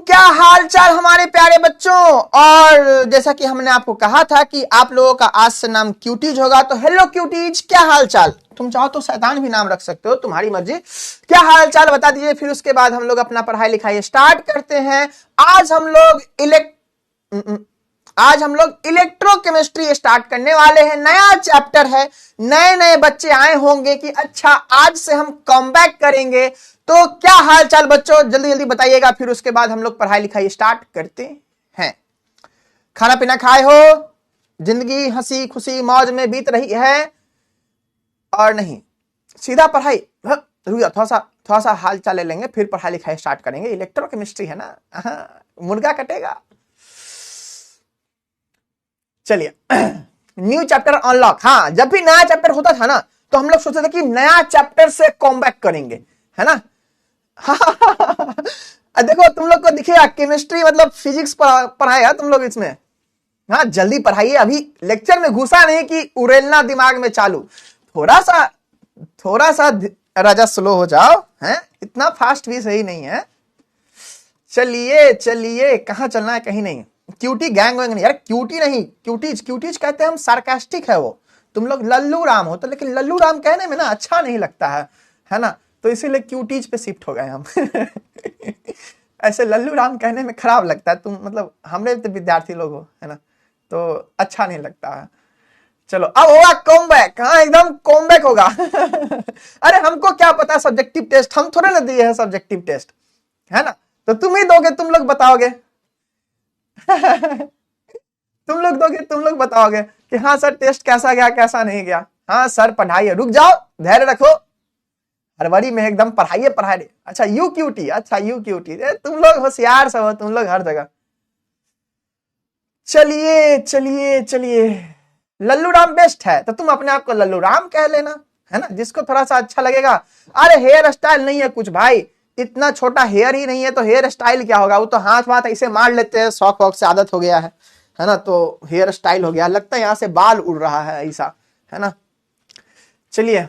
क्या हाल चाल हमारे प्यारे बच्चों। और जैसा कि हमने आपको कहा था कि आप लोगों का आज से नाम क्यूटीज होगा, तो हेलो क्यूटीज, क्या हाल चाल। तुम चाहो तो शैतान भी नाम रख सकते हो, तुम्हारी मर्जी। क्या हाल चाल बता दीजिए, फिर उसके बाद हम लोग अपना पढ़ाई लिखाई स्टार्ट करते हैं। आज हम लोग इलेक्ट्रोकेमिस्ट्री स्टार्ट करने वाले हैं। नया चैप्टर है, नए नए बच्चे आए होंगे कि अच्छा आज से हम कमबैक करेंगे। तो क्या हाल चाल बच्चों, जल्दी जल्दी बताइएगा, फिर उसके बाद हम लोग पढ़ाई लिखाई स्टार्ट करते हैं। खाना पीना खाए हो, जिंदगी हंसी खुशी मौज में बीत रही है और नहीं सीधा पढ़ाई। थोड़ा सा हाल चाल ले लेंगे, फिर पढ़ाई लिखाई स्टार्ट करेंगे। इलेक्ट्रोकेमिस्ट्री है ना, मुर्गा कटेगा। चलिए न्यू चैप्टर अनलॉक। हाँ, जब भी नया चैप्टर होता था ना तो हम लोग सोचते थे कि नया चैप्टर से कॉमबैक करेंगे, है ना। देखो तुम लोग को दिखेगा केमिस्ट्री मतलब फिजिक्स पढ़ाएगा तुम लोग इसमें। हाँ, जल्दी पढ़ाइए, अभी लेक्चर में घुसा नहीं कि उड़ेलना दिमाग में चालू। थोड़ा सा राजा स्लो हो जाओ, हैं, इतना फास्ट भी सही नहीं है। चलिए कहां चलना है, कहीं नहीं। क्यूटी गैंग वैंग नहीं यार, क्यूटी नहीं, क्यूटीज कहते हैं हम, सार्कास्टिक है वो। तुम लोग लल्लू राम हो तो, लेकिन लल्लू राम कहने में ना अच्छा नहीं लगता है ना, तो इसीलिए क्यूटीज पे शिफ्ट हो गए हम। ऐसे लल्लू राम कहने में खराब लगता है, तुम मतलब हमरे तो विद्यार्थी लोग हो, है ना, तो अच्छा नहीं लगता है। चलो अब होगा कमबैक। हाँ, एकदम कमबैक होगा। अरे हमको क्या पता सब्जेक्टिव टेस्ट, हम थोड़े ना दिए हैं सब्जेक्टिव टेस्ट, है ना, तो तुम ही दोगे, तुम लोग बताओगे। तुम लोग बताओगे कि हाँ सर टेस्ट कैसा गया कैसा नहीं गया। हाँ सर पढ़ाइए, रुक जाओ, धैर्य रखो, हड़बड़ी में एकदम पढ़ाइए। अच्छा यू क्यूटी, तुम लोग होशियार सब हो, तुम लोग हर जगह। चलिए लल्लू राम बेस्ट है तो तुम अपने आप को लल्लू राम कह लेना, है ना, जिसको थोड़ा सा अच्छा लगेगा। अरे हेयर स्टाइल नहीं है कुछ भाई, इतना छोटा हेयर ही नहीं है तो हेयर स्टाइल क्या होगा, वो तो हाथ ऐसे मार लेते हैं, शौक वौक से आदत हो गया है ना, तो हेयर स्टाइल हो गया, लगता है यहाँ से बाल उड़ रहा है ऐसा, है ना। चलिए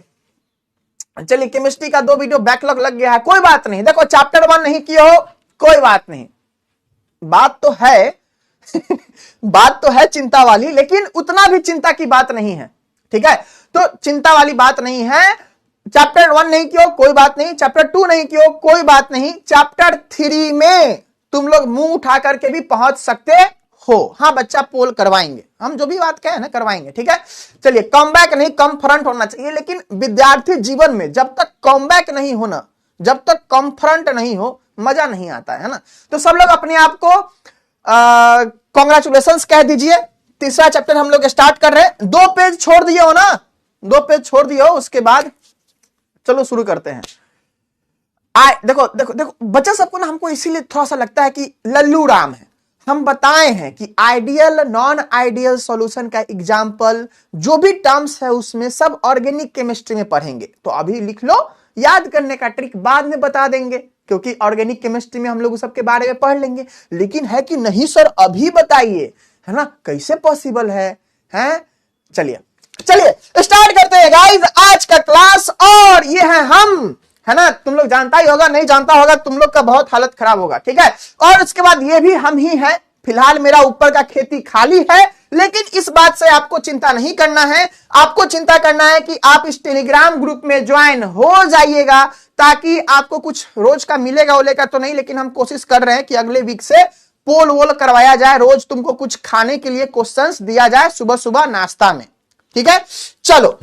केमिस्ट्री का 2 वीडियो बैकलॉग लग गया है, कोई बात नहीं। देखो चैप्टर 1 नहीं किए हो, कोई बात नहीं, बात तो है चिंता वाली, लेकिन उतना भी चिंता की बात नहीं है, ठीक है। तो चिंता वाली बात नहीं है। चैप्टर 1 नहीं किया कोई बात नहीं, चैप्टर 2 नहीं किया कोई बात नहीं, चैप्टर 3 में तुम लोग मुंह उठा करके भी पहुंच सकते हो। हाँ बच्चा पोल करवाएंगे, हम जो भी बात कहें ना करवाएंगे, ठीक है। चलिए कमबैक नहीं, कमफ्रंट होना चाहिए, लेकिन विद्यार्थी जीवन में जब तक कमबैक नहीं होना, जब तक कमफ्रंट नहीं हो, मजा नहीं आता है ना। तो सब लोग अपने आप को कांग्रेचुलेशंस कह दीजिए। तीसरा चैप्टर हम लोग स्टार्ट कर रहे हैं। 2 पेज छोड़ दिए हो ना, 2 पेज छोड़ दिए हो, उसके बाद चलो शुरू करते हैं। देखो बच्चा सबको ना, हमको इसीलिए थोड़ा सा लगता है कि लल्लू राम है। हम बताए हैं कि आइडियल नॉन आइडियल सॉल्यूशन का एग्जाम्पल जो भी टर्म्स है उसमें सब ऑर्गेनिक केमिस्ट्री में पढ़ेंगे। तो अभी लिख लो, याद करने का ट्रिक बाद में बता देंगे, क्योंकि ऑर्गेनिक केमिस्ट्री में हम लोग सबके बारे में पढ़ लेंगे। लेकिन है कि नहीं सर अभी बताइए, है ना, कैसे पॉसिबल है? चलिए स्टार्ट करते हैं गाइस आज का क्लास। और ये है हम, है ना, तुम लोग जानता ही होगा, नहीं जानता होगा तुम लोग का बहुत हालत खराब होगा, ठीक है। और उसके बाद ये भी हम ही है। फिलहाल मेरा ऊपर का खेती खाली है, लेकिन इस बात से आपको चिंता नहीं करना है। आपको चिंता करना है कि आप इस टेलीग्राम ग्रुप में ज्वाइन हो जाइएगा, ताकि आपको कुछ रोज का मिलेगा तो नहीं, लेकिन हम कोशिश कर रहे हैं कि अगले वीक से पोल वोल करवाया जाए, रोज तुमको कुछ खाने के लिए क्वेश्चंस दिया जाए सुबह नाश्ता में, ठीक है। चलो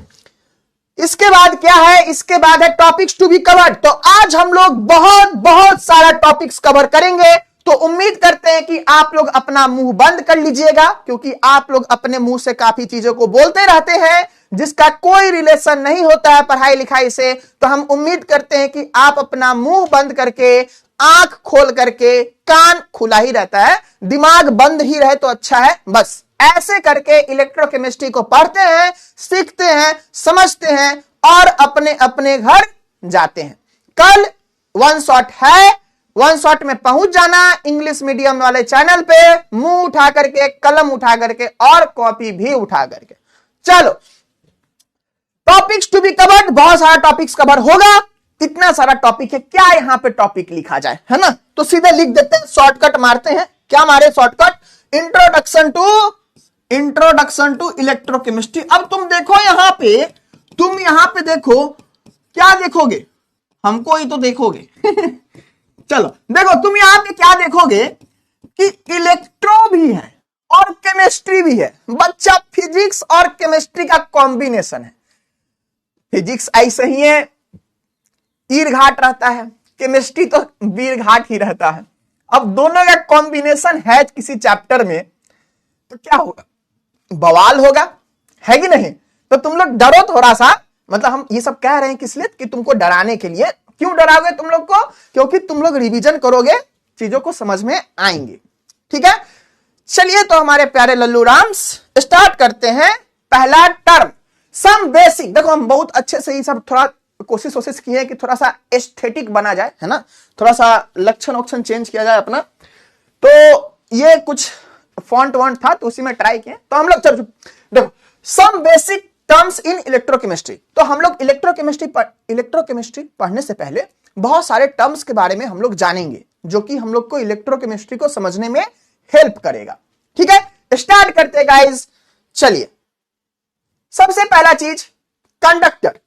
इसके बाद क्या है, इसके बाद है टॉपिक्स टू बी कवर्ड। तो आज हम लोग बहुत सारा टॉपिक्स कवर करेंगे। तो उम्मीद करते हैं कि आप लोग अपना मुंह बंद कर लीजिएगा, क्योंकि आप लोग अपने मुंह से काफी चीजों को बोलते रहते हैं जिसका कोई रिलेशन नहीं होता है पढ़ाई लिखाई से। तो हम उम्मीद करते हैं कि आप अपना मुंह बंद करके, आंख खोल करके, कान खुला ही रहता है, दिमाग बंद ही रहे तो अच्छा है। बस ऐसे करके इलेक्ट्रोकेमिस्ट्री को पढ़ते हैं, सीखते हैं, समझते हैं और अपने अपने घर जाते हैं। कल 1 शॉट है, 1 शॉट में पहुंच जाना इंग्लिश मीडियम वाले चैनल पे, मुंह उठा करके, कलम उठा करके और कॉपी भी उठा करके। चलो टॉपिक्स टू बी कवर्ड, बहुत सारा टॉपिक्स कवर होगा। इतना सारा टॉपिक है, क्या यहां पे टॉपिक लिखा जाए, है ना? तो सीधे लिख देते हैं, शॉर्टकट मारते हैं। क्या मारे शॉर्टकट? Introduction to electrochemistry. अब तुम देखो यहां पे, तुम यहां पे देखो, क्या देखोगे? हमको ही तो देखोगे चलो देखो, तुम यहां पे क्या देखोगे कि इलेक्ट्रो भी है और केमिस्ट्री भी है। बच्चा फिजिक्स और केमिस्ट्री का कॉम्बिनेशन है। फिजिक्स ऐसे ही है, ईर घाट रहता है, केमिस्ट्री तो वीर घाट ही रहता है। अब दोनों का कॉम्बिनेशन है किसी चैप्टर में तो क्या होगा? बवाल होगा, है कि नहीं? तो तुम लोग डरो थोड़ा सा, मतलब हम ये सब कह रहे हैं किस लिए? कि तुमको डराने के लिए। क्यों डराओगे तुम लोग को? क्योंकि तुम लोग रिवीजन करोगे, चीजों को समझ में आएंगे। ठीक है, चलिए तो हमारे प्यारे लल्लू राम्स स्टार्ट करते हैं। पहला टर्म सम बेसिक। देखो हम बहुत अच्छे से ये सब थोड़ा कोशिश किए कि थोड़ा सा एस्थेटिक बना जाए, है ना? थोड़ा सा लक्षण वक्षण चेंज किया जाए अपना। तो ये कुछ फॉन्ट वॉन्ट था तो उसी में ट्राई किए। तो हम लोग चलो देखो, some basic terms in electrochemistry. तो हम लोग इलेक्ट्रोकेमिस्ट्री पढ़ने से पहले बहुत सारे टर्म्स के बारे में हम लोग जानेंगे, जो कि हम लोग को इलेक्ट्रोकेमिस्ट्री को समझने में हेल्प करेगा। ठीक है, स्टार्ट करते हैं गाइस। चलिए, सबसे पहला चीज कंडक्टर।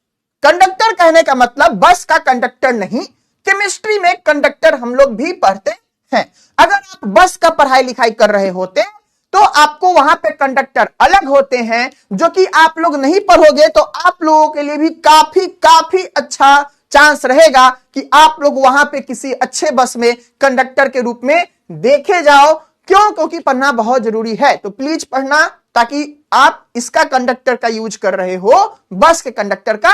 कंडक्टर कहने का मतलब बस का कंडक्टर नहीं, केमिस्ट्री में कंडक्टर हम लोग भी पढ़ते हैं। अगर आप बस का पढ़ाई लिखाई कर रहे होते तो आपको वहां पे कंडक्टर अलग होते हैं, जो कि आप लोग नहीं पढ़ोगे तो आप लोगों के लिए भी काफी अच्छा चांस रहेगा कि आप लोग वहां पे किसी अच्छे बस में कंडक्टर के रूप में देखे जाओ। क्यों? क्योंकि पढ़ना बहुत जरूरी है। तो प्लीज पढ़ना, ताकि आप इसका कंडक्टर का यूज कर रहे हो, बस के कंडक्टर का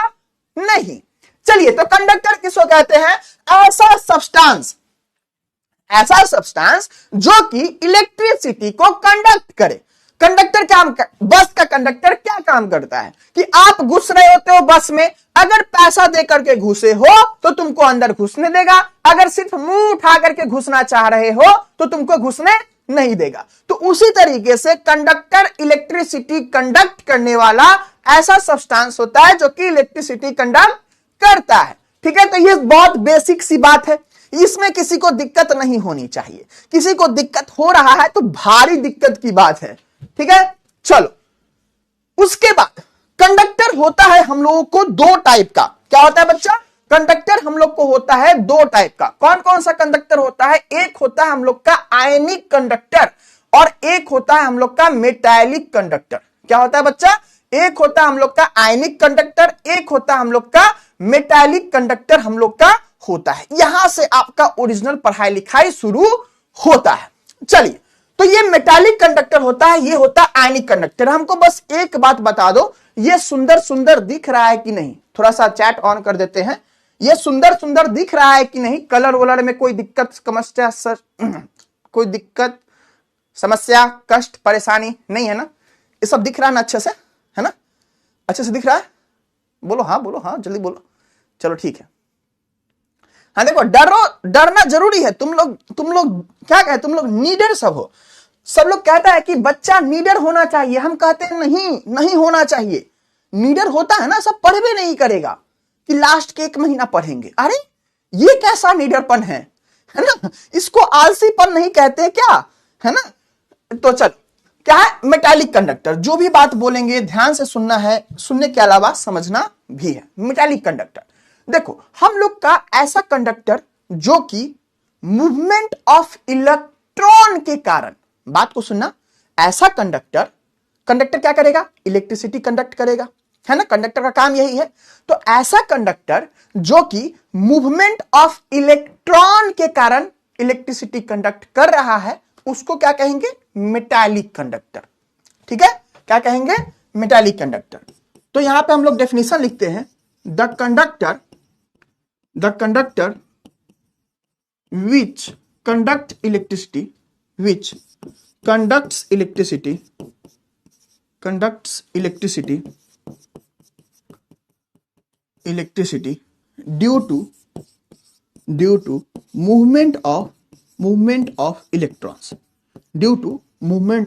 नहीं। चलिए, तो कंडक्टर किसको कहते हैं? ऐसा सब्सटेंस जो कि इलेक्ट्रिसिटी को कंडक्ट करे। कंडक्टर बस का कंडक्टर क्या काम करता है कि आप घुस रहे होते हो बस में, अगर पैसा देकर के घुसे हो तो तुमको अंदर घुसने देगा, अगर सिर्फ मुंह उठा करके घुसना चाह रहे हो तो तुमको घुसने नहीं देगा। तो उसी तरीके से कंडक्टर इलेक्ट्रिसिटी कंडक्ट करने वाला ऐसा सब्सटेंस होता है जो कि इलेक्ट्रिसिटी कंडक्ट करता है। ठीक है, तो ये बहुत बेसिक सी बात है, इसमें किसी को दिक्कत नहीं होनी चाहिए। किसी को दिक्कत हो रहा है तो भारी दिक्कत की बात है। ठीक है, चलो उसके बाद कंडक्टर होता है हम लोगों को दो टाइप का। क्या होता है बच्चा? कंडक्टर हम लोग को होता है दो टाइप का। कौन कौन सा कंडक्टर होता है? एक होता है हम लोग का आयनिक कंडक्टर और एक होता है हम लोग का मेटालिक कंडक्टर। क्या होता है बच्चा? एक होता है हम लोग का आयनिक कंडक्टर, एक होता है हम लोग का मेटालिक कंडक्टर हम लोग का होता है। यहां से आपका ओरिजिनल पढ़ाई लिखाई शुरू होता है। चलिए, तो ये मेटालिक कंडक्टर होता है, ये होता है आयनिक कंडक्टर। हमको बस एक बात बता दो, ये सुंदर सुंदर दिख रहा है कि नहीं? थोड़ा सा चैट ऑन कर देते हैं। ये सुंदर सुंदर दिख रहा है कि नहीं? कलर वलर में कोई दिक्कत समस्या कोई दिक्कत समस्या कष्ट परेशानी नहीं है ना? ये सब दिख रहा है ना अच्छे से, है ना? अच्छे से दिख रहा है? बोलो हाँ, बोलो हाँ, जल्दी बोलो। चलो ठीक है। हाँ देखो, डरना जरूरी है। तुम लोग क्या कहे? तुम लोग नीडर सब हो। सब लोग कहता है कि बच्चा नीडर होना चाहिए, हम कहते हैं नहीं होना चाहिए। नीडर होता है ना, सब पढ़वे नहीं करेगा कि लास्ट के 1 महीना पढ़ेंगे। अरे ये कैसा नीडरपन है ना? इसको आलसीपन नहीं कहते क्या, है ना? तो चल, क्या है? Metallic conductor. जो भी बात बोलेंगे ध्यान से सुनना है, सुनने के अलावा समझना भी है। मेटालिक कंडक्टर देखो, हम लोग का ऐसा कंडक्टर जो कि मूवमेंट ऑफ इलेक्ट्रॉन के कारण, बात को सुनना, ऐसा कंडक्टर क्या करेगा? इलेक्ट्रिसिटी कंडक्ट करेगा, है ना? कंडक्टर का काम यही है। तो ऐसा कंडक्टर जो कि मूवमेंट ऑफ इलेक्ट्रॉन के कारण इलेक्ट्रिसिटी कंडक्ट कर रहा है, उसको क्या कहेंगे? Metallic conductor. ठीक है, क्या कहेंगे? Metallic conductor. तो यहां पे हम लोग डेफिनेशन लिखते हैं, the conductor which conducts electricity due to movement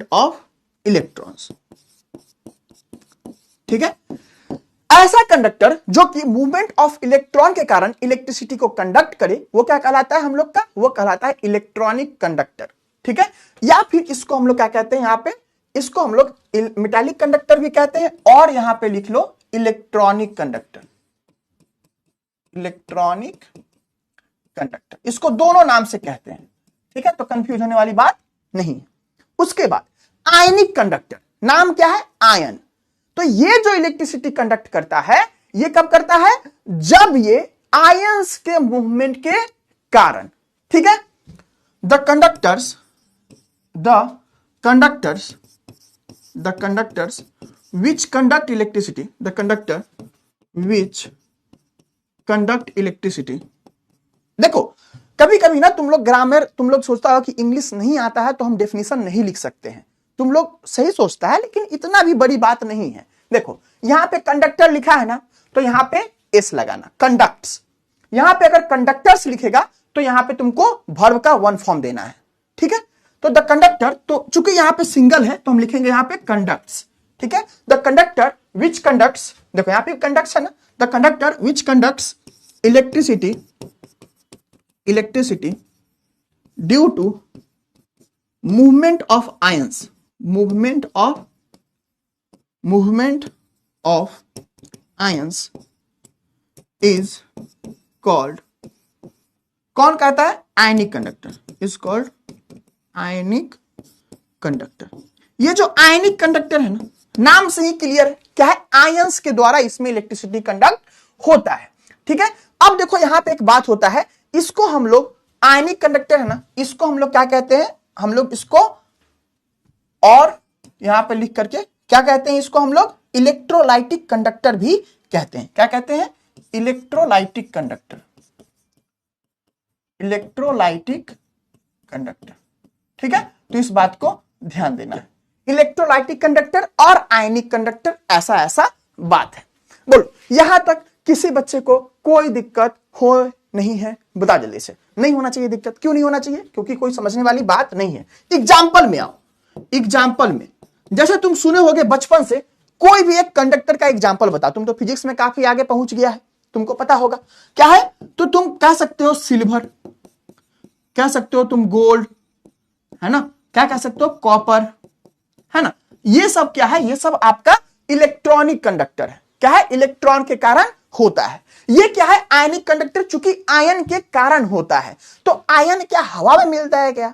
of electrons, ठीक है? ऐसा कंडक्टर जो कि मूवमेंट ऑफ इलेक्ट्रॉन के कारण इलेक्ट्रिसिटी को कंडक्ट करे, वो क्या कहलाता है हम लोग का? वो कहलाता है इलेक्ट्रॉनिक कंडक्टर। ठीक है, या फिर इसको हम लोग क्या कहते हैं यहां पे, इसको हम लोग मेटालिक कंडक्टर भी कहते हैं, और यहां पे लिख लो इलेक्ट्रॉनिक कंडक्टर। इलेक्ट्रॉनिक कंडक्टर, इसको दोनों नाम से कहते हैं। ठीक है, तो कंफ्यूज होने वाली बात नहीं है। उसके बाद आयनिक कंडक्टर, नाम क्या है? आयन। तो ये जो इलेक्ट्रिसिटी कंडक्ट करता है, ये कब करता है? जब ये आयंस के मूवमेंट के कारण। ठीक है, the conductors which conduct electricity, the conductor which conduct electricity। देखो कभी कभी ना तुम लोग ग्रामर, तुम लोग सोचता हो कि इंग्लिश नहीं आता है तो हम डेफिनेशन नहीं लिख सकते हैं, तुम लोग सही सोचता है, लेकिन इतना भी बड़ी बात नहीं है। देखो यहां पे कंडक्टर लिखा है ना, तो यहां पे एस लगाना, कंडक्ट्स। यहां पे अगर कंडक्टर्स लिखेगा तो यहां पे तुमको वर्ब का वन फॉर्म देना है। ठीक है, तो द कंडक्टर, तो चूंकि यहां पे सिंगल है तो हम लिखेंगे यहां पे कंडक्ट्स। ठीक है, द कंडक्टर विच कंडक्ट्स, देखो यहां पे कंडक्ट्स है ना, the conductor which conducts electricity due to movement of ions, movement of ions is called, कौन कहता है? Ionic conductor, is called ionic conductor. ये जो आयनिक कंडक्टर है ना, नाम से ही क्लियर है क्या है? आयंस के द्वारा इसमें इलेक्ट्रिसिटी कंडक्ट होता है। ठीक है, अब देखो यहां पे एक बात होता है, इसको हम लोग आयनिक कंडक्टर है ना, इसको हम लोग क्या कहते हैं? हम लोग इसको, और यहां पे लिख करके क्या कहते हैं इसको? हम लोग इलेक्ट्रोलाइटिक कंडक्टर भी कहते हैं। क्या कहते हैं? Electrolytic conductor, electrolytic conductor. ठीक है, तो इस बात को ध्यान देना है, इलेक्ट्रोलाइटिक कंडक्टर और आयनिक कंडक्टर, ऐसा ऐसा बात है। बोलो यहां तक किसी बच्चे को कोई दिक्कत हो नहीं है? बता जल्दी से। नहीं होना चाहिए दिक्कत, क्यों नहीं होना चाहिए? क्योंकि कोई समझने वाली बात नहीं है। एग्जाम्पल में आओ, एग्जाम्पल में जैसे तुम सुने होगे बचपन से, कोई भी एक कंडक्टर का एग्जाम्पल बता। तुम तो फिजिक्स में काफी आगे पहुंच गया है, तुमको पता होगा क्या है। तो तुम कह सकते हो सिल्वर, कह सकते हो तुम गोल्ड, है ना, क्या कह सकते हो? कॉपर, है ना। ये सब क्या है? ये सब आपका इलेक्ट्रॉनिक कंडक्टर है। क्या है? इलेक्ट्रॉन के कारण होता है। ये क्या है? आयनिक कंडक्टर, चूंकि आयन के कारण होता है। तो आयन क्या हवा में मिलता है क्या?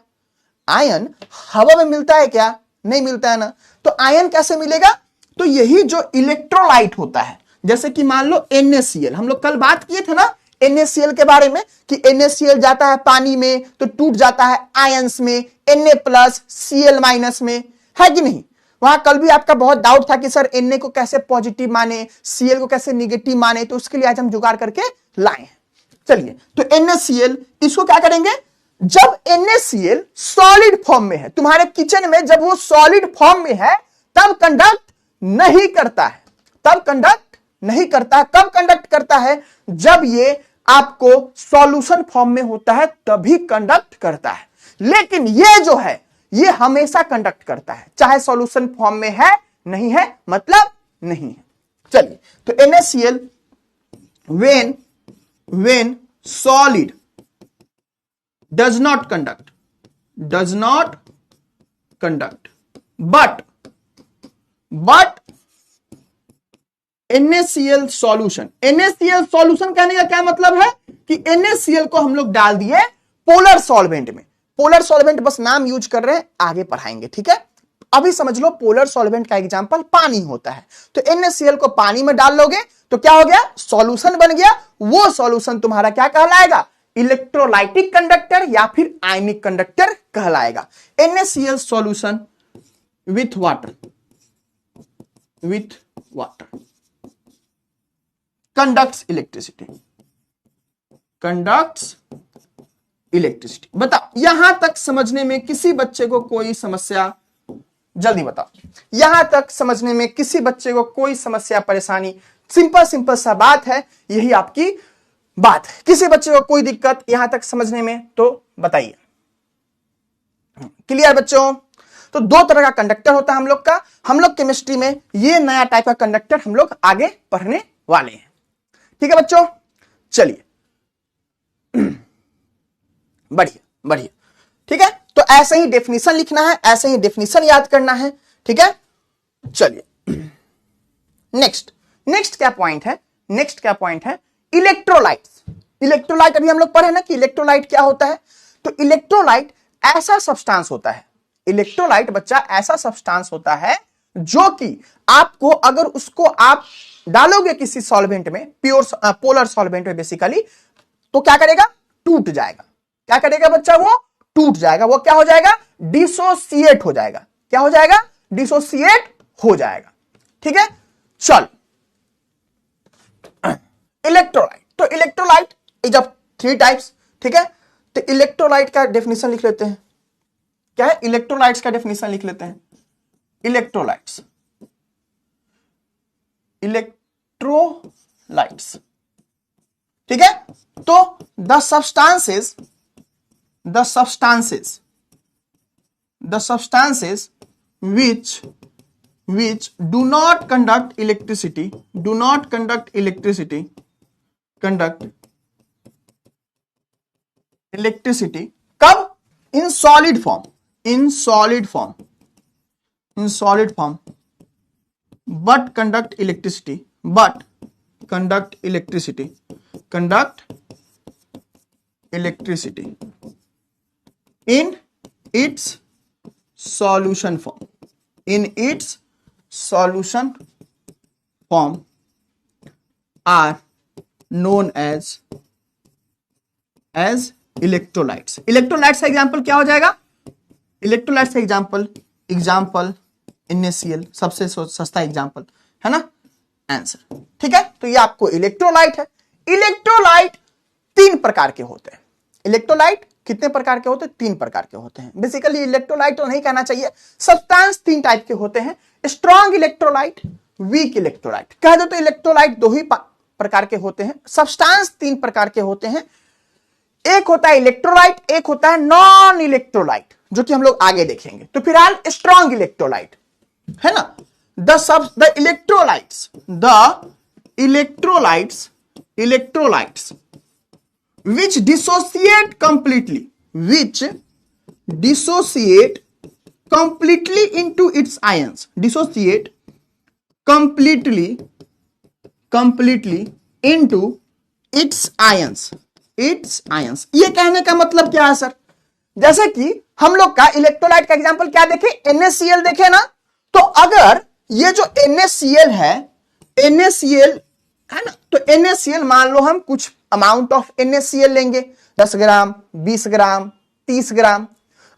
आयन हवा में मिलता है क्या? नहीं मिलता है ना। तो आयन कैसे मिलेगा? तो यही जो इलेक्ट्रोलाइट होता है, जैसे कि मान लो NaCl, हम लोग कल बात किए थे ना NaCl के बारे में, कि NaCl जाता है पानी में तो टूट जाता है आयंस में, Na+Cl- में, है कि नहीं। वहां कल भी आपका बहुत डाउट था कि सर Na को कैसे पॉजिटिव माने, Cl को कैसे निगेटिव माने, तो उसके लिए आज हम जुगाड़ करके लाए हैं। चलिए, तो NaCl, इसको क्या करेंगे? जब NaCl सॉलिड फॉर्म में है, तुम्हारे किचन में जब वो सॉलिड फॉर्म में है, तब कंडक्ट नहीं करता है, तब कंडक्ट नहीं करता है। कब कंडक्ट करता है? जब ये आपको सॉल्यूशन फॉर्म में होता है, तभी कंडक्ट करता है। लेकिन ये जो है, ये हमेशा कंडक्ट करता है, चाहे सॉल्यूशन फॉर्म में है नहीं है, मतलब नहीं है। चलिए, तो NaCl when solid does not conduct but NaCl solution, NaCl solution कहने का क्या मतलब है कि NaCl को हम लोग डाल दिए पोलर सॉल्वेंट में। पोलर सॉल्वेंट बस नाम यूज कर रहे हैं, आगे पढ़ाएंगे। ठीक है, अभी समझ लो पोलर सॉल्वेंट का एग्जांपल पानी होता है। तो NaCl को पानी में डाल लोगे तो क्या हो गया? सॉल्यूशन बन गया। वो सॉल्यूशन तुम्हारा क्या कहलाएगा? इलेक्ट्रोलाइटिक कंडक्टर या फिर आयनिक कंडक्टर कहलाएगा। NaCl solution with water conducts electricity. बताओ यहां तक समझने में किसी बच्चे को कोई समस्या? जल्दी बताओ, यहां तक समझने में किसी बच्चे को कोई समस्या, परेशानी? सिंपल सा बात है, यही आपकी बात है। किसी बच्चे को कोई दिक्कत यहां तक समझने में तो बताइए। क्लियर बच्चों? तो दो तरह का कंडक्टर होता है हम लोग का। हम लोग केमिस्ट्री में ये नया टाइप का कंडक्टर हम लोग आगे पढ़ने वाले हैं। ठीक है बच्चों, चलिए बढ़िया बढ़िया। ठीक है, तो ऐसे ही डेफिनेशन लिखना है, ऐसे ही डेफिनेशन याद करना है। ठीक है, चलिए नेक्स्ट क्या पॉइंट है, नेक्स्ट क्या पॉइंट है, इलेक्ट्रोलाइट्स। इलेक्ट्रोलाइट अभी हम लोग पढ़े ना कि इलेक्ट्रोलाइट क्या होता है। तो इलेक्ट्रोलाइट ऐसा सब्सटेंस होता है, इलेक्ट्रोलाइट बच्चा ऐसा सब्सटेंस होता है जो कि आपको अगर उसको आप डालोगे किसी सॉल्वेंट में, प्योर पोलर सॉल्वेंट में बेसिकली, तो क्या करेगा, टूट जाएगा। क्या करेगा बच्चा, वो टूट जाएगा, वो क्या हो जाएगा, डिसोसिएट हो जाएगा। क्या हो जाएगा, डिसोसिएट हो जाएगा। ठीक है, चल इलेक्ट्रोलाइट, तो इलेक्ट्रोलाइट इज ऑफ 3 टाइप्स। ठीक है, तो इलेक्ट्रोलाइट का डेफिनेशन लिख लेते हैं। क्या है, इलेक्ट्रोलाइट्स का डेफिनेशन लिख लेते हैं। Electrolytes, electrolytes. ठीक है, तो the substances which do not conduct electricity कब, in solid form but conduct electricity in its solution form are known as electrolytes। Electrolytes का एग्जांपल क्या हो जाएगा, इलेक्ट्रोलाइट्स का एग्जांपल NaCl, सबसे सस्ता एग्जांपल है ना, आंसर। ठीक है, तो ये आपको इलेक्ट्रोलाइट है। इलेक्ट्रोलाइट 3 प्रकार के होते हैं। इलेक्ट्रोलाइट कितने प्रकार के होते हैं, 3 प्रकार के होते हैं। बेसिकली इलेक्ट्रोलाइट तो नहीं कहना चाहिए, सब्सटेंस 3 टाइप के होते हैं, स्ट्रॉन्ग इलेक्ट्रोलाइट, वीक इलेक्ट्रोलाइट। कह दो तो इलेक्ट्रोलाइट 2 ही प्रकार के होते हैं, सब्सटेंस 3 प्रकार के होते हैं। एक होता है इलेक्ट्रोलाइट, एक होता है नॉन इलेक्ट्रोलाइट, जो कि हम लोग आगे देखेंगे। तो फिलहाल स्ट्रॉन्ग इलेक्ट्रोलाइट है ना, the electrolytes which dissociate completely into its ions, into its ions। ये कहने का मतलब क्या है सर, जैसे कि हम लोग का इलेक्ट्रोलाइट का एग्जांपल क्या देखे, NaCl देखे ना। तो अगर ये जो NaCl है ना, तो NaCl मान लो हम कुछ अमाउंट ऑफ NaCl लेंगे, 10 ग्राम, 20 ग्राम, 30 ग्राम।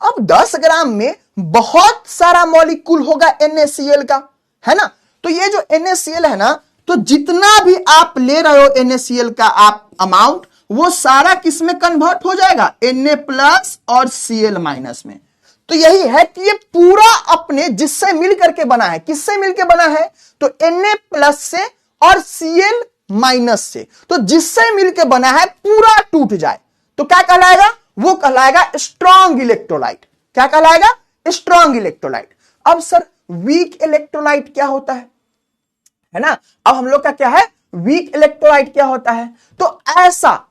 अब 10 ग्राम में बहुत सारा मॉलिक्यूल होगा NaCl का, है ना। तो ये जो NaCl है ना, तो जितना भी आप ले रहे हो NaCl का आप अमाउंट, वो सारा किस में कन्वर्ट हो जाएगा, Na+ और Cl- में। तो यही है कि ये पूरा अपने जिससे मिल करके बना है, किससे मिलकर बना है, तो Na+ से और Cl- से। तो जिससे मिलकर बना है पूरा टूट जाए तो क्या कहलाएगा, वो कहलाएगा स्ट्रॉन्ग इलेक्ट्रोलाइट। क्या कहलाएगा, स्ट्रॉन्ग इलेक्ट्रोलाइट। अब सर वीक इलेक्ट्रोलाइट क्या होता है ना। अब हम लोग का क्या है, वीक इलेक्ट्रोलाइट क्या होता है, तो ऐसा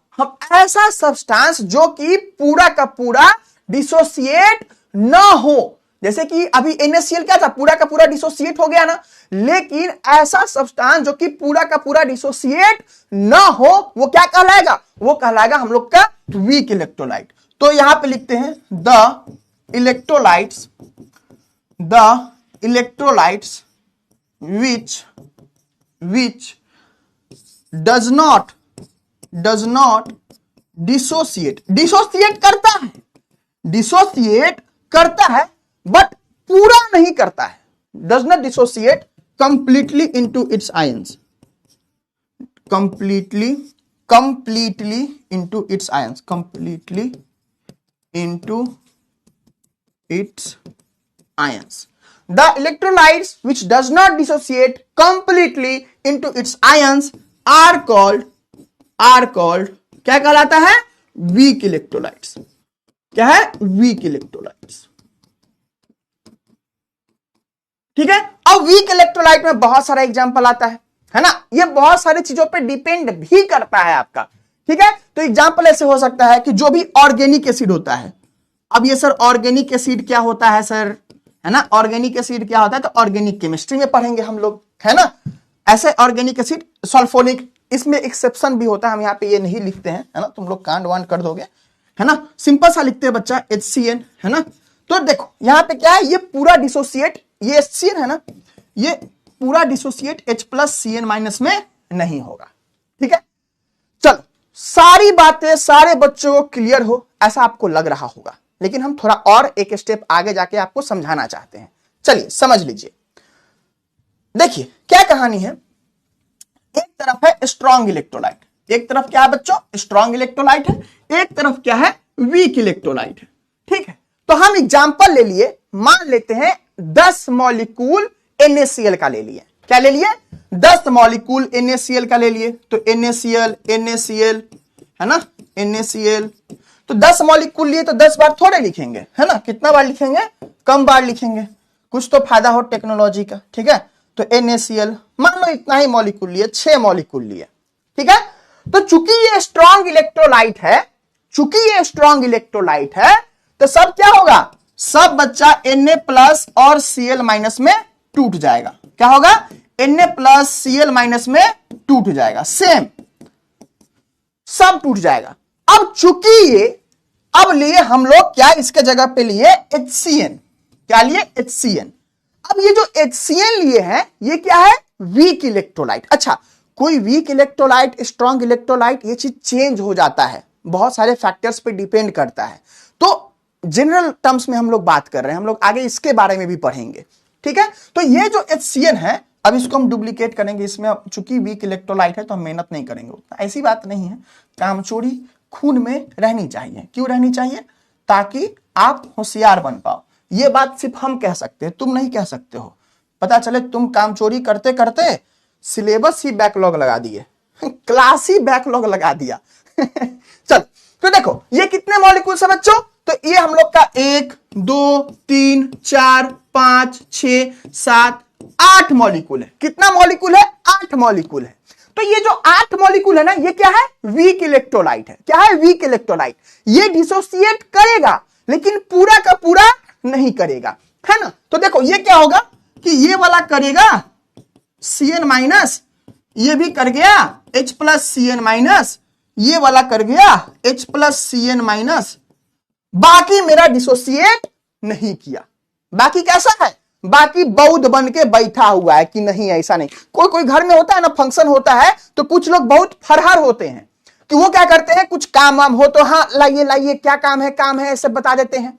सब्सटेंस जो कि पूरा का पूरा डिसोसिएट ना हो। जैसे कि अभी NaCl क्या था, पूरा का पूरा डिसोसिएट हो गया ना, लेकिन ऐसा सब्सटेंस जो कि पूरा का पूरा डिसोसिएट ना हो, वो क्या कहलाएगा, वो कहलाएगा हम लोग का वीक इलेक्ट्रोलाइट। तो यहां पे लिखते हैं the electrolytes which does not dissociate करता है बट पूरा नहीं करता है, does not dissociate completely into its ions, completely into its ions। The electrolytes which does not dissociate completely into its ions are called क्या कहलाता है, weak electrolytes। क्या है, weak electrolytes। ठीक है, अब वीक इलेक्ट्रोलाइट में बहुत सारा एग्जांपल आता है। है ना। ये बहुत सारी चीजों पे डिपेंड भी करता है आपका, ठीक है। तो एग्जांपल ऐसे हो सकता है कि जो भी ऑर्गेनिक एसिड होता है, अब ये सर ऑर्गेनिक एसिड क्या होता है सर, है ना, ऑर्गेनिक एसिड क्या होता है, तो ऑर्गेनिक केमिस्ट्री में पढ़ेंगे हम लोग, है ना। ऐसे ऑर्गेनिक एसिड सल्फोनिक, इसमें एक्सेप्शन भी होता है, हम यहाँ पे ये नहीं लिखते हैं, है ना, तुम लोग कांड वांड कर दोगे, है ना, सिंपल सा लिखते हैं बच्चा HCN, है ना। तो देखो यहाँ पे क्या है, ये पूरा डिसोसिएट, ये HCN है ना, ये पूरा डिसोसिएट H+Cn- में नहीं होगा, ठीक है। चलो सारी बातें सारे बच्चों को क्लियर हो ऐसा आपको लग रहा होगा, लेकिन हम थोड़ा और एक स्टेप आगे जाके आपको समझाना चाहते हैं। चलिए समझ लीजिए, देखिए क्या कहानी है। एक तरफ है स्ट्रॉन्ग इलेक्ट्रोलाइट, एक तरफ क्या है बच्चों, स्ट्रॉन्ग इलेक्ट्रोलाइट है, एक तरफ क्या है, वीक इलेक्ट्रोलाइट है, ठीक है। तो हम एग्जांपल ले लिए, मान लेते हैं 10 मॉलिक्यूल NaCl का ले लिए, क्या ले लिए, 10 मॉलिक्यूल NaCl का ले लिए। तो NaCl है ना, NaCl, तो 10 मॉलिक्यूल लिए तो 10 बार थोड़े लिखेंगे, है ना, कितना बार लिखेंगे, कम बार लिखेंगे, कुछ तो फायदा हो टेक्नोलॉजी का, ठीक है। तो NaCl मान लो इतना ही मॉलिक्यूल लिए, 6 मॉलिक्यूल लिए, ठीक है। तो चूंकि ये स्ट्रॉन्ग इलेक्ट्रोलाइट है, चूंकि ये स्ट्रॉन्ग इलेक्ट्रोलाइट है, तो सब क्या होगा, सब बच्चा Na+ और Cl- में टूट जाएगा। क्या होगा, Na+ Cl- में टूट जाएगा, सेम सब टूट जाएगा। अब चूंकि ये, अब लिए हम लोग क्या, इसके जगह पे लिए HCN, क्या लिए, HCN। अब ये जो HCN लिए हैं, ये क्या है, वीक इलेक्ट्रोलाइट। अच्छा, कोई वीक इलेक्ट्रोलाइट, स्ट्रॉन्ग इलेक्ट्रोलाइट, ये चीज चेंज हो जाता है, बहुत सारे फैक्टर्स पे डिपेंड करता है। तो जनरल टर्म्स में हम लोग बात कर रहे हैं, हम लोग आगे इसके बारे में भी पढ़ेंगे, ठीक है। तो ये जो HCN है, अब इसको हम डुप्लीकेट करेंगे, इसमें चूंकि वीक इलेक्ट्रोलाइट है तो हम मेहनत नहीं करेंगे उतना, ऐसी बात नहीं है। कामचोरी खून में रहनी चाहिए, क्यों रहनी चाहिए, ताकि आप होशियार बन पाओ। ये बात सिर्फ हम कह सकते हैं, तुम नहीं कह सकते हो। पता चले तुम कामचोरी करते करते सिलेबस ही बैकलॉग लगा दिए, क्लास ही बैकलॉग लगा दिया। चल तो देखो ये कितने मॉलिक्यूल है बच्चों, तो ये हम लोग का 1 2 3 4 5 6 7 8 मॉलिक्यूल है। कितना मॉलिक्यूल है, 8 मॉलिक्यूल है। तो ये जो 8 मॉलिक्यूल है ना, ये क्या है, वीक इलेक्ट्रोलाइट है। क्या है, वीक इलेक्ट्रोलाइट। ये डिसोसिएट करेगा लेकिन पूरा का पूरा नहीं करेगा, है ना। तो देखो ये क्या होगा कि ये वाला करेगा Cn-, ये भी कर गया H+Cn-, ये वाला कर गया H+Cn-, बाकी मेरा डिसोसिएट नहीं किया। बाकी कैसा है, बाकी बौद्ध बन के बैठा हुआ है कि नहीं, ऐसा नहीं। कोई कोई घर में होता है ना, फंक्शन होता है तो कुछ लोग बहुत फरहर होते हैं कि वो क्या करते हैं, कुछ काम वाम हो तो हाँ लाइए लाइए, क्या काम है ऐसे बता देते हैं।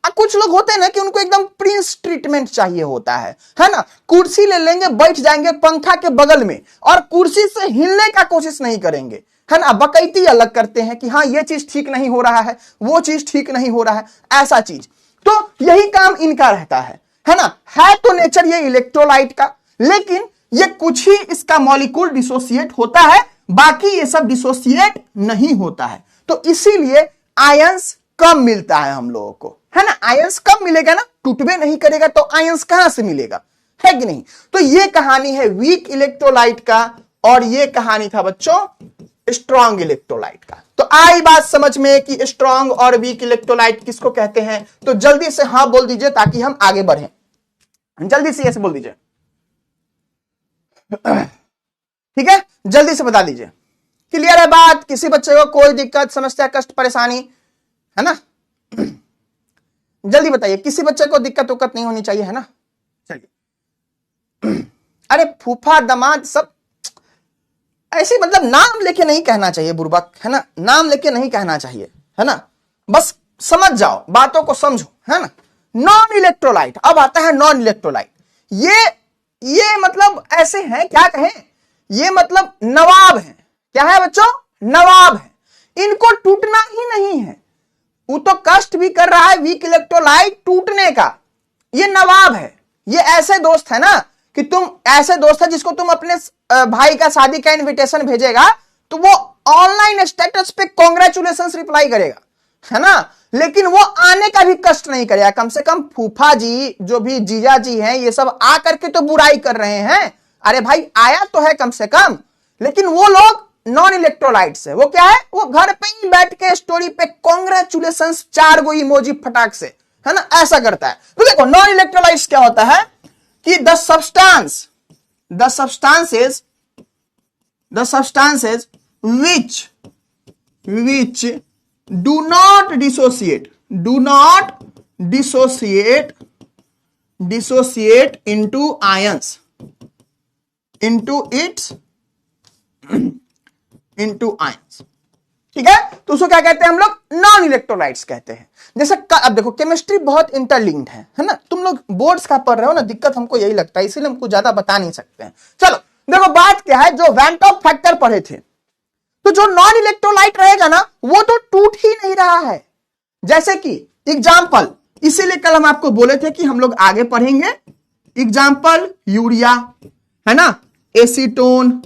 अब कुछ लोग होते हैं ना कि उनको एकदम प्रिंस ट्रीटमेंट चाहिए होता है ना। कुर्सी ले लेंगे, बैठ जाएंगे पंखा के बगल में और कुर्सी से हिलने का कोशिश नहीं करेंगे, है ना। बकैती अलग करते हैं कि हाँ ये चीज ठीक नहीं हो रहा है, वो चीज ठीक नहीं हो रहा है, ऐसा चीज। तो यही काम इनका रहता है ना। है तो नेचर ये इलेक्ट्रोलाइट का, लेकिन ये कुछ ही इसका मॉलिक्यूल डिसोसिएट होता है, बाकी ये सब डिसोसिएट नहीं होता है। तो इसीलिए आयंस कम मिलता है हम लोगों को, है ना। आयंस कम मिलेगा ना, टूटबे नहीं करेगा तो आयंस कहां से मिलेगा, है कि नहीं। तो ये कहानी है वीक इलेक्ट्रोलाइट का, और ये कहानी था बच्चों स्ट्रॉन्ग इलेक्ट्रोलाइट का। तो आई बात समझ में कि स्ट्रॉन्ग और वीक इलेक्ट्रोलाइट किसको कहते हैं। तो जल्दी से हाँ बोल दीजिए ताकि हम आगे बढ़ें, जल्दी से ऐसे बोल दीजिए, ठीक है, जल्दी से बता दीजिए। क्लियर है बात, किसी बच्चे को कोई दिक्कत समस्या कष्ट परेशानी है ना, जल्दी बताइए, किसी बच्चे को दिक्कत उक्कत नहीं होनी चाहिए, है ना। चलिए, अरे फूफा दामाद सब ऐसे मतलब नाम लेके नहीं कहना चाहिए बुर्बक, है ना, नाम लेके नहीं कहना चाहिए, है ना। बस समझ जाओ, बातों को समझो, है ना। नॉन इलेक्ट्रोलाइट, अब आता है नॉन इलेक्ट्रोलाइट। ये मतलब ऐसे हैं, क्या कहें, ये मतलब नवाब हैं। क्या है बच्चों, नवाब है, इनको टूटना ही नहीं है। वो तो कष्ट भी कर रहा है वीक इलेक्ट्रोलाइट टूटने का, ये नवाब है। ये ऐसे दोस्त है ना कि तुम ऐसे दोस्त है जिसको तुम अपने भाई का शादी का इनविटेशन भेजेगा तो वो ऑनलाइन स्टेटस पे कांग्रेचुलेशंस रिप्लाई करेगा, है ना, लेकिन वो आने का भी कष्ट नहीं करेगा। कम से कम फूफा जी जो भी जीजा जी हैं ये सब आ करके तो बुराई कर रहे हैं, अरे भाई आया तो है कम से कम, लेकिन वो लोग नॉन इलेक्ट्रोलाइट्स है। वो क्या है, वो घर पे ही बैठ के स्टोरी पे कांग्रेचुलेशंस 4 गो इमोजी फटाक से, है ना, ऐसा करता है। तो देखो नॉन इलेक्ट्रोलाइट्स क्या होता है कि the substances which do not dissociate into ions ठीक है। तो उसको क्या कहते हैं हम लोग, नॉन इलेक्ट्रोलाइट्स कहते हैं। जैसे अब देखो केमिस्ट्री बहुत इंटरलिंक्ड है ना, तुम लोग बोर्ड्स का पढ़ रहे हो ना, दिक्कत हमको यही लगता है, इसीलिए हमको ज्यादा बता नहीं सकते हैं। चलो देखो बात क्या है, जो वैन टॉप फैक्टर पढ़े थे, तो जो नॉन इलेक्ट्रोलाइट रहेगा ना वो तो टूट ही नहीं रहा है। जैसे कि एग्जाम्पल, इसीलिए कल हम आपको बोले थे कि हम लोग आगे पढ़ेंगे। एग्जाम्पल यूरिया, है ना, एसीटोन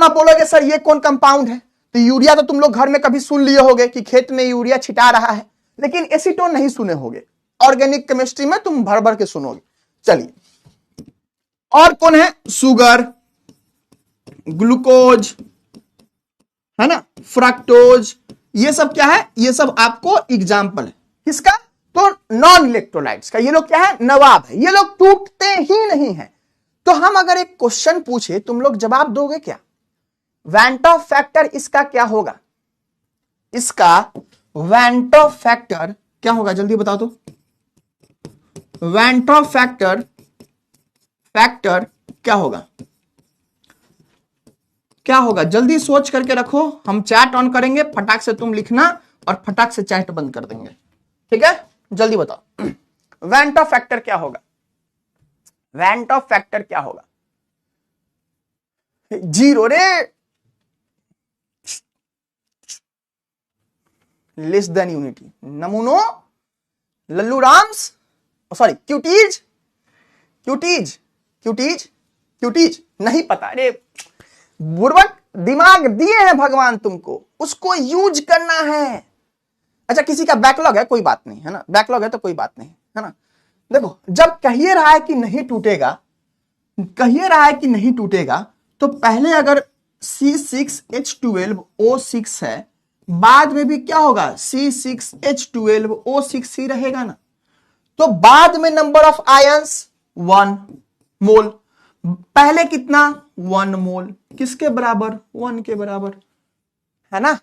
आप बोलोगे सर ये कौन कंपाउंड है, तो यूरिया तो तुम लोग घर में कभी सुन लिए होगे कि खेत में यूरिया छिटा रहा है, लेकिन एसीटोन नहीं सुने होगे। ऑर्गेनिक केमिस्ट्री में तुम भर भर के सुनोगे। चलिए और कौन है, शुगर, ग्लूकोज, है ना, फ्रक्टोज, ये सब क्या है, ये सब आपको एग्जाम्पल है किसका, तो नॉन इलेक्ट्रोलाइट्स का। ये लोग क्या है, नवाब है, ये लोग टूटते ही नहीं है। तो हम अगर एक क्वेश्चन पूछे तुम लोग जवाब दोगे क्या, वैन टॉप फैक्टर इसका क्या होगा, इसका वैन टॉप फैक्टर क्या होगा, जल्दी बताओ तो। वैन टॉप फैक्टर क्या होगा, क्या होगा, जल्दी सोच करके रखो। हम चैट ऑन करेंगे, फटाक से तुम लिखना और फटाक से चैट बंद कर देंगे, ठीक है। जल्दी बताओ वैन टॉप फैक्टर क्या होगा, वैन टॉप फैक्टर क्या होगा, 0 रे, लेस देन यूनिटी, नमूनो, लल्लू राम्स, सॉरी क्यूटीज नहीं पता, अरे बुर्बक दिमाग दिए हैं भगवान तुमको, उसको यूज करना है। अच्छा किसी का बैकलॉग है कोई बात नहीं, है ना, बैकलॉग है तो कोई बात नहीं, है ना। देखो जब कहिए रहा है कि नहीं टूटेगा, तो पहले अगर C6H12O6 है, बाद में भी क्या होगा, C6H12O6 ही रहेगा ना। तो बाद में नंबर ऑफ आयंस 1 मोल, पहले कितना 1 मोल, किसके बराबर, 1 के बराबर, है ना।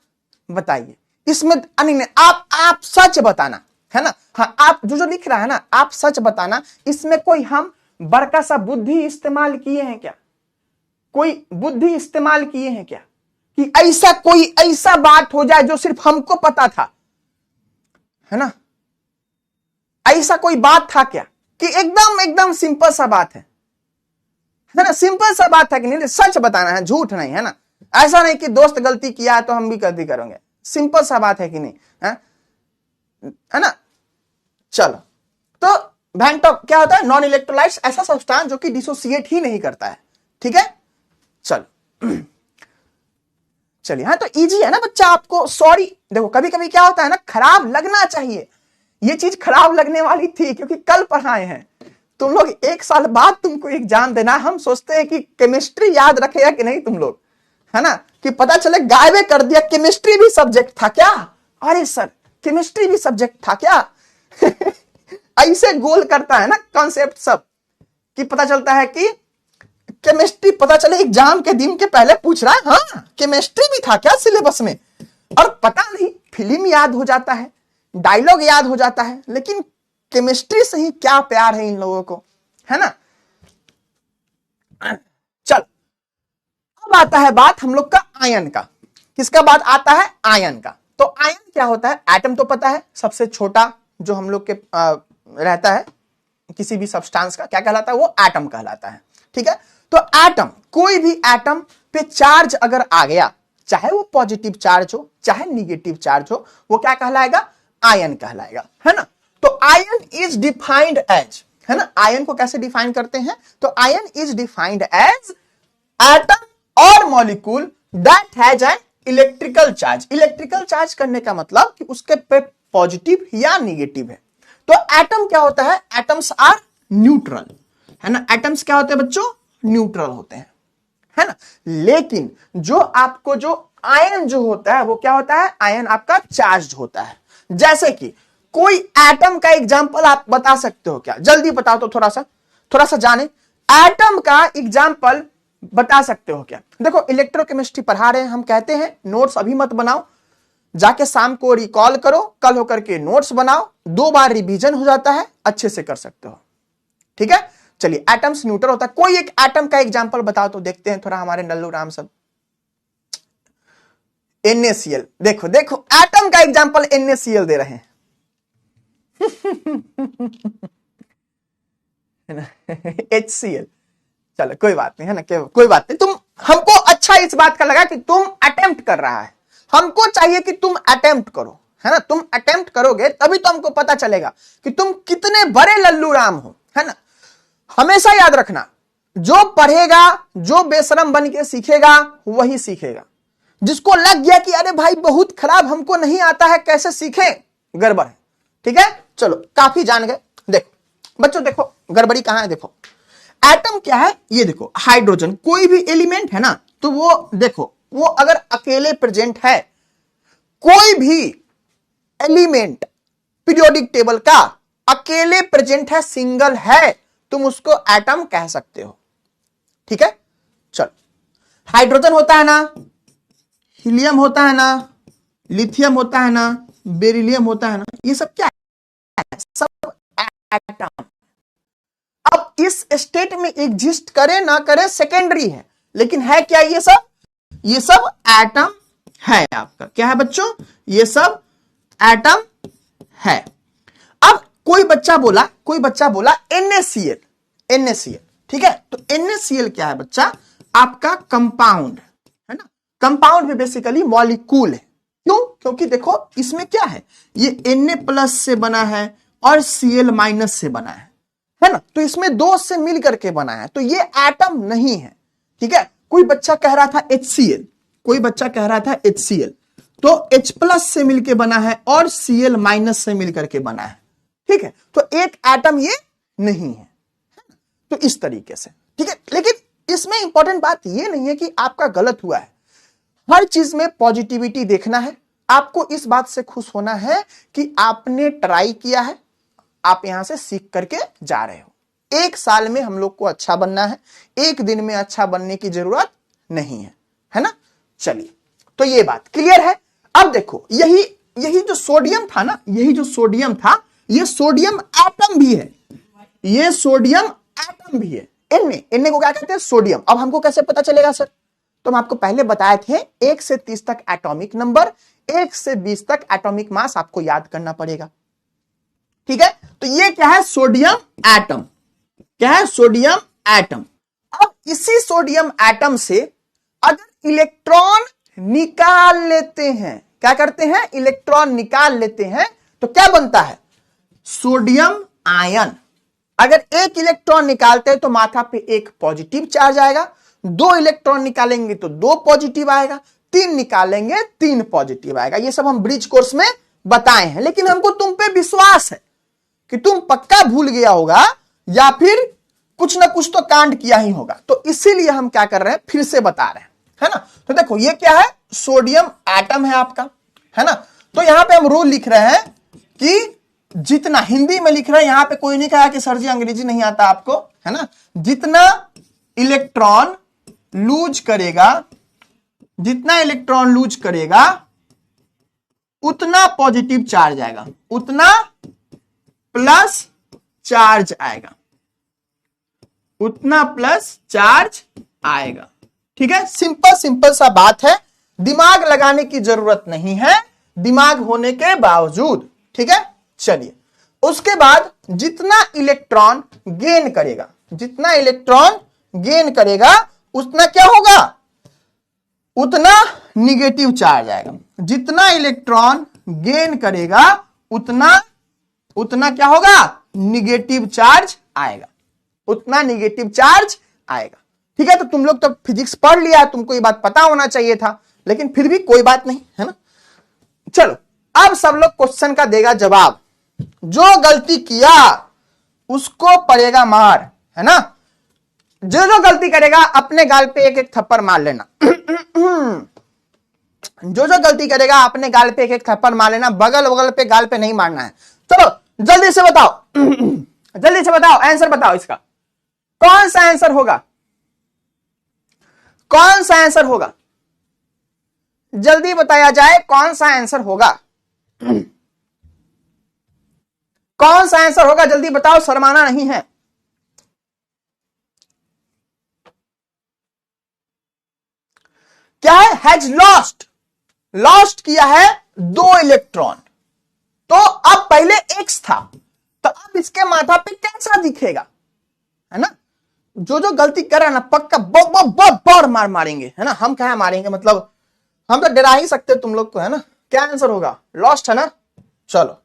बताइए इसमें नहीं, आप सच बताना, है ना। हाँ आप जो लिख रहा है ना, आप सच बताना, इसमें कोई हम बड़का सा बुद्धि इस्तेमाल किए हैं क्या, कोई बुद्धि इस्तेमाल किए हैं क्या, कि ऐसा कोई ऐसा बात हो जाए जो सिर्फ हमको पता था, है ना। ऐसा कोई बात था क्या कि एकदम सिंपल सा बात है ना, सिंपल सा बात है कि नहीं, सच बताना है, झूठ नहीं, है ना। ऐसा नहीं कि दोस्त गलती किया है तो हम भी गलती करेंगे, सिंपल सा बात है कि नहीं, है ना। चलो तो वैन टॉप क्या होता है, नॉन इलेक्ट्रोलाइट्स, ऐसा सब्सटेंस जो कि डिसोसिएट ही नहीं करता है, ठीक है। चलो चलिए, हाँ तो इजी है ना बच्चा, आपको सॉरी देखो कभी कभी क्या होता है ना, खराब लगना चाहिए, ये चीज खराब लगने वाली थी क्योंकि कल पढ़ाए हैं तुम लोग, 1 साल बाद तुमको एग्जाम देना, हम सोचते हैं कि केमिस्ट्री याद रखेगा कि नहीं तुम लोग, है ना, कि पता चले गायबे कर दिया, केमिस्ट्री भी सब्जेक्ट था क्या, अरे सर केमिस्ट्री भी सब्जेक्ट था क्या ऐसे गोल करता है ना कॉन्सेप्ट सब, कि पता चलता है कि केमिस्ट्री, पता चले एग्जाम के दिन के पहले पूछ रहा है, हाँ केमिस्ट्री भी था क्या सिलेबस में, और पता नहीं फिल्म याद हो जाता है, डायलॉग याद हो जाता है, लेकिन केमिस्ट्री से ही क्या प्यार है इन लोगों को, है ना। चल अब आता है बात हम लोग का आयन का, किसका बात आता है, आयन का। तो आयन क्या होता है, एटम तो पता है, सबसे छोटा जो हम लोग के रहता है किसी भी सब्सटेंस का, क्या कहलाता है, वो एटम कहलाता है, ठीक है। तो एटम, कोई भी एटम पे चार्ज अगर आ गया, चाहे वो पॉजिटिव चार्ज हो चाहे निगेटिव चार्ज हो, वो क्या कहलाएगा, आयन कहलाएगा, है ना। तो आयन इज डिफाइंड एज, है ना, आयन को कैसे डिफाइन करते हैं, तो ion is defined as atom और molecule that has an electrical charge. Electrical charge करने का मतलब कि उसके पे पॉजिटिव या निगेटिव है। तो एटम क्या होता है, एटम्स आर न्यूट्रल, है ना। एटम्स क्या होते हैं बच्चों, न्यूट्रल होते हैं, है ना। लेकिन जो आपको जो आयन जो होता है वो क्या होता है, आयन आपका चार्ज होता है। जैसे कि कोई एटम का एग्जांपल आप बता सकते हो क्या, जल्दी बताओ तो, थोड़ा सा जाने, एटम का एग्जांपल बता सकते हो क्या। देखो इलेक्ट्रोकेमिस्ट्री पढ़ा रहे हैं, हम कहते हैं नोट्स अभी मत बनाओ, जाके शाम को रिकॉल करो, कल होकर के नोट्स बनाओ, 2 बार रिवीजन हो जाता है, अच्छे से कर सकते हो, ठीक है। चलिए एटम्स न्यूट्रल होता है, कोई एक एटम का एग्जांपल बताओ तो देखते हैं थोड़ा हमारे नल्लू राम सब। NaCl, देखो एटम का एग्जांपल NaCl दे रहे हैं HCl, चलो कोई बात नहीं, है ना, कोई बात नहीं। तुम हमको अच्छा इस बात का लगा कि तुम अटेम्प्ट कर रहा है, हमको चाहिए कि तुम अटेम्प्ट करो, है ना। तुम अटेम्प्ट करोगे तभी तो हमको पता चलेगा कि तुम कितने बड़े लल्लू राम हो, है ना। हमेशा याद रखना, जो पढ़ेगा, जो बेशरम बन के सीखेगा वही सीखेगा। जिसको लग गया कि अरे भाई बहुत खराब, हमको नहीं आता है, कैसे सीखें, गड़बड़ है, ठीक है। चलो काफी जान गए। देखो बच्चों, देखो गड़बड़ी कहां है, देखो एटम क्या है, ये देखो हाइड्रोजन, कोई भी एलिमेंट है ना, तो वो देखो वो अगर अकेले प्रेजेंट है, कोई भी एलिमेंट पीरियोडिक टेबल का अकेले प्रेजेंट है, सिंगल है, तुम उसको एटम कह सकते हो, ठीक है। चलो हाइड्रोजन होता है ना, हीलियम होता है ना, लिथियम होता है ना, बेरिलियम होता है ना, ये सब क्या है, सब एटम। अब इस स्टेट में एग्जिस्ट करे ना करे सेकेंडरी है, लेकिन है क्या ये सब एटम है आपका, क्या है बच्चों, ये सब एटम है। अब कोई बच्चा बोला NaCl, ठीक है। तो NaCl क्या है बच्चा, आपका कंपाउंड, है ना। कंपाउंड में बेसिकली मॉलिक्यूल है, क्यों, क्योंकि देखो इसमें क्या है, ये Na+ से बना है और Cl- से बना है ना। तो इसमें 2 से मिल करके बना है, तो ये एटम नहीं है, ठीक है। कोई बच्चा कह रहा था HCl, तो H+ से मिलके बना है और Cl- से मिल करके बना है, ठीक है। तो एक एटम ये नहीं है, तो इस तरीके से, ठीक है। लेकिन इसमें इंपॉर्टेंट बात ये नहीं है कि आपका गलत हुआ है, हर चीज में पॉजिटिविटी देखना है। आपको इस बात से खुश होना है कि आपने ट्राई किया है, आप यहां से सीख करके जा रहे हो। 1 साल में हम लोग को अच्छा बनना है, 1 दिन में अच्छा बनने की जरूरत नहीं है ना। चलिए, तो ये बात क्लियर है। अब देखो यही जो सोडियम था ना, ये सोडियम एटम भी है, ये सोडियम एटम भी है। Na को क्या कहते हैं, सोडियम। अब हमको कैसे पता चलेगा सर, तो हम आपको पहले बताए थे 1 से 30 तक एटॉमिक नंबर, 1 से 20 तक एटॉमिक मास आपको याद करना पड़ेगा, ठीक है। तो ये क्या है, सोडियम एटम, क्या है, सोडियम एटम। अब इसी सोडियम एटम से अगर इलेक्ट्रॉन निकाल लेते हैं, क्या करते हैं, इलेक्ट्रॉन निकाल लेते हैं, तो क्या बनता है, सोडियम आयन। अगर 1 इलेक्ट्रॉन निकालते हैं तो माथा पे 1 पॉजिटिव चार्ज आएगा, 2 इलेक्ट्रॉन निकालेंगे तो 2 पॉजिटिव आएगा, 3 निकालेंगे 3 पॉजिटिव आएगा। ये सब हम ब्रिज कोर्स में बताए हैं, लेकिन हमको तुम पे विश्वास है कि तुम पक्का भूल गया होगा या फिर कुछ ना कुछ तो कांड किया ही होगा, तो इसीलिए हम क्या कर रहे हैं, फिर से बता रहे हैं, है ना। तो देखो ये क्या है, सोडियम एटम है आपका, है ना। तो यहां पे हम रूल लिख रहे हैं कि जितना, हिंदी में लिख रहे हैं, यहां पे कोई नहीं कहा कि सर जी अंग्रेजी नहीं आता आपको, है ना। जितना इलेक्ट्रॉन लूज करेगा उतना पॉजिटिव चार्ज आएगा, उतना प्लस चार्ज आएगा, उतना प्लस चार्ज आएगा, ठीक है। सिंपल सा बात है, दिमाग लगाने की जरूरत नहीं है, दिमाग होने के बावजूद, ठीक है। चलिए, उसके बाद जितना इलेक्ट्रॉन गेन करेगा उतना क्या होगा, उतना निगेटिव चार्ज आएगा। जितना इलेक्ट्रॉन गेन करेगा उतना क्या होगा, निगेटिव चार्ज आएगा, उतना निगेटिव चार्ज आएगा, ठीक है। तो तुम लोग तो फिजिक्स पढ़ लिया, तुमको ये बात पता होना चाहिए था, लेकिन फिर भी कोई बात नहीं, है ना। चलो, अब सब लोग क्वेश्चन का देगा जवाब, जो गलती किया उसको पड़ेगा मार, है ना। जो जो गलती करेगा अपने गाल पे एक एक थप्पड़ मार लेना। जो जो गलती करेगा अपने गाल पे एक एक थप्पड़ मार लेना, बगल बगल पे गाल पे नहीं मारना है। चलो जल्दी से बताओ, जल्दी से बताओ, आंसर बताओ इसका। कौन सा आंसर होगा, कौन सा आंसर होगा, जल्दी बताया जाए कौन सा आंसर होगा, कौन सा आंसर होगा, जल्दी बताओ, शर्माना नहीं है। क्या है, हैज लॉस्ट, लॉस्ट किया है 2 इलेक्ट्रॉन। तो अब पहले एक्स था, तो अब इसके माथा पे कैसा दिखेगा, है ना। जो जो गलती कर रहा है ना पक्का बहुत मार मारेंगे, है ना। हम क्या मारेंगे, मतलब हम तो डरा ही सकते तुम लोग को, है ना। क्या आंसर होगा, लॉस्ट है ना। चलो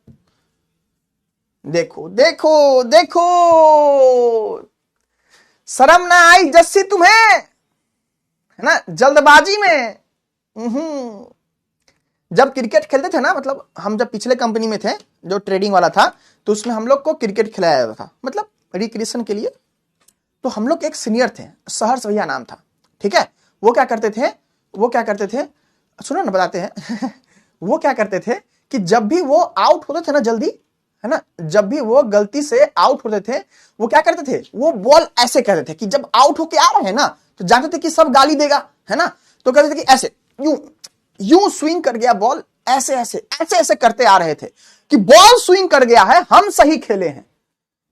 देखो देखो देखो, शर्म ना आई जस्सी तुम्हें, है ना, जल्दबाजी में। जब क्रिकेट खेलते थे ना, मतलब हम जब पिछले कंपनी में थे जो ट्रेडिंग वाला था, तो उसमें हम लोग को क्रिकेट खिलाया जाता था, मतलब रिक्रिएशन के लिए। तो हम लोग एक सीनियर थे, सहर्ष भैया नाम था, ठीक है। वो क्या करते थे, सुनो ना बताते हैं। वो क्या करते थे कि जब भी वो आउट होते थे ना जल्दी, है ना, जब भी वो गलती से आउट होते थे, वो क्या करते थे, वो बॉल ऐसे करते थे कि जब आउट होके आ रहे हैं ना, तो जानते थे कि सब गाली देगा, है ना, तो कहते थे कि ऐसे यूं स्विंग कर गया बॉल, ऐसे ऐसे ऐसे ऐसे करते आ रहे थे कि बॉल स्विंग कर गया है, हम सही खेले हैं,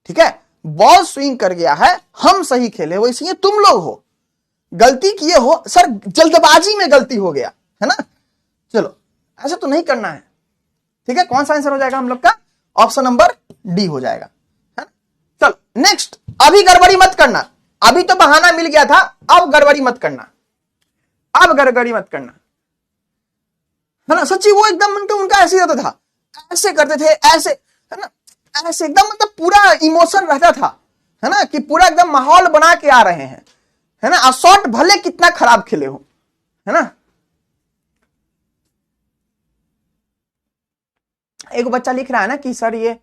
ठीक है। बॉल स्विंग कर गया है, हम सही खेले, वो इसलिए तुम लोग हो गलती किए हो सर, जल्दबाजी में गलती हो गया, है ना। चलो ऐसा तो नहीं करना है, ठीक है। कौन सा आंसर हो जाएगा हम लोग का, ऑप्शन नंबर डी हो जाएगा, है ना। चलो नेक्स्ट, अभी गड़बड़ी मत करना, अभी तो बहाना मिल गया था, अब गड़बड़ी मत करना, अब गड़बड़ी मत करना, है ना। सच्ची वो एकदम उनका ऐसे ही रहता था, ऐसे करते थे, ऐसे, है ना, ऐसे एकदम, मतलब पूरा इमोशन रहता था, है ना, कि पूरा एकदम माहौल बना के आ रहे हैं, है ना। शॉट भले कितना खराब खेले हो, है ना। एक बच्चा लिख रहा है ना कि सर ये,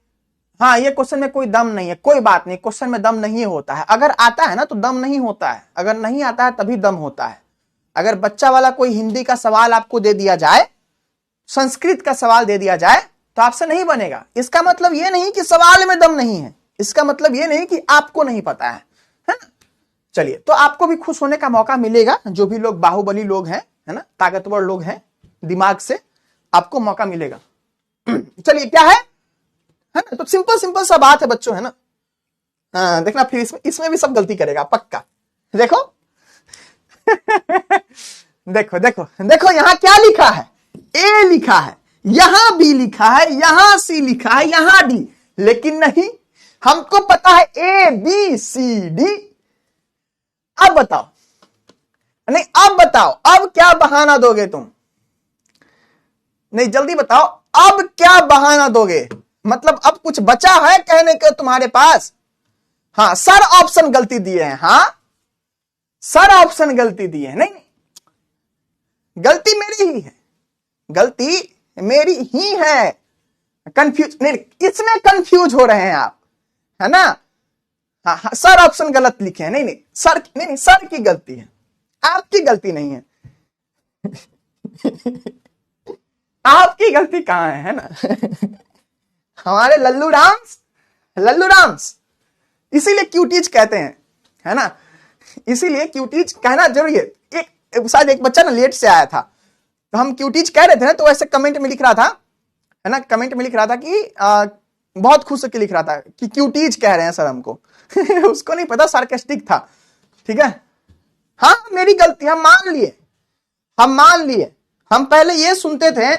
हाँ ये क्वेश्चन में कोई दम नहीं है, कोई बात नहीं, क्वेश्चन में दम नहीं होता है, अगर आता है ना तो दम नहीं होता है, अगर नहीं आता है तभी दम होता है। अगर बच्चा वाला कोई हिंदी का सवाल आपको दे दिया जाए, संस्कृत का सवाल दे दिया जाए, तो आपसे नहीं बनेगा। इसका मतलब ये नहीं कि सवाल में दम नहीं है, इसका मतलब ये नहीं कि आपको नहीं पता है ना। चलिए, तो आपको भी खुश होने का मौका मिलेगा, जो भी लोग बाहुबली लोग हैं, है ना, ताकतवर लोग हैं दिमाग से, आपको मौका मिलेगा। चलिए क्या है ना, तो सिंपल सिंपल सा बात है बच्चों, है ना। हाँ देखना, फिर इसमें भी सब गलती करेगा पक्का। देखो देखो देखो देखो, यहां क्या लिखा है, ए लिखा है, यहां बी लिखा है, यहां सी लिखा है, यहां डी, लेकिन नहीं, हमको पता है ए बी सी डी। अब बताओ, नहीं अब बताओ, अब क्या बहाना दोगे तुम, नहीं जल्दी बताओ, अब क्या बहाना दोगे, मतलब अब कुछ बचा है कहने के तुम्हारे पास। हाँ सर ऑप्शन गलती दिए हैं, हाँ सर ऑप्शन गलती दिए हैं, नहीं गलती मेरी ही है, गलती मेरी ही है, कंफ्यूज नहीं, इसमें कंफ्यूज हो रहे हैं आप, है ना। हाँ हाँ सर ऑप्शन गलत लिखे हैं, नहीं सर, नहीं सर की गलती है, आपकी गलती नहीं है। आपकी गलती कहां है ना। हमारे लल्लू राम्स, इसीलिए क्यूटीज कहते हैं, है ना, इसीलिए क्यूटीज कहना जरूरी है। शायद एक बच्चा ना लेट से आया था, तो हम क्यूटीज कह रहे थे ना, तो ऐसे कमेंट में लिख रहा था, है ना, कमेंट में लिख रहा था कि बहुत खुश होकर लिख रहा था कि क्यूटीज कह रहे हैं सर हमको। उसको नहीं पता सार्केस्टिक था, ठीक है। हाँ मेरी गलती, हम मान लिए, हम पहले ये सुनते थे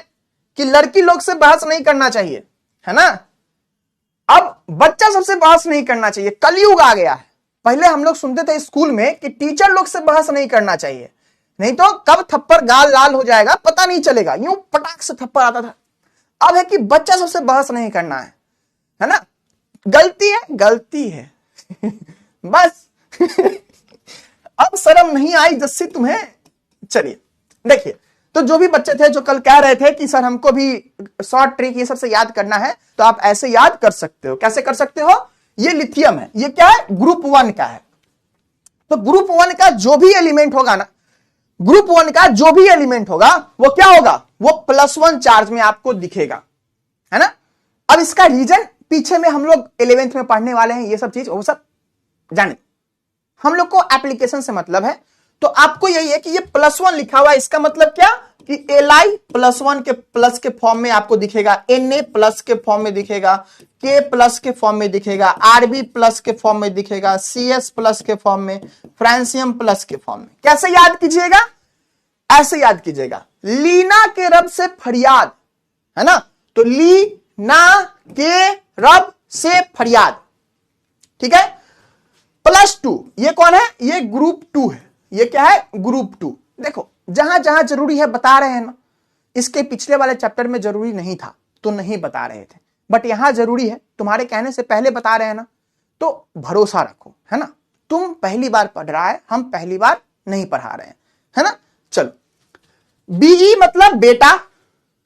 कि लड़की लोग से बहस नहीं करना चाहिए, है ना, अब बच्चा सबसे बहस नहीं करना चाहिए, कलयुग आ गया है। पहले हम लोग सुनते थे स्कूल में कि टीचर लोग से बहस नहीं करना चाहिए, नहीं तो कब थप्पड़ गाल लाल हो जाएगा पता नहीं चलेगा, यूं पटाख से थप्पड़ आता था। अब है कि बच्चा सबसे बहस नहीं करना है ना, गलती है बस। अब शर्म नहीं आई जस्सी तुम्हें। चलिए देखिए, तो जो भी बच्चे थे जो कल कह रहे थे कि सर हमको भी शॉर्ट ट्रिक ये सबसे याद करना है, तो आप ऐसे याद कर सकते हो। कैसे कर सकते हो, ये लिथियम है, ये क्या है, ग्रुप 1 का है। तो ग्रुप 1 का जो भी एलिमेंट होगा ना, ग्रुप 1 का जो भी एलिमेंट होगा वो क्या होगा, वो +1 चार्ज में आपको दिखेगा, है ना। अब इसका रीजन पीछे में हम लोग 11th में पढ़ने वाले हैं, ये सब चीज वो सब जाने, हम लोग को एप्लीकेशन से मतलब है। तो आपको यही है कि ये +1 लिखा हुआ है, इसका मतलब क्या कि Li +1 के प्लस के फॉर्म में आपको दिखेगा, Na प्लस के फॉर्म में दिखेगा, K प्लस के फॉर्म में दिखेगा, Rb प्लस के फॉर्म में दिखेगा, Cs प्लस के फॉर्म में, फ्रांसियम प्लस के फॉर्म में। कैसे याद कीजिएगा, ऐसे याद कीजिएगा, लीना के रब से फरियाद, है ना। तो लीना के रब से फरियाद, ठीक है। +2 ये कौन है, ये ग्रुप 2 है, ये क्या है, ग्रुप 2। देखो जहां जहां जरूरी है बता रहे हैं ना, इसके पिछले वाले चैप्टर में जरूरी नहीं था तो नहीं बता रहे थे, बट यहां जरूरी है, तुम्हारे कहने से पहले बता रहे हैं ना, तो भरोसा रखो, है ना। तुम पहली बार पढ़ रहा है, हम पहली बार नहीं पढ़ा रहे हैं, है ना। चलो, बीई मतलब बेटा,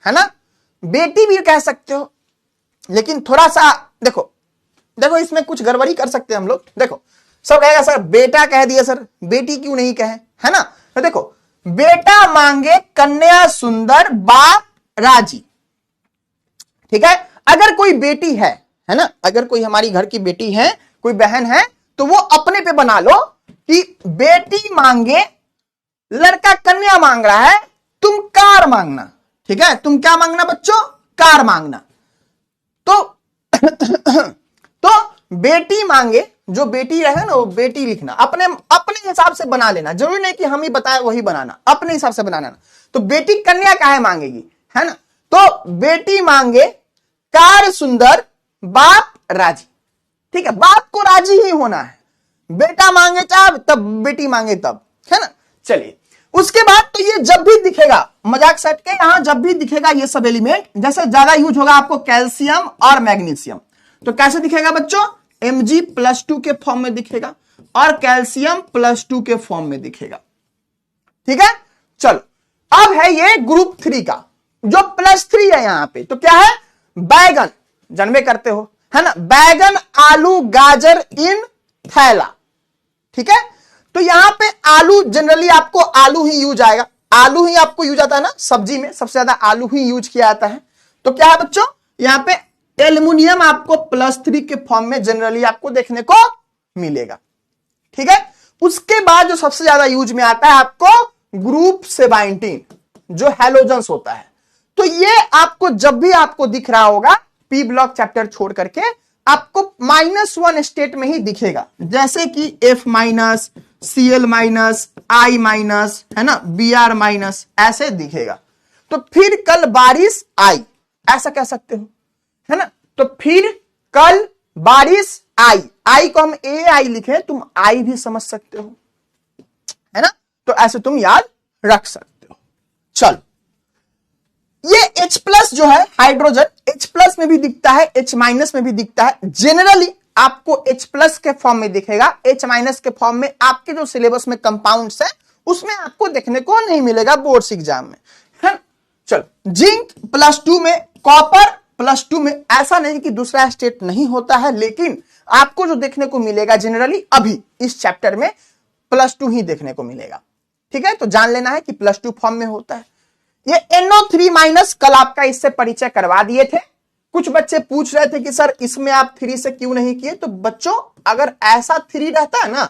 है ना, बेटी भी कह सकते हो, लेकिन थोड़ा सा देखो देखो इसमें कुछ गड़बड़ी कर सकते हैं हम लोग। देखो सब कहेगा सर बेटा कह दिया सर, बेटी क्यों नहीं कहे, है ना। तो देखो, बेटा मांगे कन्या सुंदर बाप राजी, ठीक है। अगर कोई बेटी है ना, अगर कोई हमारी घर की बेटी है, कोई बहन है, तो वो अपने पे बना लो कि बेटी मांगे, लड़का कन्या मांग रहा है, तुम कार मांगना, ठीक है। तुम क्या मांगना बच्चों, कार मांगना। तो बेटी मांगे, जो बेटी रहे ना वो बेटी लिखना, अपने अपने हिसाब से बना लेना, जरूरी नहीं कि हम ही बताए वही बनाना, अपने हिसाब से बनाना। तो बेटी कन्या काहे मांगेगी, है ना। तो बेटी मांगे कार सुंदर बाप राजी, ठीक है। बाप को राजी ही होना है, बेटा मांगे तब तब बेटी मांगे तब, है ना। चलिए उसके बाद तो ये जब भी दिखेगा, मजाक सेट के, यहां जब भी दिखेगा ये सब एलिमेंट, जैसे ज्यादा यूज होगा आपको कैल्शियम और मैग्नीशियम, तो कैसे दिखेगा बच्चों, Mg+2 के फॉर्म में दिखेगा और कैल्शियम +2 के फॉर्म में दिखेगा, ठीक है। चलो अब है ये ग्रुप 3 का, जो +3 है यहां पे, तो क्या है, बैगन, जन्मे करते हो, है ना, बैगन आलू गाजर इन थैला, ठीक है। तो यहां पे आलू जनरली आपको आलू ही यूज आएगा, आलू ही आपको यूज आता है ना, सब्जी में सबसे ज्यादा आलू ही यूज किया जाता है। तो क्या है बच्चों, यहां पे एल्युमिनियम आपको +3 के फॉर्म में जनरली आपको देखने को मिलेगा, ठीक है। उसके बाद जो सबसे ज्यादा यूज में आता है आपको ग्रुप 17, जो हैलोजेंस होता है। तो ये आपको जब भी आपको दिख रहा होगा पी ब्लॉक चैप्टर छोड़ करके, आपको -1 स्टेट में ही दिखेगा, जैसे कि F-, Cl-, I-, है ना, Br-, ऐसे दिखेगा। तो फिर कल बारिश आई, ऐसा कह सकते हो, है ना। तो फिर कल बारिश आई, आई को हम AI लिखे, तुम आई भी समझ सकते हो, है ना। तो ऐसे तुम याद रख सकते हो। चलो, ये H+ जो है हाइड्रोजन, H+ में भी दिखता है, H- में भी दिखता है। जनरली आपको H+ के फॉर्म में दिखेगा, H- के फॉर्म में आपके जो सिलेबस में कंपाउंड्स है उसमें आपको देखने को नहीं मिलेगा बोर्ड्स एग्जाम में, है। चलो, जिंक +2 में, कॉपर +2 में, ऐसा नहीं कि दूसरा स्टेट नहीं होता है, लेकिन आपको जो देखने को मिलेगा जनरली अभी इस चैप्टर में +2 ही देखने को मिलेगा, ठीक है। तो जान लेना है कि +2 फॉर्म में होता है। ये NO3- कल आपका इससे परिचय करवा दिए थे। कुछ बच्चे पूछ रहे थे कि सर इसमें आप 3 से क्यों नहीं किए, तो बच्चों अगर ऐसा 3 रहता है ना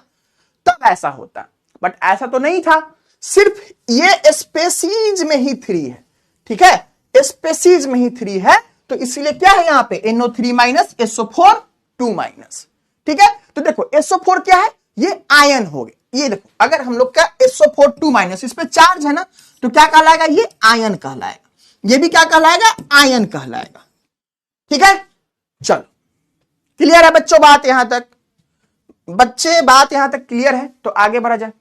तब ऐसा होता, बट ऐसा तो नहीं था, सिर्फ ये स्पेसीज में ही 3 है, ठीक है, स्पेसीज में ही 3 है। तो इसलिए क्या है यहां पे NO3- SO4 2-, ठीक है। तो देखो SO4 क्या है, ये आयन हो गए, ये देखो अगर हम लोग का SO4 2-, इस पे चार्ज है ना, तो क्या कहलाएगा, ये आयन कहलाएगा, ये भी क्या कहलाएगा, आयन कहलाएगा, ठीक है। चलो क्लियर है बच्चों बात यहां तक, बच्चे बात यहां तक क्लियर है, तो आगे बढ़ा जाए।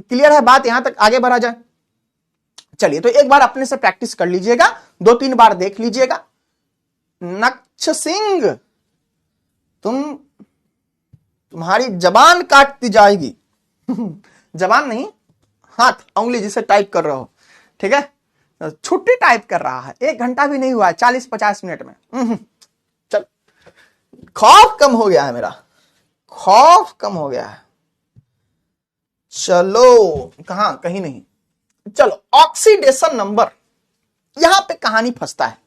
क्लियर है बात यहां तक, आगे बढ़ा जाए। चलिए तो एक बार अपने से प्रैक्टिस कर लीजिएगा, 2-3 बार देख लीजिएगा। नक्ष सिंह, तुम्हारी जबान काटती जाएगी। जबान नहीं, हाथ, उंगली जिसे टाइप कर रहे हो, ठीक है। छुट्टी टाइप कर रहा है, 1 घंटा भी नहीं हुआ है, 40-50 मिनट में। चल खौफ कम हो गया है, मेरा खौफ कम हो गया है। चलो कहां, कहीं नहीं। चलो ऑक्सीडेशन नंबर, यहां पे कहानी फंसता है।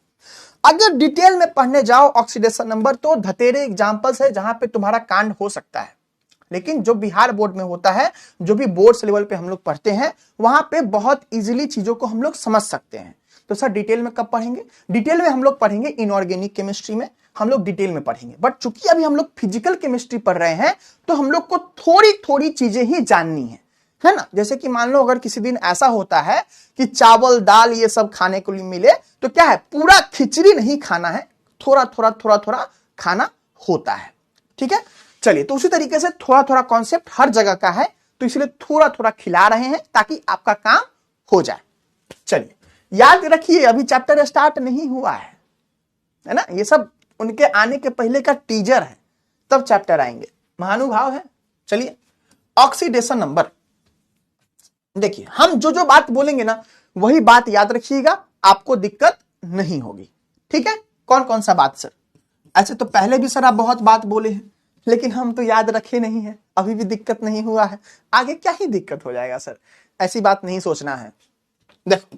अगर डिटेल में पढ़ने जाओ ऑक्सीडेशन नंबर तो धतेरे एग्जांपल्स है जहां पे तुम्हारा कांड हो सकता है, लेकिन जो बिहार बोर्ड में होता है, जो भी बोर्ड लेवल पे हम लोग पढ़ते हैं, वहां पे बहुत इजीली चीजों को हम लोग समझ सकते हैं। तो सर डिटेल में कब पढ़ेंगे? डिटेल में हम लोग पढ़ेंगे इनऑर्गेनिक केमिस्ट्री में, हम लोग डिटेल में पढ़ेंगे। बट चूंकि अभी हम लोग फिजिकल केमिस्ट्री पढ़ रहे हैं तो हम लोग को थोड़ी थोड़ी चीजें ही जाननी है ना। जैसे कि मान लो अगर किसी दिन ऐसा होता है कि चावल दाल ये सब खाने को मिले, तो क्या है, पूरा खिचड़ी नहीं खाना है, थोड़ा थोड़ा थोड़ा थोड़ा खाना होता है। ठीक है, चलिए, तो उसी तरीके से थोड़ा थोड़ा कॉन्सेप्ट हर जगह का है, तो इसलिए थोड़ा थोड़ा खिला रहे हैं ताकि आपका काम हो जाए। चलिए याद रखिए, अभी चैप्टर स्टार्ट नहीं हुआ है ना, ये सब उनके आने के पहले का टीजर है, तब चैप्टर आएंगे, महानुभाव है। चलिए ऑक्सीडेशन नंबर, देखिए हम जो जो बात बोलेंगे ना वही बात याद रखिएगा, आपको दिक्कत नहीं होगी। ठीक है, कौन कौन सा बात सर? ऐसे तो पहले भी सर आप बहुत बात बोले हैं, लेकिन हम तो याद रखे नहीं है, अभी भी दिक्कत नहीं हुआ है, आगे क्या ही दिक्कत हो जाएगा सर, ऐसी बात नहीं सोचना है। देखो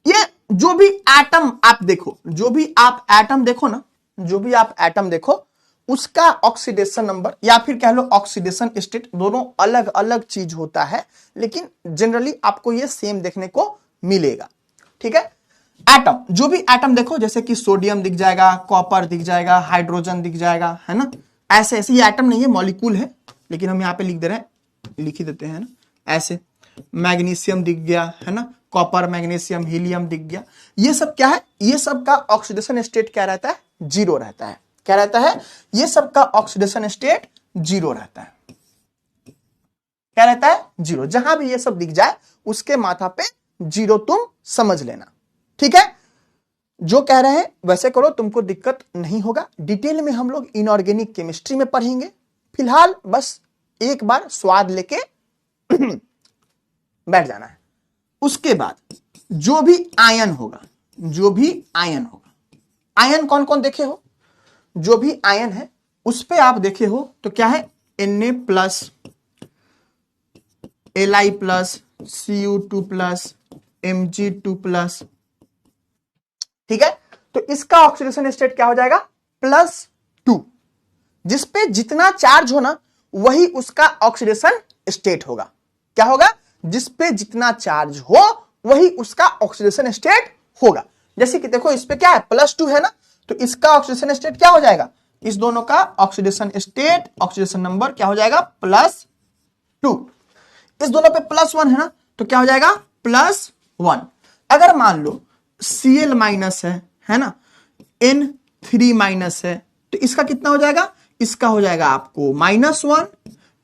ये जो भी एटम आप देखो, जो भी आप एटम देखो ना, जो भी आप एटम देखो, उसका ऑक्सीडेशन नंबर या फिर कह लो ऑक्सीडेशन स्टेट, दोनों अलग अलग चीज होता है, लेकिन जनरली आपको ये सेम देखने को मिलेगा। ठीक है, एटम, जो भी एटम देखो, जैसे कि सोडियम दिख जाएगा, कॉपर दिख जाएगा, हाइड्रोजन दिख जाएगा, है ना। ऐसे ऐसे, ये एटम नहीं है, मॉलिक्यूल है, लेकिन हम यहाँ पे लिख दे रहे हैं, लिख ही देते हैं ना ऐसे। मैग्नीशियम दिख गया, है ना, कॉपर, मैग्नीशियम, हीलियम दिख गया। ये सब क्या है, ये सब का ऑक्सीडेशन स्टेट क्या रहता है? जीरो रहता है। क्या रहता है? ये सब का ऑक्सीडेशन स्टेट जीरो रहता है। क्या रहता है? जीरो। जहां भी ये सब दिख जाए उसके माथा पे जीरो तुम समझ लेना। ठीक है, जो कह रहे हैं वैसे करो, तुमको दिक्कत नहीं होगा। डिटेल में हम लोग इनऑर्गेनिक केमिस्ट्री में पढ़ेंगे, फिलहाल बस एक बार स्वाद लेके बैठ जाना है। उसके बाद जो भी आयन होगा, जो भी आयन होगा, आयन कौन कौन देखे हो? जो भी आयन है उस पे आप देखे हो तो क्या है, Na plus, Li plus, Cu2 plus, Mg2 plus. ठीक है, तो इसका ऑक्सीडेशन स्टेट क्या हो जाएगा? +2। जिसपे जितना चार्ज हो ना वही उसका ऑक्सीडेशन स्टेट होगा। क्या होगा? जिसपे जितना चार्ज हो वही उसका ऑक्सीडेशन स्टेट होगा। जैसे कि देखो इस पे क्या है, +2 है ना, तो इसका ऑक्सीडेशन स्टेट क्या हो जाएगा? इस दोनों का ऑक्सीडेशन स्टेट, ऑक्सीडेशन नंबर क्या हो जाएगा? +2। इस दोनों पे +1 है ना, तो क्या हो जाएगा? +1। अगर मान लो Cl माइनस है ना, N3 माइनस है, तो इसका कितना हो जाएगा? इसका हो जाएगा आपको -1,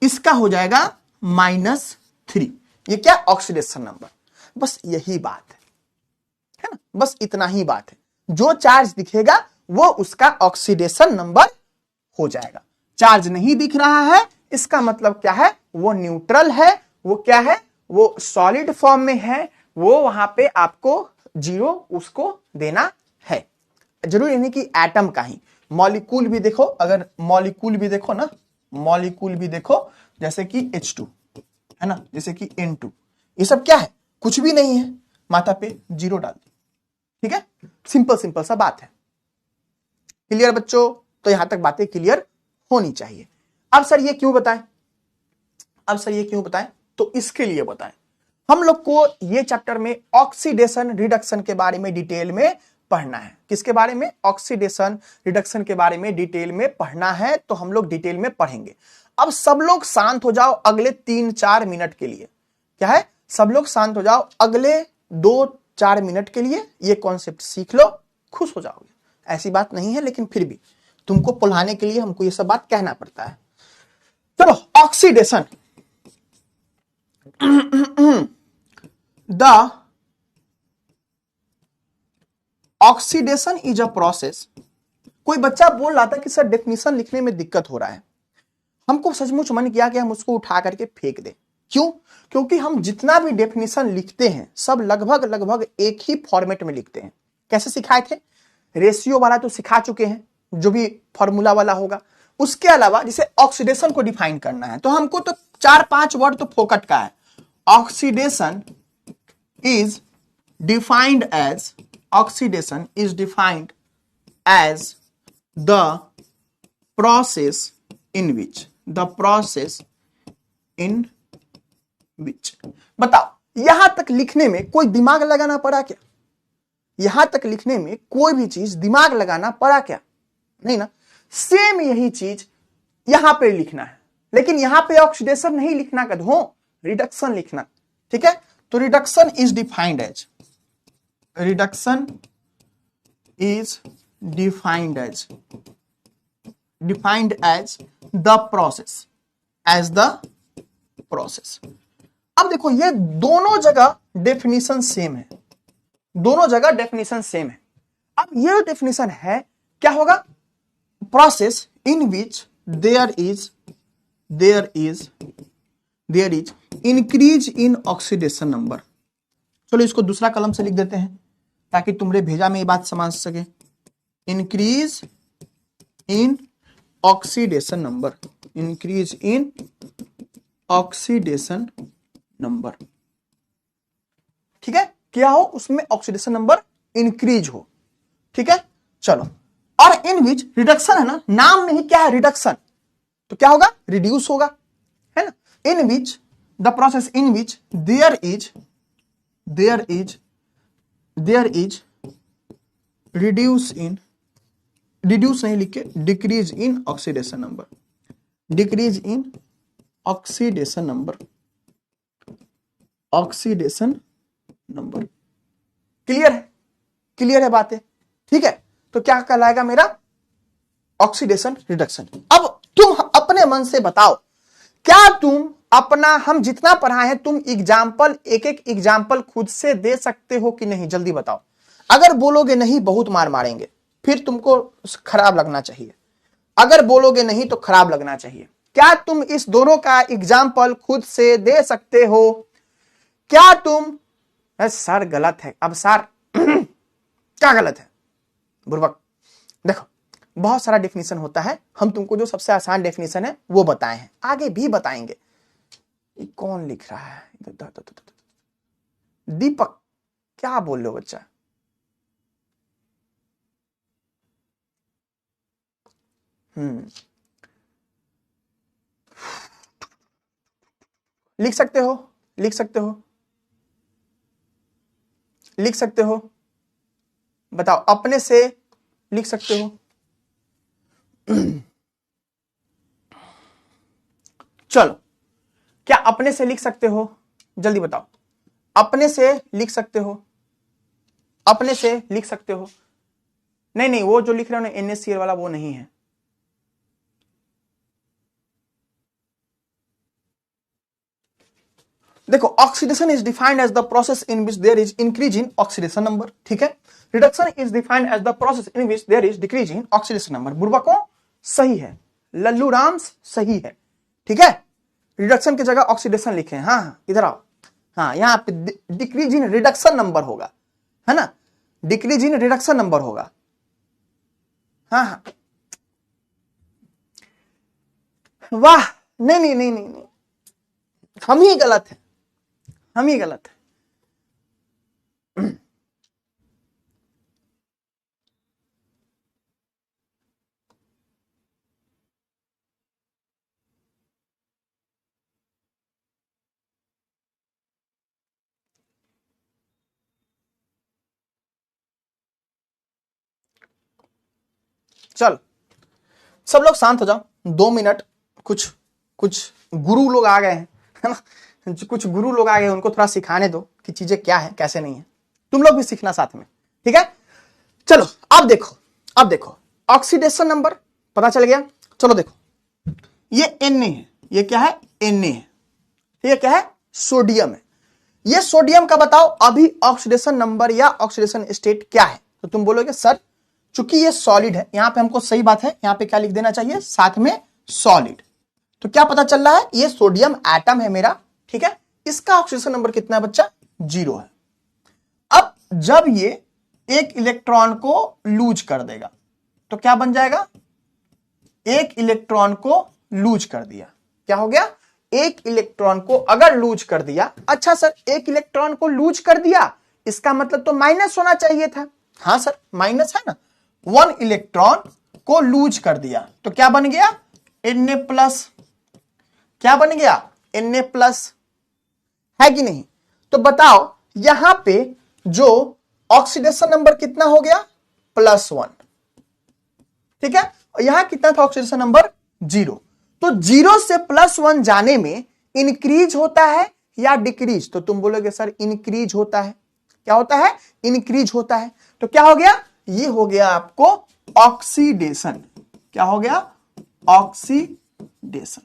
इसका हो जाएगा -3। ये क्या? Oxidation number. बस यही बात है ना, बस इतना ही बात है। जो चार्ज दिखेगा वो उसका ऑक्सीडेशन नंबर हो जाएगा। चार्ज नहीं दिख रहा है इसका मतलब क्या है? वो न्यूट्रल है, वो क्या है? वो सॉलिड फॉर्म में है, वो वहां पे आपको जीरो उसको देना है। जरूरी नहीं कि एटम का ही, मॉलिक्यूल भी देखो, अगर मॉलिक्यूल भी देखो ना, मॉलिक्यूल भी देखो, जैसे कि H2 है ना, जैसे कि N2, ये सब क्या है? कुछ भी नहीं है, माथा पे जीरो डाल दो। ठीक है, सिंपल सिंपल सा बात है। क्लियर बच्चों? तो यहां तक बातें क्लियर होनी चाहिए। अब सर ये क्यों बताएं? अब सर ये क्यों बताएं? तो इसके लिए बताएं, हम लोग को ये चैप्टर में ऑक्सीडेशन रिडक्शन के बारे में डिटेल में पढ़ना है। किसके बारे में? ऑक्सीडेशन रिडक्शन के बारे में डिटेल में पढ़ना है, तो हम लोग डिटेल में पढ़ेंगे। अब सब लोग शांत हो जाओ अगले 3-4 मिनट के लिए। क्या है? सब लोग शांत हो जाओ अगले 2-4 मिनट के लिए, ये कॉन्सेप्ट सीख लो, खुश हो जाओगे। ऐसी बात नहीं है, लेकिन फिर भी तुमको पढ़ाने के लिए हमको ये सब बात कहना पड़ता है। चलो, oxidation. The oxidation is a process। कोई बच्चा बोल रहा था कि सर डेफिनेशन लिखने में दिक्कत हो रहा है। हमको सचमुच मन किया कि हम उसको उठा करके फेंक दें। क्यों? क्योंकि हम जितना भी डेफिनेशन लिखते हैं सब लगभग एक ही फॉर्मेट में लिखते हैं। कैसे सिखाए थे? रेशियो वाला तो सिखा चुके हैं, जो भी फॉर्मूला वाला होगा। उसके अलावा जैसे ऑक्सीडेशन को डिफाइन करना है तो हमको तो 4-5 वर्ड तो फोकट का है। Oxidation is defined as the process in which बताओ, यहां तक लिखने में कोई दिमाग लगाना पड़ा क्या? यहां तक लिखने में कोई भी चीज दिमाग लगाना पड़ा क्या? नहीं ना। सेम यही चीज यहां पे लिखना है, लेकिन यहां पे ऑक्सीडेशन नहीं लिखना कदो, रिडक्शन लिखना। ठीक है, तो reduction is defined as the process. अब देखो ये दोनों जगह डेफिनेशन सेम है, अब ये डेफिनेशन है क्या होगा? Process in which there is increase in oxidation number. चलो इसको दूसरा कलम से लिख देते हैं ताकि तुमरे भेजा में ये बात समझ सके। इंक्रीज इन ऑक्सीडेशन नंबर, ठीक है, क्या हो उसमें ऑक्सीडेशन नंबर इंक्रीज हो। ठीक है, चलो, और इन विच रिडक्शन है ना, नाम में ही क्या है रिडक्शन, तो क्या होगा? रिड्यूस होगा, है ना। In which the process in which there is reduce नहीं लिख के decrease in oxidation number. Clear है बातें? ठीक है, तो क्या कहलाएगा मेरा? Oxidation reduction. अब तुम अपने मन से बताओ, क्या तुम अपना, हम जितना पढ़ाए हैं, तुम एग्जाम्पल, एक एग्जाम्पल खुद से दे सकते हो कि नहीं? जल्दी बताओ। अगर बोलोगे नहीं बहुत मार मारेंगे, फिर तुमको खराब लगना चाहिए। अगर बोलोगे नहीं तो खराब लगना चाहिए। क्या तुम इस दोनों का एग्जाम्पल खुद से दे सकते हो? क्या तुम? सर गलत है। अब सर क्या गलत है? बुर्बक, देखो बहुत सारा डेफिनेशन होता है, हम तुमको जो सबसे आसान डेफिनेशन है वो बताए हैं, आगे भी बताएंगे। ये कौन लिख रहा है? दीपक, क्या बोल रहे हो बच्चा? लिख सकते हो, बताओ, अपने से लिख सकते हो। चलो, क्या अपने से लिख सकते हो? जल्दी बताओ, अपने से लिख सकते हो? नहीं, वो जो लिख रहे हो ना NaCl वाला, वो नहीं है। देखो, oxidation is defined as the process in which there is increase in oxidation number. ठीक है, reduction is defined as the process in which there is decrease in oxidation number. बुर्बको सही है, लल्लू राम्स सही है। ठीक है, रिडक्शन की जगह ऑक्सीडेशन लिखे। हाँ, इधर आओ। हाँ, यहाँ पे डिक्रीज इन रिडक्शन नंबर होगा, है ना, डिक्रीज इन रिडक्शन नंबर होगा। हाँ, वाह, नहीं, हम ही गलत है। चल, सब लोग शांत हो जाओ, 2 मिनट। कुछ गुरु लोग आ गए हैं, है ना, कुछ गुरु लोग आ गए, उनको थोड़ा सिखाने दो कि चीजें क्या है कैसे नहीं है। तुम लोग भी सीखना साथ में, ठीक है। चलो, अब देखो ऑक्सीडेशन नंबर पता चल गया। चलो देखो, ये Na है, ये क्या है? Na है। ये क्या है? सोडियम है। ये सोडियम का बताओ अभी ऑक्सीडेशन नंबर या ऑक्सीडेशन स्टेट क्या है? तो तुम बोलोगे सर चूंकि ये सॉलिड है, यहां पे हमको सही बात है, यहां पे क्या लिख देना चाहिए साथ में? सॉलिड। तो क्या पता चल रहा है? ये सोडियम एटम है मेरा, ठीक है। इसका ऑक्सीडेशन नंबर कितना है बच्चा? 0 है। अब जब ये एक इलेक्ट्रॉन को लूज कर देगा, तो क्या बन जाएगा, एक इलेक्ट्रॉन को लूज कर दिया। क्या हो गया, एक इलेक्ट्रॉन को अगर लूज कर दिया, अच्छा सर एक इलेक्ट्रॉन को लूज कर दिया इसका मतलब तो माइनस होना चाहिए था। हाँ सर माइनस है ना, 1 इलेक्ट्रॉन को लूज कर दिया तो क्या बन गया, Na प्लस। क्या बन गया, Na प्लस, है कि नहीं। तो बताओ यहां पे जो ऑक्सीडेशन नंबर कितना हो गया, +1, ठीक है। और यहां कितना था ऑक्सीडेशन नंबर, 0। तो 0 से +1 जाने में इंक्रीज होता है या डिक्रीज, तो तुम बोलोगे सर इंक्रीज होता है। क्या होता है, इंक्रीज होता है। तो क्या हो गया, ये हो गया आपको ऑक्सीडेशन। क्या हो गया, ऑक्सीडेशन,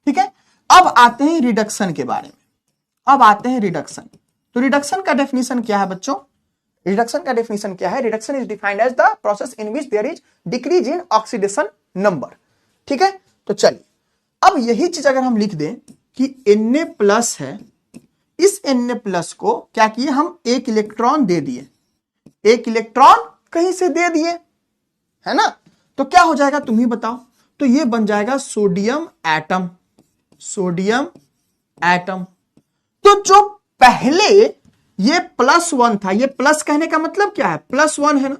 ठीक है। अब आते हैं रिडक्शन के बारे में। अब आते हैं रिडक्शन। तो रिडक्शन का डेफिनेशन क्या है बच्चों, रिडक्शन का डेफिनेशन क्या है, reduction is defined as the process in which there is decrease in oxidation number, ठीक है। तो चलिए अब यही चीज अगर हम लिख दें कि Na प्लस है, इस Na प्लस को क्या किए हम, एक इलेक्ट्रॉन दे दिए, एक इलेक्ट्रॉन कहीं से दे दिए, है ना। तो क्या हो जाएगा तुम ही बताओ, तो ये बन जाएगा सोडियम एटम, सोडियम एटम। तो जो पहले ये +1 था, ये प्लस कहने का मतलब क्या है, +1 है ना।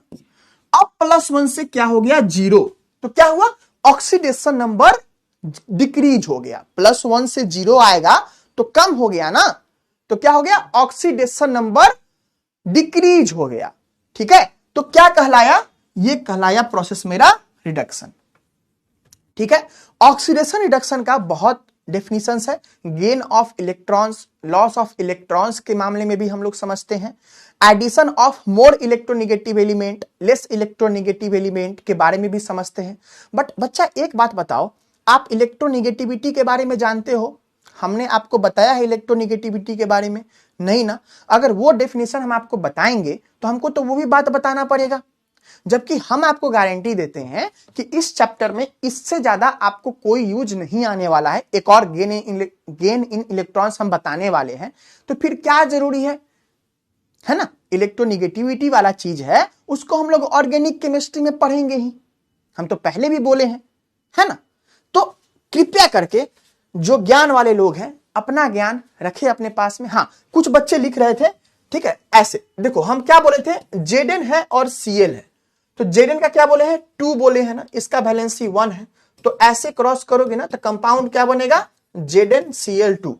अब +1 से क्या हो गया, 0, तो क्या हुआ, ऑक्सीडेशन नंबर डिक्रीज हो गया। +1 से 0 आएगा तो कम हो गया ना, तो क्या हो गया, ऑक्सीडेशन नंबर डिक्रीज हो गया, ठीक है। तो क्या कहलाया, ये कहलाया प्रोसेस मेरा रिडक्शन, ठीक है। ऑक्सीडेशन रिडक्शन का बहुत डेफिनेशंस है, gain of electrons, loss of electrons के मामले में भी हम लोग समझते हैं, addition of more electronegative element, less electronegative element के बारे में भी समझते हैं। बट बच्चा एक बात बताओ, आप इलेक्ट्रोनेगेटिविटी के बारे में जानते हो, हमने आपको बताया है इलेक्ट्रोनेगेटिविटी के बारे में, नहीं ना। अगर वो डेफिनेशन हम आपको बताएंगे तो हमको तो वो भी बात बताना पड़ेगा, जबकि हम आपको गारंटी देते हैं कि इस चैप्टर में इससे ज्यादा आपको कोई यूज नहीं आने वाला है। एक और गेन इन इलेक्ट्रॉन्स हम बताने वाले हैं, तो फिर क्या जरूरी है ना, इलेक्ट्रोनेगेटिविटी वाला चीज है उसको हम लोग ऑर्गेनिक केमिस्ट्री में पढ़ेंगे ही, हम तो पहले भी बोले हैं, है ना। तो कृपया करके जो ज्ञान वाले लोग हैं अपना ज्ञान रखे अपने पास में। हाँ कुछ बच्चे लिख रहे थे, ठीक है, ऐसे देखो हम क्या बोले थे, Zn है और Cl है, तो Zn का क्या बोले हैं, 2 बोले हैं ना, इसका वैलेंसी 1 है, तो ऐसे क्रॉस करोगे ना तो कंपाउंड क्या बनेगा, ZnCl2,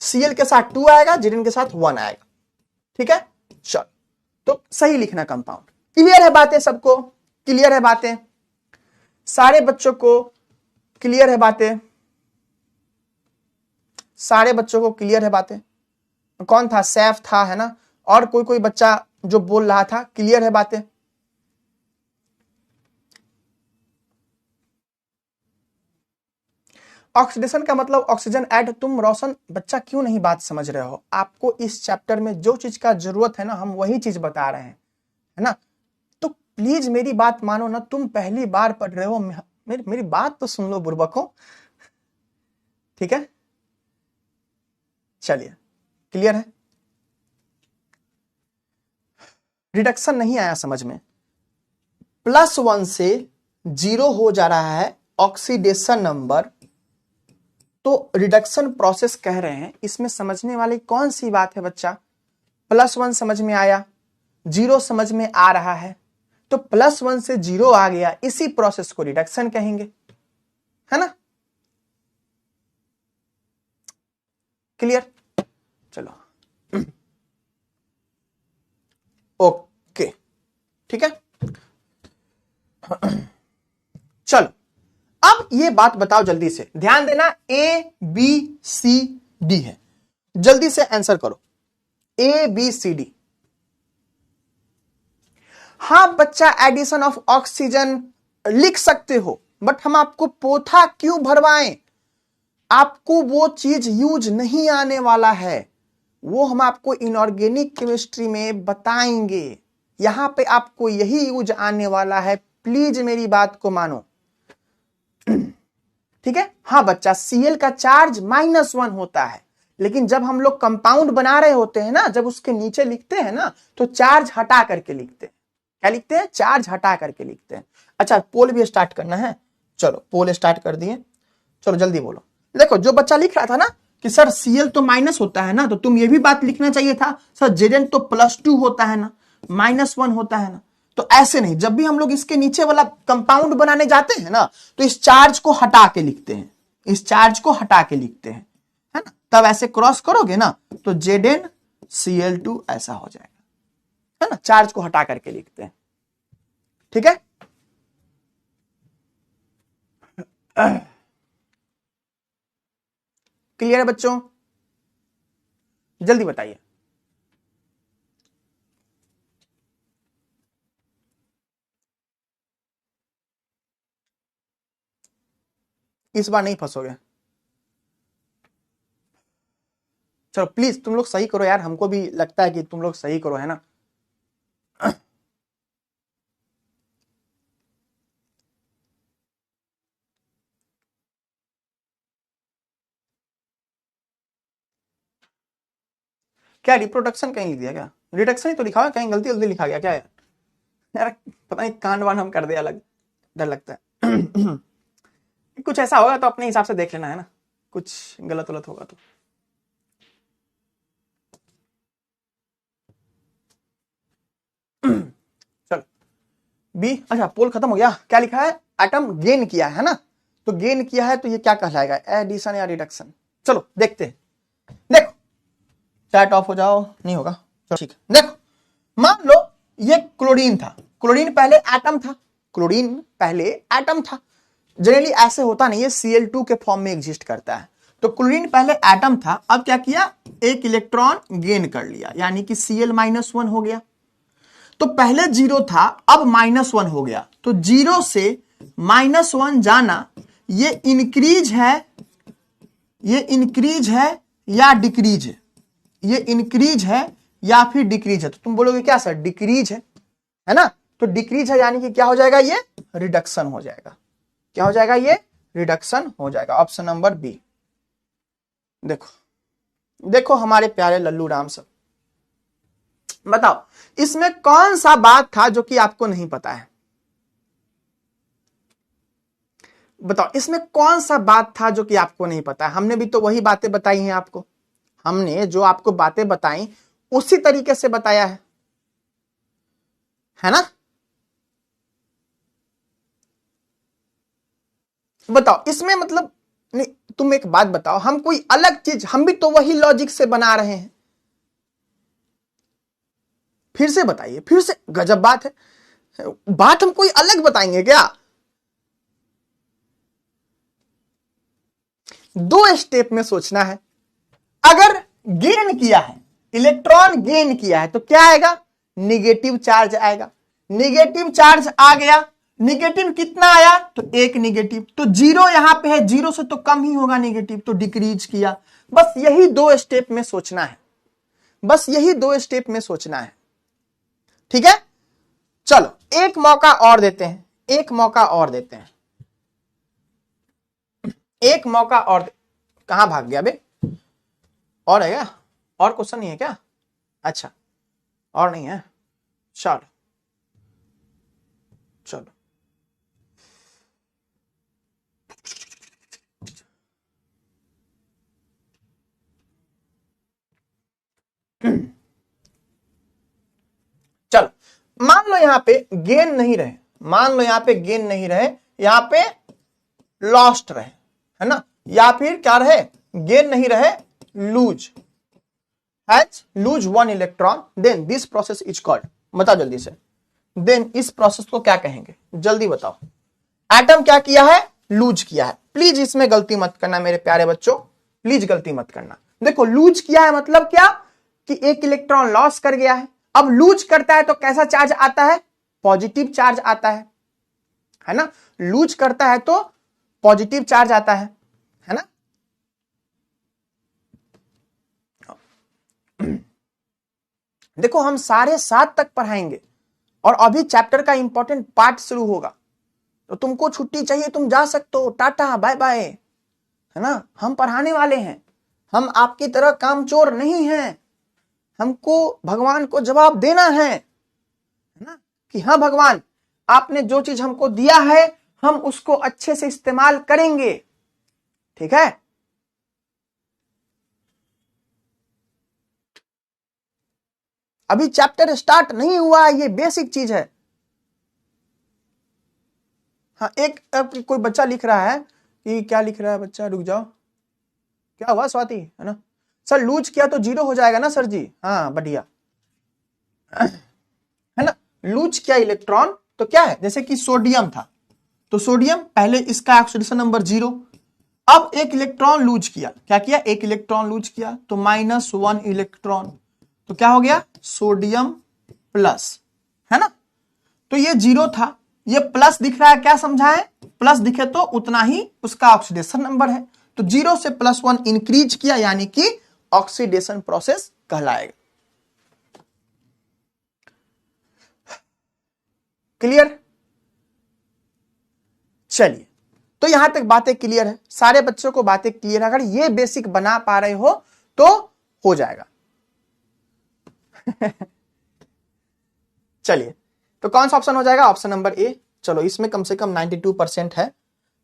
Cl के साथ 2 आएगा, Zn के साथ 1 आएगा, ठीक है। चल तो सही लिखना कंपाउंड। क्लियर है बातें सबको, क्लियर है बातें, सारे बच्चों को क्लियर है बातें, सारे बच्चों को क्लियर है बातें। कौन था, सैफ था, है ना, और कोई बच्चा जो बोल रहा था, क्लियर है बातें। ऑक्सीडेशन का मतलब ऑक्सीजन ऐड, तुम रोशन बच्चा क्यों नहीं बात समझ रहे हो, आपको इस चैप्टर में जो चीज का जरूरत है ना हम वही चीज बता रहे हैं, है ना। तो प्लीज मेरी बात मानो ना, तुम पहली बार पढ़ रहे हो, मेरी बात तो सुन लो बुर्बको, ठीक है। चलिए क्लियर है, रिडक्शन नहीं आया समझ में, +1 से 0 हो जा रहा है ऑक्सीडेशन नंबर, तो रिडक्शन प्रोसेस कह रहे हैं। इसमें समझने वाली कौन सी बात है बच्चा, +1 समझ में आया, 0 समझ में आ रहा है, तो +1 से 0 आ गया, इसी प्रोसेस को रिडक्शन कहेंगे, है ना। क्लियर, चलो ओके, ठीक है। चलो अब ये बात बताओ जल्दी से, ध्यान देना, ABCD है, जल्दी से आंसर करो, ABCD। हाँ बच्चा एडिशन ऑफ ऑक्सीजन लिख सकते हो, बट हम आपको पोथा क्यों भरवाएं, आपको वो चीज यूज नहीं आने वाला है, वो हम आपको इनऑर्गेनिक केमिस्ट्री में बताएंगे, यहां पे आपको यही यूज आने वाला है, प्लीज मेरी बात को मानो, ठीक है। हाँ बच्चा Cl का चार्ज -1 होता है, लेकिन जब हम लोग कंपाउंड बना रहे होते हैं ना, जब उसके नीचे लिखते हैं ना तो चार्ज हटा करके लिखते हैं, क्या लिखते हैं, चार्ज हटा करके लिखते हैं। अच्छा पोल भी स्टार्ट करना है, चलो पोल स्टार्ट कर दिए, चलो जल्दी बोलो। देखो जो बच्चा लिख रहा था ना कि सर Cl तो माइनस होता है ना, तो तुम ये भी बात लिखना चाहिए था सर Zn तो +2 होता है ना, -1 होता है ना। तो ऐसे नहीं, जब भी हम लोग इसके नीचे वाला कंपाउंड बनाने जाते हैं ना, तो इस चार्ज को हटा के लिखते हैं, इस चार्ज को हटा के लिखते हैं, है ना। तब ऐसे क्रॉस करोगे ना तो ZnCl2 ऐसा हो जाएगा, है ना, चार्ज को हटा करके लिखते हैं। ठीक है, क्लियर है बच्चों, जल्दी बताइए। इस बार नहीं फंसोगे, चलो प्लीज तुम लोग सही करो यार, हमको भी लगता है कि तुम लोग सही करो, है ना। क्या रिप्रोडक्शन कहीं लिख दिया क्या, रिडक्शन ही तो लिखा हुआ, कहीं गलती गलती लिखा गया क्या यार, यार पता नहीं कांड वान हम कर दे अलग, डर लगता है। कुछ ऐसा होगा तो अपने हिसाब से देख लेना, है ना, कुछ गलत गलत होगा तो। चलो बी, अच्छा पोल खत्म हो गया, क्या लिखा है, एटम गेन किया है ना, तो गेन किया है तो ये क्या कहलाएगा, एडिशन या रिडक्शन। चलो देखते हैं, देखो चैट ऑफ हो जाओ, नहीं होगा, चलो ठीक है। देखो मान लो ये क्लोरीन था, क्लोरीन पहले एटम था, क्लोरीन पहले एटम था, जनरली ऐसे होता नहीं है, Cl2 के फॉर्म में एग्जिस्ट करता है। तो क्लोरीन पहले एटम था, अब क्या किया, एक इलेक्ट्रॉन गेन कर लिया, यानी कि Cl-1 हो गया। तो पहले 0 था, अब -1 हो गया, तो 0 से -1 जाना, ये इंक्रीज है, ये इंक्रीज है या डिक्रीज है, ये इंक्रीज है या फिर डिक्रीज है। तो तुम बोलोगे क्या सर, डिक्रीज है ना, तो डिक्रीज है यानी कि क्या हो जाएगा, ये रिडक्शन हो जाएगा, क्या हो जाएगा, ये रिडक्शन हो जाएगा। Option number B. देखो देखो हमारे प्यारे लल्लू राम सब, बताओ इसमें कौन सा बात था जो कि आपको नहीं पता है, बताओ इसमें कौन सा बात था जो कि आपको नहीं पता है। हमने भी तो वही बातें बताई हैं आपको, हमने जो आपको बातें बताई उसी तरीके से बताया है ना। बताओ इसमें मतलब नहीं, तुम एक बात बताओ, हम कोई अलग चीज, हम भी तो वही लॉजिक से बना रहे हैं, फिर से बताइए, फिर से, गजब बात है, बात हम कोई अलग बताएंगे क्या। 2 स्टेप में सोचना है, अगर गेन किया है, इलेक्ट्रॉन गेन किया है तो क्या आएगा, निगेटिव चार्ज आएगा, निगेटिव चार्ज आ गया, निगेटिव कितना आया, तो 1 निगेटिव, तो 0 यहां पे है, 0 से तो कम ही होगा निगेटिव, तो डिक्रीज किया। बस यही 2 स्टेप में सोचना है, बस यही 2 स्टेप में सोचना है, ठीक है। चलो एक मौका और देते हैं, एक मौका और देते हैं, एक मौका और, कहां भाग गया बे, और है क्या, और क्वेश्चन नहीं है क्या, अच्छा और नहीं है, चलो चलो चलो मान लो यहां पे गेन नहीं रहे, मान लो यहां पे गेन नहीं रहे, यहां पे लॉस्ट रहे, है ना, या फिर क्या रहे, गेन नहीं रहे, lose, has lose 1 electron, then this process is called, बताओ जल्दी से, देन इस प्रोसेस को क्या कहेंगे, जल्दी बताओ। एटम क्या किया है, लूज किया है, प्लीज इसमें गलती मत करना मेरे प्यारे बच्चों, प्लीज गलती मत करना। देखो लूज किया है मतलब क्या, कि एक इलेक्ट्रॉन लॉस कर गया है, अब लूज करता है तो कैसा चार्ज आता है, पॉजिटिव चार्ज आता है ना, लूज करता है तो पॉजिटिव चार्ज आता है ना। देखो हम सारे 7 तक पढ़ाएंगे और अभी चैप्टर का इंपॉर्टेंट पार्ट शुरू होगा, तो तुमको छुट्टी चाहिए तुम जा सकते हो, टाटा बाय बाय, है ना, हम पढ़ाने वाले हैं, हम आपकी तरह कामचोर नहीं हैं, हमको भगवान को जवाब देना है ना, कि हाँ भगवान, आपने जो चीज हमको दिया है हम उसको अच्छे से इस्तेमाल करेंगे। ठीक है, अभी चैप्टर स्टार्ट नहीं हुआ है, ये बेसिक चीज है। हाँ, एक कोई बच्चा लिख रहा है कि क्या लिख रहा है बच्चा, रुक जाओ, क्या हुआ स्वाति, है ना सर, लूज किया तो 0 हो जाएगा ना सर जी। हाँ बढ़िया, है ना, लूज किया इलेक्ट्रॉन तो क्या है, जैसे कि सोडियम था तो सोडियम पहले इसका ऑक्सीडेशन नंबर 0, अब एक इलेक्ट्रॉन लूज किया, क्या किया, एक इलेक्ट्रॉन लूज किया तो -1 इलेक्ट्रॉन, तो क्या हो गया, सोडियम प्लस, है ना। तो ये 0 था, ये प्लस दिख रहा है, क्या समझा है, प्लस दिखे तो उतना ही उसका ऑक्सीडेशन नंबर है, तो 0 से +1 इंक्रीज किया, यानी कि ऑक्सीडेशन प्रोसेस कहलाएगा। क्लियर, चलिए, तो यहां तक बातें क्लियर है, सारे बच्चों को बातें क्लियर है, अगर ये बेसिक बना पा रहे हो तो हो जाएगा। चलिए, तो कौन सा ऑप्शन हो जाएगा, ऑप्शन नंबर ए। चलो, इसमें कम से कम 92% है,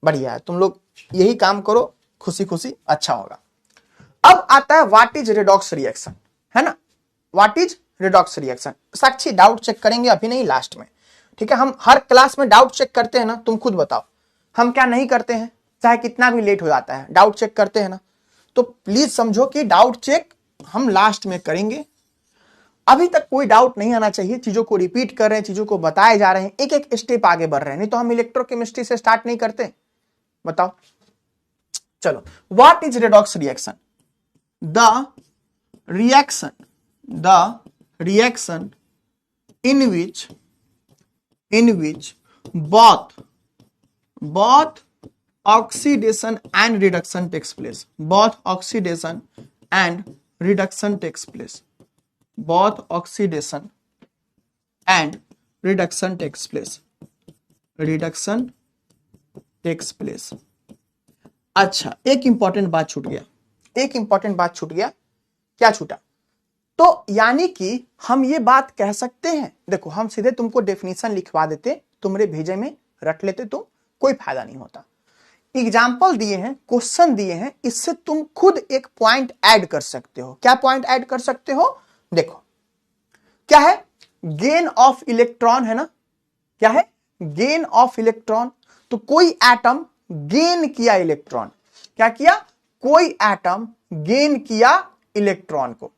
बढ़िया है, तुम लोग यही काम करो, खुशी खुशी अच्छा होगा। अब आता है व्हाट इज रेडॉक्स रिएक्शन, है ना, what is redox reaction. Sakshi doubt check करेंगे, अभी नहीं, लास्ट में, ठीक है। हम हर क्लास में डाउट चेक करते हैं ना, तुम खुद बताओ हम क्या नहीं करते हैं, चाहे कितना भी लेट हो जाता है डाउट चेक करते हैं ना, तो प्लीज समझो कि डाउट चेक हम लास्ट में करेंगे। अभी तक कोई डाउट नहीं आना चाहिए, चीजों को रिपीट कर रहे हैं, चीजों को बताए जा रहे हैं, एक एक स्टेप आगे बढ़ रहे हैं, नहीं तो हम इलेक्ट्रोकेमिस्ट्री से स्टार्ट नहीं करते। बताओ, चलो, what is redox reaction, the reaction in which both oxidation and reduction takes place, both oxidation and reduction takes place, both oxidation and reduction takes place, reduction takes place। अच्छा, एक important बात छूट गया, एक इंपॉर्टेंट बात छूट गया, क्या छूटा, तो यानी कि हम ये बात कह सकते हैं, देखो हम सीधे तुमको डेफिनेशन लिखवा देते, तुम्हारे भेजे में रट लेते, तुम कोई फायदा नहीं होता। एग्जाम्पल दिए हैं, क्वेश्चन दिए हैं, इससे तुम खुद एक पॉइंट ऐड कर सकते हो। क्या पॉइंट ऐड कर सकते हो, देखो क्या है, गेन ऑफ इलेक्ट्रॉन, है ना, क्या है, गेन ऑफ इलेक्ट्रॉन। तो कोई एटम गेन किया इलेक्ट्रॉन, क्या किया, कोई एटम गेन किया इलेक्ट्रॉन को,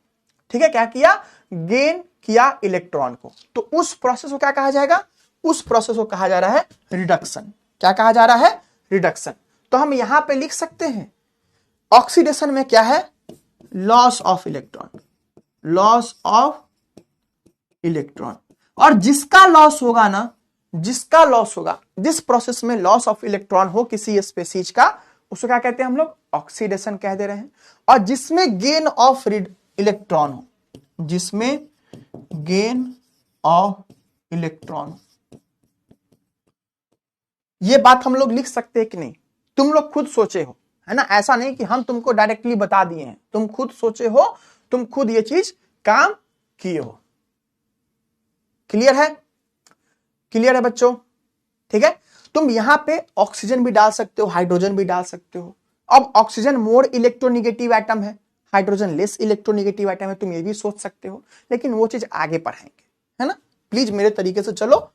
ठीक है, क्या किया, गेन किया इलेक्ट्रॉन को, तो उस प्रोसेस को क्या कहा जाएगा, उस प्रोसेस को कहा जा रहा है रिडक्शन। क्या कहा जा रहा है, रिडक्शन। तो हम यहां पे लिख सकते हैं, ऑक्सीडेशन में क्या है, loss of electron, loss of electron. और जिसका लॉस होगा ना, जिसका लॉस होगा, जिस प्रोसेस में लॉस ऑफ इलेक्ट्रॉन हो किसी स्पीशीज का, उसको क्या कहते हैं हम लोग, ऑक्सीडेशन कह दे रहे हैं। और जिसमें गेन ऑफ इलेक्ट्रॉन हो, जिसमें गेन ऑफ इलेक्ट्रॉन, ये बात हम लोग लिख सकते हैं कि नहीं, तुम लोग खुद सोचे हो, है ना, ऐसा नहीं कि हम तुमको डायरेक्टली बता दिए हैं, तुम खुद सोचे हो, तुम खुद ये चीज काम किए हो। क्लियर है, क्लियर है बच्चों, ठीक है। तुम यहां पे ऑक्सीजन भी डाल सकते हो, हाइड्रोजन भी डाल सकते हो। अब ऑक्सीजन मोर इलेक्ट्रोनिगेटिव एटम है, हाइड्रोजन लेस इलेक्ट्रोनिगेटिव एटम है, तुम ये भी सोच सकते हो, लेकिन वो चीज आगे पढ़ाएंगे, है ना। प्लीज मेरे तरीके से चलो,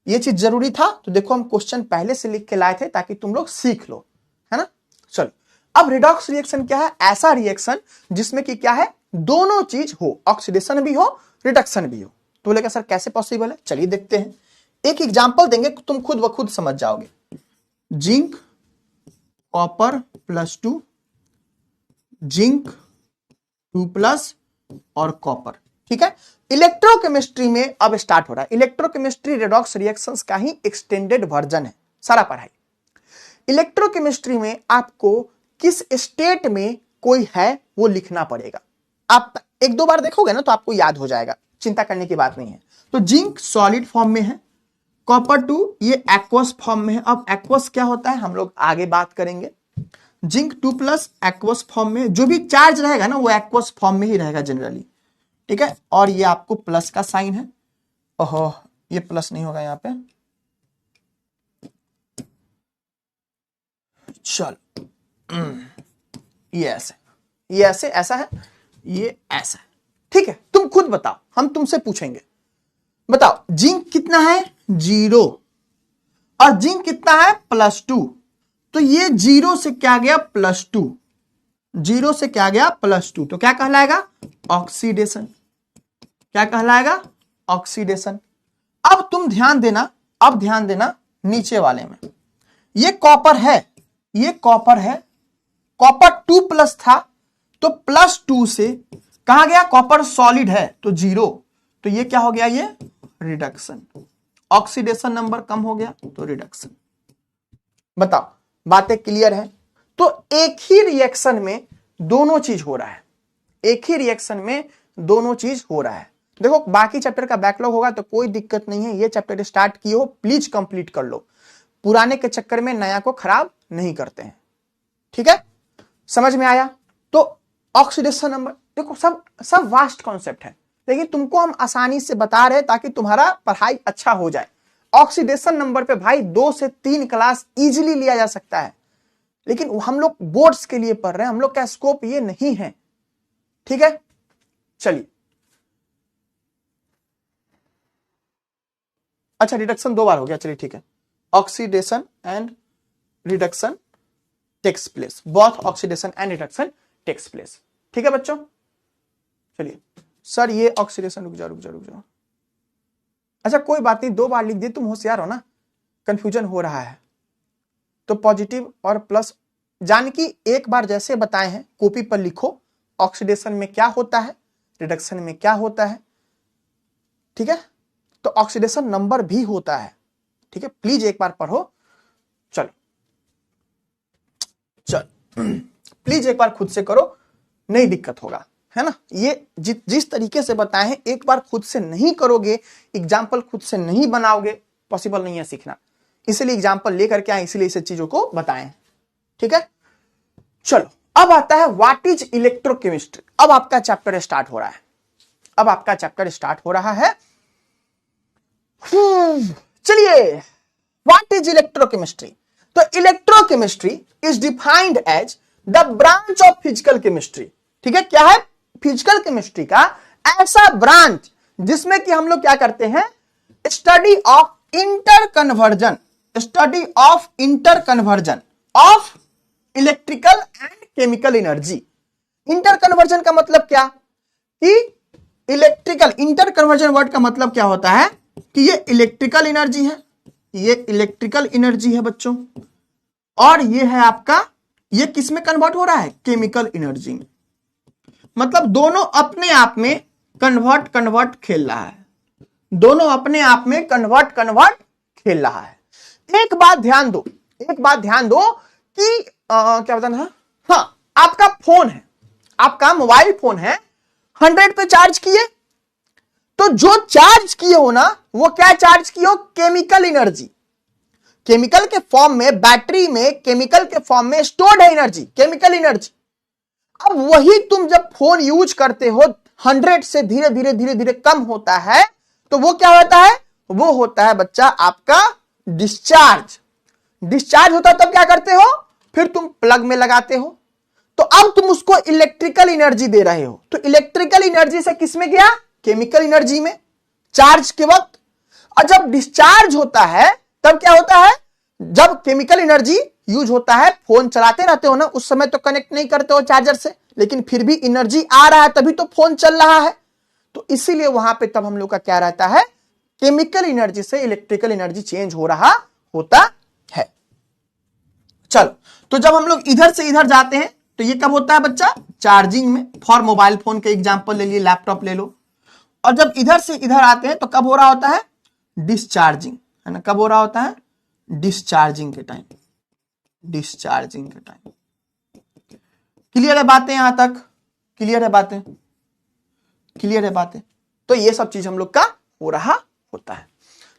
ये चीज जरूरी था, तो देखो हम क्वेश्चन पहले से लिख के लाए थे ताकि तुम लोग सीख लो, है ना। चलो, अब रिडॉक्स रिएक्शन क्या है, ऐसा रिएक्शन जिसमें कि क्या है, दोनों चीज हो, ऑक्सीडेशन भी हो, रिडक्शन भी हो। तो बोलेगा सर कैसे पॉसिबल है, चलिए देखते हैं, एक एग्जांपल देंगे, तुम खुद ब खुद समझ जाओगे। जिंक कॉपर +2, जिंक 2+ और कॉपर, ठीक है। इलेक्ट्रोकेमिस्ट्री में अब स्टार्ट हो रहा है, इलेक्ट्रोकेमिस्ट्री रेडॉक्स रिएक्शंस का ही एक्सटेंडेड वर्जन है सारा पढ़ाई। इलेक्ट्रोकेमिस्ट्री में आपको किस स्टेट में कोई है वो लिखना पड़ेगा, आप एक दो बार देखोगे ना तो आपको याद हो जाएगा, चिंता करने की बात नहीं है। तो जिंक सॉलिड फॉर्म में है, कॉपर 2 ये एक्वस फॉर्म में है। अब एक्वस क्या होता है हम लोग आगे बात करेंगे। जिंक 2+ एक्वस फॉर्म में, जो भी चार्ज रहेगा ना वो एक्वस फॉर्म में ही रहेगा जनरली, ठीक है। और ये आपको प्लस का साइन है, ओहो ये प्लस नहीं होगा यहां पे, चल ये ऐसे, ये ऐसे, ऐसा है, ये ऐसा है, ठीक है। तुम खुद बताओ, हम तुमसे पूछेंगे, बताओ जिंक कितना है 0 और जिंक कितना है +2, तो ये 0 से क्या गया +2, 0 से क्या गया +2, तो क्या कहलाएगा ऑक्सीडेशन, क्या कहलाएगा ऑक्सीडेशन। अब तुम ध्यान देना, अब ध्यान देना नीचे वाले में, ये कॉपर है, ये कॉपर है, कॉपर 2+ था तो +2 से कहां गया, कॉपर सॉलिड है तो 0, तो ये क्या हो गया, ये रिडक्शन, ऑक्सीडेशन नंबर कम हो गया तो रिडक्शन। बताओ बातें क्लियर है। तो एक ही रिएक्शन में दोनों चीज हो रहा है, एक ही रिएक्शन में दोनों चीज हो रहा है। देखो बाकी चैप्टर का बैकलॉग होगा तो कोई दिक्कत नहीं है, ये चैप्टर स्टार्ट किए हो प्लीज कंप्लीट कर लो, पुराने के चक्कर में नया को खराब नहीं करते हैं, ठीक है, समझ में आया। तो ऑक्सीडेशन नंबर, देखो सब वास्ट कॉन्सेप्ट है, लेकिन तुमको हम आसानी से बता रहे हैं ताकि तुम्हारा पढ़ाई अच्छा हो जाए। ऑक्सीडेशन नंबर पे भाई 2 से 3 क्लास इजीली लिया जा सकता है, लेकिन हम लोग बोर्ड्स के लिए पढ़ रहे हैं, हम लोग का स्कोप ये नहीं है, ठीक है। चलिए अच्छा, रिडक्शन 2 बार हो गया, चलिए ठीक है। Oxidation and reduction takes place, both oxidation and reduction takes place, ठीक है बच्चों। चलिए सर ये ऑक्सीडेशन, रुक जाओ, अच्छा कोई बात नहीं, 2 बार लिख दिए, तुम होशियार हो ना, कंफ्यूजन हो रहा है तो पॉजिटिव और प्लस जान की एक बार जैसे बताए हैं कॉपी पर लिखो, ऑक्सीडेशन में क्या होता है, रिडक्शन में क्या होता है, ठीक है। तो ऑक्सीडेशन नंबर भी होता है, ठीक है, प्लीज एक बार पढ़ो, चल प्लीज एक बार खुद से करो, नहीं दिक्कत होगा, है ना। ये जिस तरीके से बताए हैं एक बार खुद से नहीं करोगे, एग्जाम्पल खुद से नहीं बनाओगे, पॉसिबल नहीं है सीखना, इसलिए एग्जाम्पल लेकर के आए, इसलिए इस चीजों को बताएं, ठीक है। चलो अब आता है व्हाट इज इलेक्ट्रोकेमिस्ट्री, अब आपका चैप्टर स्टार्ट हो रहा है, अब आपका चैप्टर स्टार्ट हो रहा है। चलिए व्हाट इज इलेक्ट्रोकेमिस्ट्री, तो electrochemistry is defined as the branch of physical chemistry, ठीक है। क्या है, फिजिकल केमिस्ट्री का ऐसा ब्रांच जिसमें कि हम लोग क्या करते हैं, study of inter conversion, study of inter conversion of electrical and chemical energy. Inter conversion का मतलब क्या, कि इलेक्ट्रिकल, इंटर कन्वर्जन वर्ड का मतलब क्या होता है कि ये इलेक्ट्रिकल एनर्जी है, ये इलेक्ट्रिकल एनर्जी है बच्चों, और ये है आपका, ये किस में कन्वर्ट हो रहा है, केमिकल एनर्जी में। मतलब दोनों अपने आप में कन्वर्ट खेल रहा है, दोनों अपने आप में कन्वर्ट खेल रहा है। एक बात ध्यान दो, एक बात ध्यान दो कि क्या बताना, हाँ आपका फोन है, आपका मोबाइल फोन है, 100 पे चार्ज किए, तो जो चार्ज किए हो ना वो क्या चार्ज किए हो, केमिकल एनर्जी, केमिकल के फॉर्म में, बैटरी में केमिकल के फॉर्म में स्टोर्ड है एनर्जी, केमिकल एनर्जी। अब वही तुम जब फोन यूज करते हो 100 से धीरे धीरे धीरे धीरे कम होता है, तो वो क्या होता है, वो होता है बच्चा आपका डिस्चार्ज। डिस्चार्ज होता है तब क्या करते हो, फिर तुम प्लग में लगाते हो, तो अब तुम उसको इलेक्ट्रिकल एनर्जी दे रहे हो, तो इलेक्ट्रिकल एनर्जी से किसमें गया, केमिकल एनर्जी में, चार्ज के वक्त। और जब डिस्चार्ज होता है तब क्या होता है, जब केमिकल एनर्जी यूज होता है, फोन चलाते रहते हो ना, उस समय तो कनेक्ट नहीं करते हो चार्जर से, लेकिन फिर भी एनर्जी आ रहा है तभी तो फोन चल रहा है, तो इसीलिए वहां पे तब हम लोग का क्या रहता है, केमिकल एनर्जी से इलेक्ट्रिकल एनर्जी चेंज हो रहा होता है। चलो तो जब हम लोग इधर से इधर जाते हैं तो ये कब होता है बच्चा, चार्जिंग में, फॉर मोबाइल फोन के एग्जांपल ले लिए, लैपटॉप ले लो। और जब इधर से इधर आते हैं तो कब हो रहा होता है, डिस्चार्जिंग, है ना, कब हो रहा होता है, डिस्चार्जिंग के टाइम, डिस्चार्जिंग के टाइम। क्लियर है बातें, यहां तक क्लियर है बातें, क्लियर है बातें। तो ये सब चीज हम लोग का हो रहा होता है।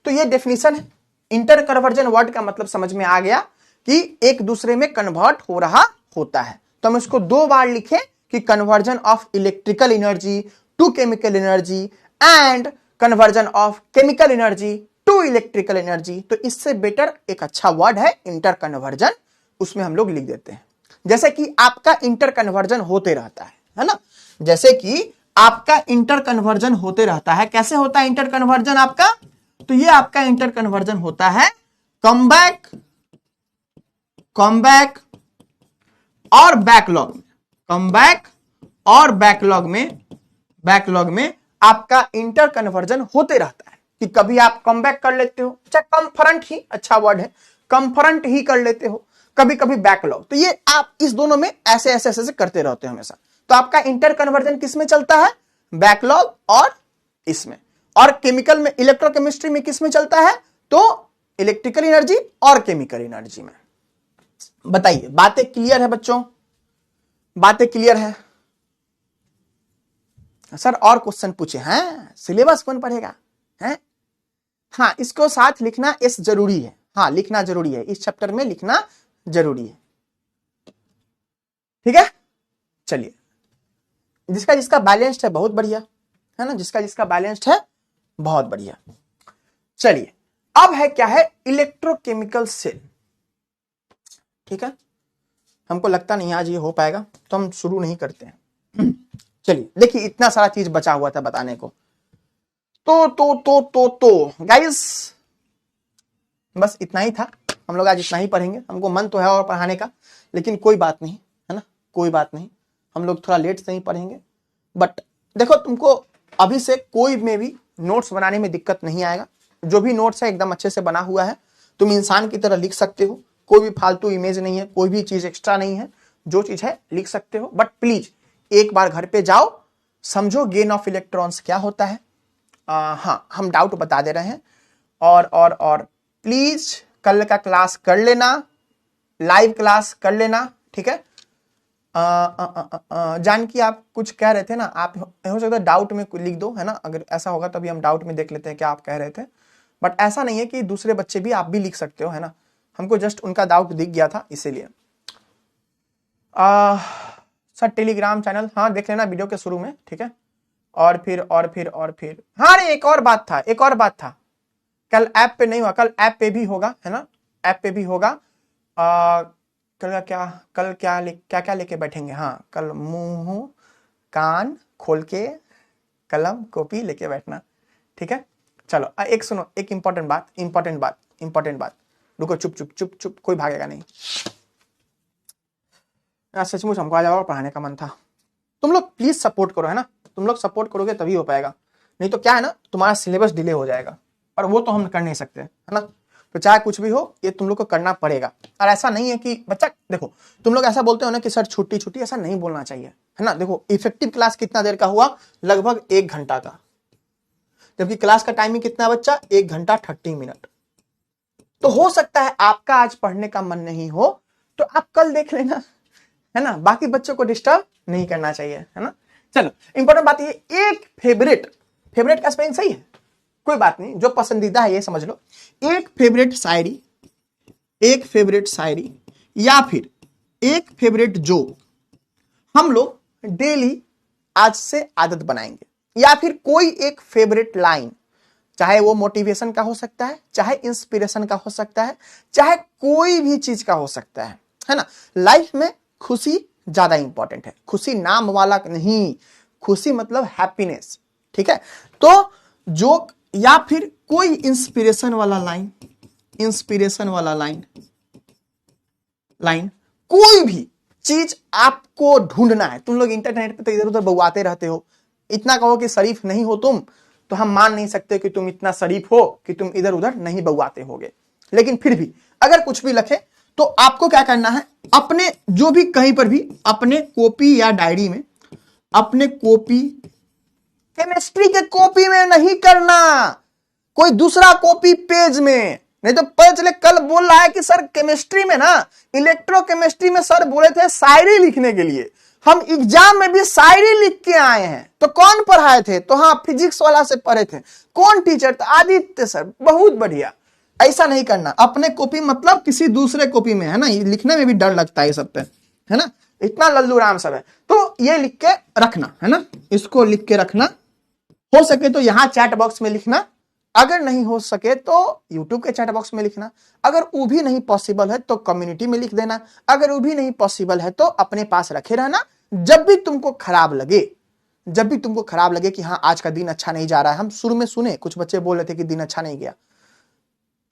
तो ये डेफिनेशन है, इंटर कन्वर्जन वर्ड का मतलब समझ में आ गया कि एक दूसरे में कन्वर्ट हो रहा होता है। तो हम इसको 2 बार लिखें कि conversion of electrical energy to chemical energy and conversion of chemical energy to electrical energy, तो इससे बेटर एक अच्छा वर्ड है इंटर कन्वर्जन, उसमें हम लोग लिख देते हैं। जैसे कि आपका इंटर कन्वर्जन होते रहता है ना, जैसे कि आपका इंटर कन्वर्जन होते रहता है। कैसे होता है इंटर कन्वर्जन आपका? तो ये आपका इंटर कन्वर्जन होता है कमबैक और बैकलॉग में, कमबैक और बैकलॉग में आपका इंटर कन्वर्जन होते रहता है कि कभी आप कमबैक कर लेते हो, चाहे कमफरंट ही अच्छा वर्ड है, कमफरंट ही कर लेते हो, कभी कभी बैकलॉग। तो ये आप इस दोनों में ऐसे ऐसे ऐसे करते रहते हो हमेशा। तो आपका इंटर कन्वर्जन किस में चलता है? बैकलॉग और इसमें। और केमिकल में, इलेक्ट्रोकेमिस्ट्री में किस में चलता है? तो इलेक्ट्रिकल एनर्जी और केमिकल एनर्जी में। बताइए, बातें क्लियर है बच्चों? बातें क्लियर है? सर और क्वेश्चन पूछे हैं, सिलेबस कौन पढ़ेगा है? हाँ, इसको साथ लिखना इस जरूरी है, हाँ लिखना जरूरी है, इस चैप्टर में लिखना जरूरी है, ठीक है। चलिए, जिसका जिसका बैलेंस्ड है बहुत बढ़िया है ना, जिसका जिसका बैलेंस्ड है बहुत बढ़िया। चलिए, अब है क्या है? इलेक्ट्रोकेमिकल सेल, ठीक है। हमको लगता नहीं आज ये हो पाएगा, तो हम शुरू नहीं करते हैं। चलिए, देखिए इतना सारा चीज बचा हुआ था बताने को। तो गाइस, बस इतना ही था, हम लोग आज इतना ही पढ़ेंगे। हमको मन तो है और पढ़ाने का, लेकिन कोई बात नहीं है ना, कोई बात नहीं, हम लोग थोड़ा लेट से ही पढ़ेंगे। बट देखो, तुमको अभी से कोई में भी नोट्स बनाने में दिक्कत नहीं आएगा। जो भी नोट्स है एकदम अच्छे से बना हुआ है, तुम इंसान की तरह लिख सकते हो, कोई भी फालतू इमेज नहीं है, कोई भी चीज एक्स्ट्रा नहीं है, जो चीज है लिख सकते हो। बट प्लीज एक बार घर पे जाओ, समझो गेन ऑफ इलेक्ट्रॉन्स क्या होता है। हाँ, हम डाउट बता दे रहे हैं। और प्लीज कल का क्लास कर लेना, लाइव क्लास कर लेना, ठीक है। जानकी आप कुछ कह रहे थे ना, आप हो सकता है डाउट में लिख दो, है ना। अगर ऐसा होगा तभी हम डाउट में देख लेते हैं क्या आप कह रहे थे। बट ऐसा नहीं है कि दूसरे बच्चे भी, आप भी लिख सकते हो, है ना। हमको जस्ट उनका डाउट दिख गया था इसीलिए। सर टेलीग्राम चैनल, हाँ देख लेना वीडियो के शुरू में, ठीक है। और फिर हाँ, अरे एक और बात था, कल ऐप पे नहीं हुआ, कल ऐप पे भी होगा, है ना, ऐप पे भी होगा। कल क्या लेके बैठेंगे? हाँ, कल मुंह कान खोल के कलम कॉपी लेके बैठना, ठीक है। चलो, एक सुनो, एक इंपॉर्टेंट बात, रुको, चुप, कोई भागेगा नहीं। सचमुच हमको आज और पढ़ाने का मन था। तुम लोग प्लीज सपोर्ट करो, है ना, तुम लोग सपोर्ट करोगे तभी हो पाएगा, नहीं तो क्या है ना, तुम्हारा सिलेबस डिले हो जाएगा, और वो तो हम कर नहीं सकते, है ना। तो चाहे कुछ भी हो, ये तुम लोग को करना पड़ेगा। और ऐसा नहीं है कि बच्चा, देखो तुम लोग ऐसा बोलते हो ना कि सर छुट्टी, ऐसा नहीं बोलना चाहिए, है ना। देखो, इफेक्टिव क्लास कितना देर का हुआ? लगभग 1 घंटा का, जबकि क्लास का टाइमिंग कितना बच्चा? 1 घंटा 30 मिनट। तो हो सकता है आपका आज पढ़ने का मन नहीं हो, तो आप कल देख लेना, है ना। बाकी बच्चों को डिस्टर्ब नहीं करना चाहिए, है ना। चलो, इंपॉर्टेंट बात ये, एक फेवरेट का स्पेलिंग सही है, कोई बात नहीं, जो पसंदीदा है ये समझ लो। एक फेवरेट शायरी या फिर एक फेवरेट जोक हम लोग डेली आज से आदत बनाएंगे, या फिर कोई एक फेवरेट लाइन, चाहे वो मोटिवेशन का हो सकता है, चाहे इंस्पिरेशन का हो सकता है, चाहे कोई भी चीज का हो सकता है ना। लाइफ में खुशी ज्यादा इंपॉर्टेंट है, खुशी नाम वाला नहीं, खुशी मतलब हैप्पीनेस, ठीक है। तो जोक या फिर कोई इंस्पिरेशन वाला लाइन, कोई भी चीज आपको ढूंढना है। तुम लोग इंटरनेट पे तो इधर उधर बउआते रहते हो, इतना कहो कि शरीफ नहीं हो तुम, तो हम मान नहीं सकते कि तुम इतना शरीफ हो कि तुम इधर उधर नहीं बउआते होगे। लेकिन फिर भी अगर कुछ भी लिखे तो आपको क्या करना है, अपने जो भी कहीं पर भी अपने कॉपी या डायरी में, अपने कॉपी, केमिस्ट्री के कॉपी में नहीं करना, कोई दूसरा कॉपी पेज में। नहीं तो पता चले कल बोल रहा है कि सर केमिस्ट्री में ना, इलेक्ट्रोकेमिस्ट्री में सर बोले थे शायरी लिखने के लिए, हम एग्जाम में भी शायरी लिख के आए हैं। तो कौन पढ़ाए थे? तो हाँ, फिजिक्स वाला से पढ़े थे। कौन टीचर था? आदित्य सर, बहुत बढ़िया। ऐसा नहीं करना, अपने कॉपी मतलब किसी दूसरे कॉपी में, है ना। ये लिखने में भी डर लगता है ये सब पे, है ना, इतना लल्लू राम सब है। तो ये लिख के रखना, है ना, इसको लिख के रखना, हो सके तो यहां चैट बॉक्स में लिखना, अगर नहीं हो सके तो YouTube के चैट बॉक्स में लिखना, अगर वो भी नहीं पॉसिबल है तो कम्युनिटी में लिख देना, अगर वो भी नहीं पॉसिबल है तो अपने पास रखे रहना। जब भी तुमको खराब लगे कि हाँ आज का दिन अच्छा नहीं जा रहा है, हम शुरू में सुने कुछ बच्चे बोल रहे थे कि दिन अच्छा नहीं गया,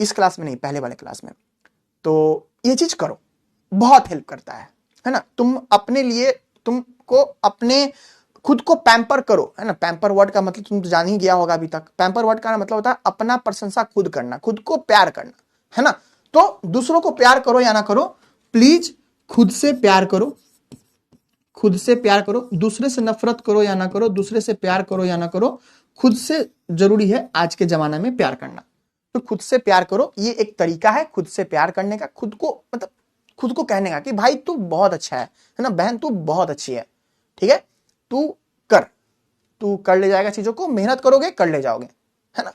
इस क्लास में नहीं, पहले वाले क्लास में, तो ये चीज करो, बहुत हेल्प करता है ना। तुम अपने लिए, तुमको अपने खुद को पैम्पर करो, है ना। पैम्पर वर्ड का मतलब तुम तो जान ही गया होगा अभी तक। पैम्पर वर्ड का मतलब होता है अपना प्रशंसा खुद करना, खुद को प्यार करना, है ना। तो दूसरों को प्यार करो या ना करो, प्लीज खुद से प्यार करो, खुद से प्यार करो। दूसरे से नफरत करो या ना करो, दूसरे से प्यार करो या ना करो, खुद से जरूरी है आज के जमाने में प्यार करना। तो खुद से प्यार करो, ये एक तरीका है खुद से प्यार करने का, खुद को मतलब खुद को कहने का कि भाई तू बहुत अच्छा है ना, बहन तू बहुत अच्छी है, ठीक है, तू कर ले जाएगा चीजों को, मेहनत करोगे कर ले जाओगे, है ना।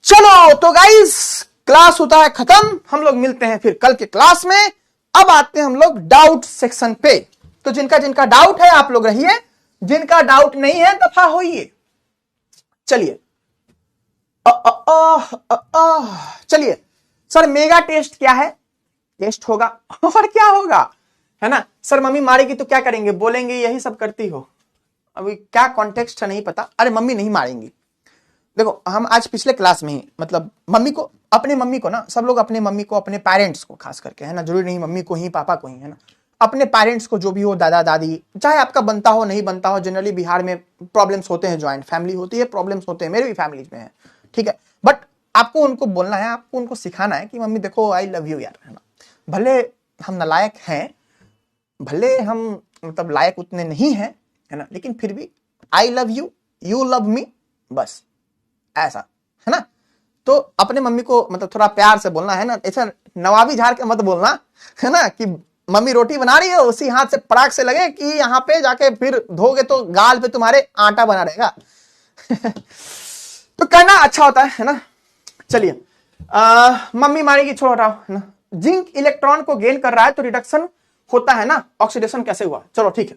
चलो तो गाइस क्लास होता है खत्म, हम लोग मिलते हैं फिर कल के क्लास में। अब आते हैं हम लोग डाउट सेक्शन पे। तो जिनका जिनका डाउट है आप लोग रहिए, जिनका डाउट नहीं है दफा होइए। चलिए चलिए सर, मेगा टेस्ट क्या है? टेस्ट होगा और क्या होगा, है ना। सर मम्मी मारेगी तो क्या करेंगे? बोलेंगे यही सब करती हो। अभी क्या कॉन्टेक्स्ट है नहीं पता। अरे मम्मी नहीं मारेंगी। देखो हम आज पिछले क्लास में ही मतलब मम्मी को, अपने मम्मी को ना, सब लोग अपने मम्मी को, अपने पेरेंट्स को खास करके, है ना, जरूरी नहीं मम्मी को ही पापा को ही, है ना, अपने पेरेंट्स को, जो भी हो, दादा दादी, चाहे आपका बनता हो नहीं बनता हो, जनरली बिहार में प्रॉब्लम्स होते हैं, ज्वाइंट फैमिली होती है, प्रॉब्लम्स होते हैं, मेरे भी फैमिलीज में है, ठीक है। बट आपको उनको बोलना है, आपको उनको सिखाना है कि मम्मी देखो आई लव यू यार, है ना। भले हम नालायक हैं, भले हम मतलब लायक उतने नहीं हैं, है ना, लेकिन फिर भी I love you, you love me, बस ऐसा, है ना। तो अपने मम्मी को मतलब थोड़ा प्यार से बोलना, है ना, ऐसा नवाबी झाड़ के मत बोलना, है ना, कि मम्मी रोटी बना रही है उसी हाथ से पराग से लगे कि यहाँ पे जाके फिर धोगे तो गाल पे तुम्हारे आटा बना रहेगा। तो करना अच्छा होता है ना। चलिए मम्मी मारेगी, छोड़ हटाओ, है ना। जिंक इलेक्ट्रॉन को गेन कर रहा है तो रिडक्शन होता है ना, ऑक्सीडेशन कैसे हुआ? चलो ठीक है,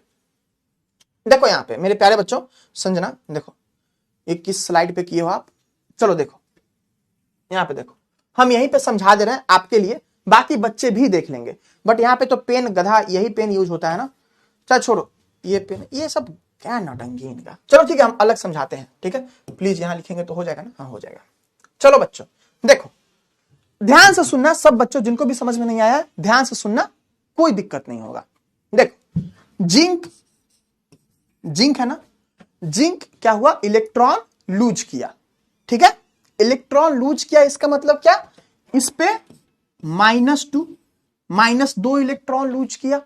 देखो यहाँ पे मेरे प्यारे बच्चों, संजना देखो ये किस स्लाइड पे किए हो आप, चलो देखो यहाँ पे देखो, हम यहीं पे समझा दे रहे हैं आपके लिए, बाकी बच्चे भी देख लेंगे। बट यहाँ पे तो पेन गधा, यही पेन यूज होता है ना। चल छोड़ो ये पेन, ये सब क्या नौटंकी इनका। चलो ठीक है, हम अलग समझाते हैं, ठीक है। प्लीज यहाँ लिखेंगे तो हो जाएगा ना? हाँ हो जाएगा। चलो बच्चों देखो, ध्यान से सुनना, सब बच्चों जिनको भी समझ में नहीं आया ध्यान से सुनना, कोई दिक्कत नहीं होगा। देखो जिंक है ना, जिंक क्या हुआ? इलेक्ट्रॉन लूज किया, ठीक है, इलेक्ट्रॉन लूज किया, इसका मतलब क्या? इस पे -2 इलेक्ट्रॉन लूज किया।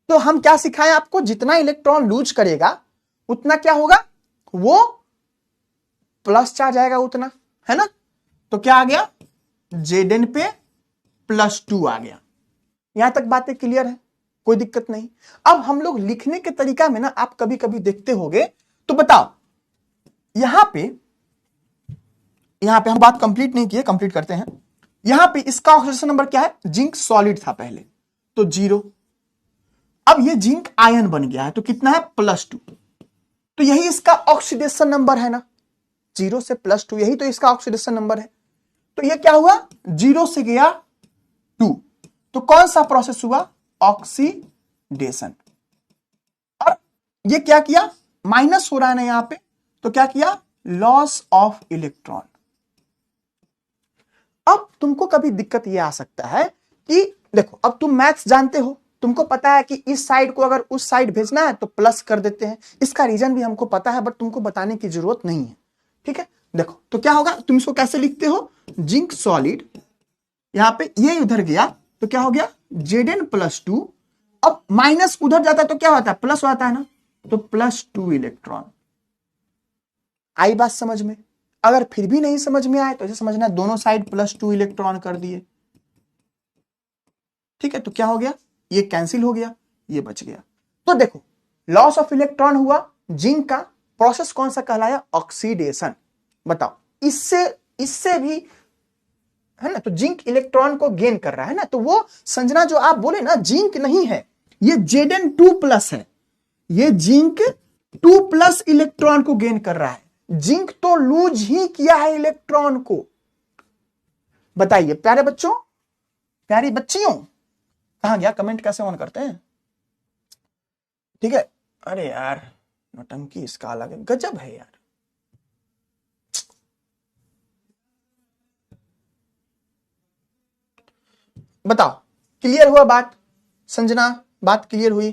तो हम क्या सिखाएं आपको? जितना इलेक्ट्रॉन लूज करेगा उतना क्या होगा? वो प्लस चार्ज आएगा उतना, है ना। तो क्या आ गया? Zn पे +2 आ गया। यहां तक बातें क्लियर है, कोई दिक्कत नहीं। अब हम लोग लिखने के तरीका में ना, आप कभी कभी देखते होंगे, तो बताओ यहां पे हम बात कंप्लीट नहीं किए, कंप्लीट करते हैं। यहां पे इसका ऑक्सीडेशन नंबर क्या है? जिंक सॉलिड था पहले तो 0, अब ये जिंक आयन बन गया है तो कितना है? +2। तो यही इसका ऑक्सीडेशन नंबर है ना, 0 से +2, यही तो इसका ऑक्सीडेशन नंबर है। तो ये क्या हुआ? 0 से गया 2, तो कौन सा प्रोसेस हुआ? ऑक्सीडेशन। और ये क्या किया? माइनस हो रहा है ना यहां पे, तो क्या किया? Loss of electron. अब तुमको कभी दिक्कत ये आ सकता है कि देखो, अब तुम मैथ्स जानते हो, तुमको पता है कि इस साइड को अगर उस साइड भेजना है तो प्लस कर देते हैं, इसका रीजन भी हमको पता है, बट तुमको बताने की जरूरत नहीं है, ठीक है। देखो तो क्या होगा, तुम इसको कैसे लिखते हो? जिंक सॉलिड, यहां पे ये उधर गया तो क्या हो गया? Zn+2। अब माइनस उधर जाता है तो क्या होता है? प्लस होता है ना, तो +2 इलेक्ट्रॉन। आई बात समझ में? अगर फिर भी नहीं समझ में आए तो ऐसे समझना, दोनों साइड +2 इलेक्ट्रॉन कर दिए, ठीक है। तो क्या हो गया? ये कैंसिल हो गया, ये बच गया। तो देखो लॉस ऑफ इलेक्ट्रॉन हुआ, जिंक का प्रोसेस कौन सा कहलाया? ऑक्सीडेशन। बताओ इससे भी, है ना, तो जिंक इलेक्ट्रॉन को गेन कर रहा है ना, तो वो संजना जो आप बोले ना, जिंक नहीं है, ये Zn2+ है, ये जिंक 2+ इलेक्ट्रॉन को गेन कर रहा है। जिंक तो लूज ही किया है इलेक्ट्रॉन को। बताइए प्यारे बच्चों, प्यारी बच्चियों, कहां गया? कमेंट कैसे ऑन करते हैं? ठीक है। अरे यार नौटंकी इसका अलग है, गजब है यार। बताओ क्लियर हुआ बात? संजना बात क्लियर हुई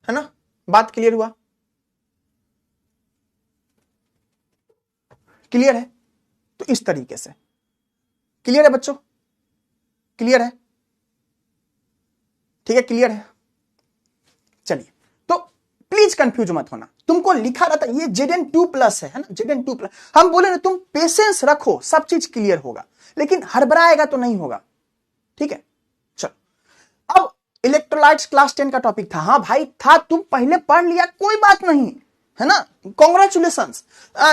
है ना? बात क्लियर हुआ? क्लियर है? तो इस तरीके से क्लियर है बच्चों? क्लियर है? ठीक है, क्लियर है। चलिए, तो प्लीज कंफ्यूज मत होना। तुमको लिखा रहता ये Zn2+ है ना, Zn2+। हम बोले ना तुम पेशेंस रखो, सब चीज क्लियर होगा, लेकिन हड़बड़ाएगा तो नहीं होगा। ठीक है, चलो। अब इलेक्ट्रोलाइट्स क्लास 10 का टॉपिक था। हाँ भाई था, तुम पहले पढ़ लिया, कोई बात नहीं है ना, कॉन्ग्रेचुलेशंस।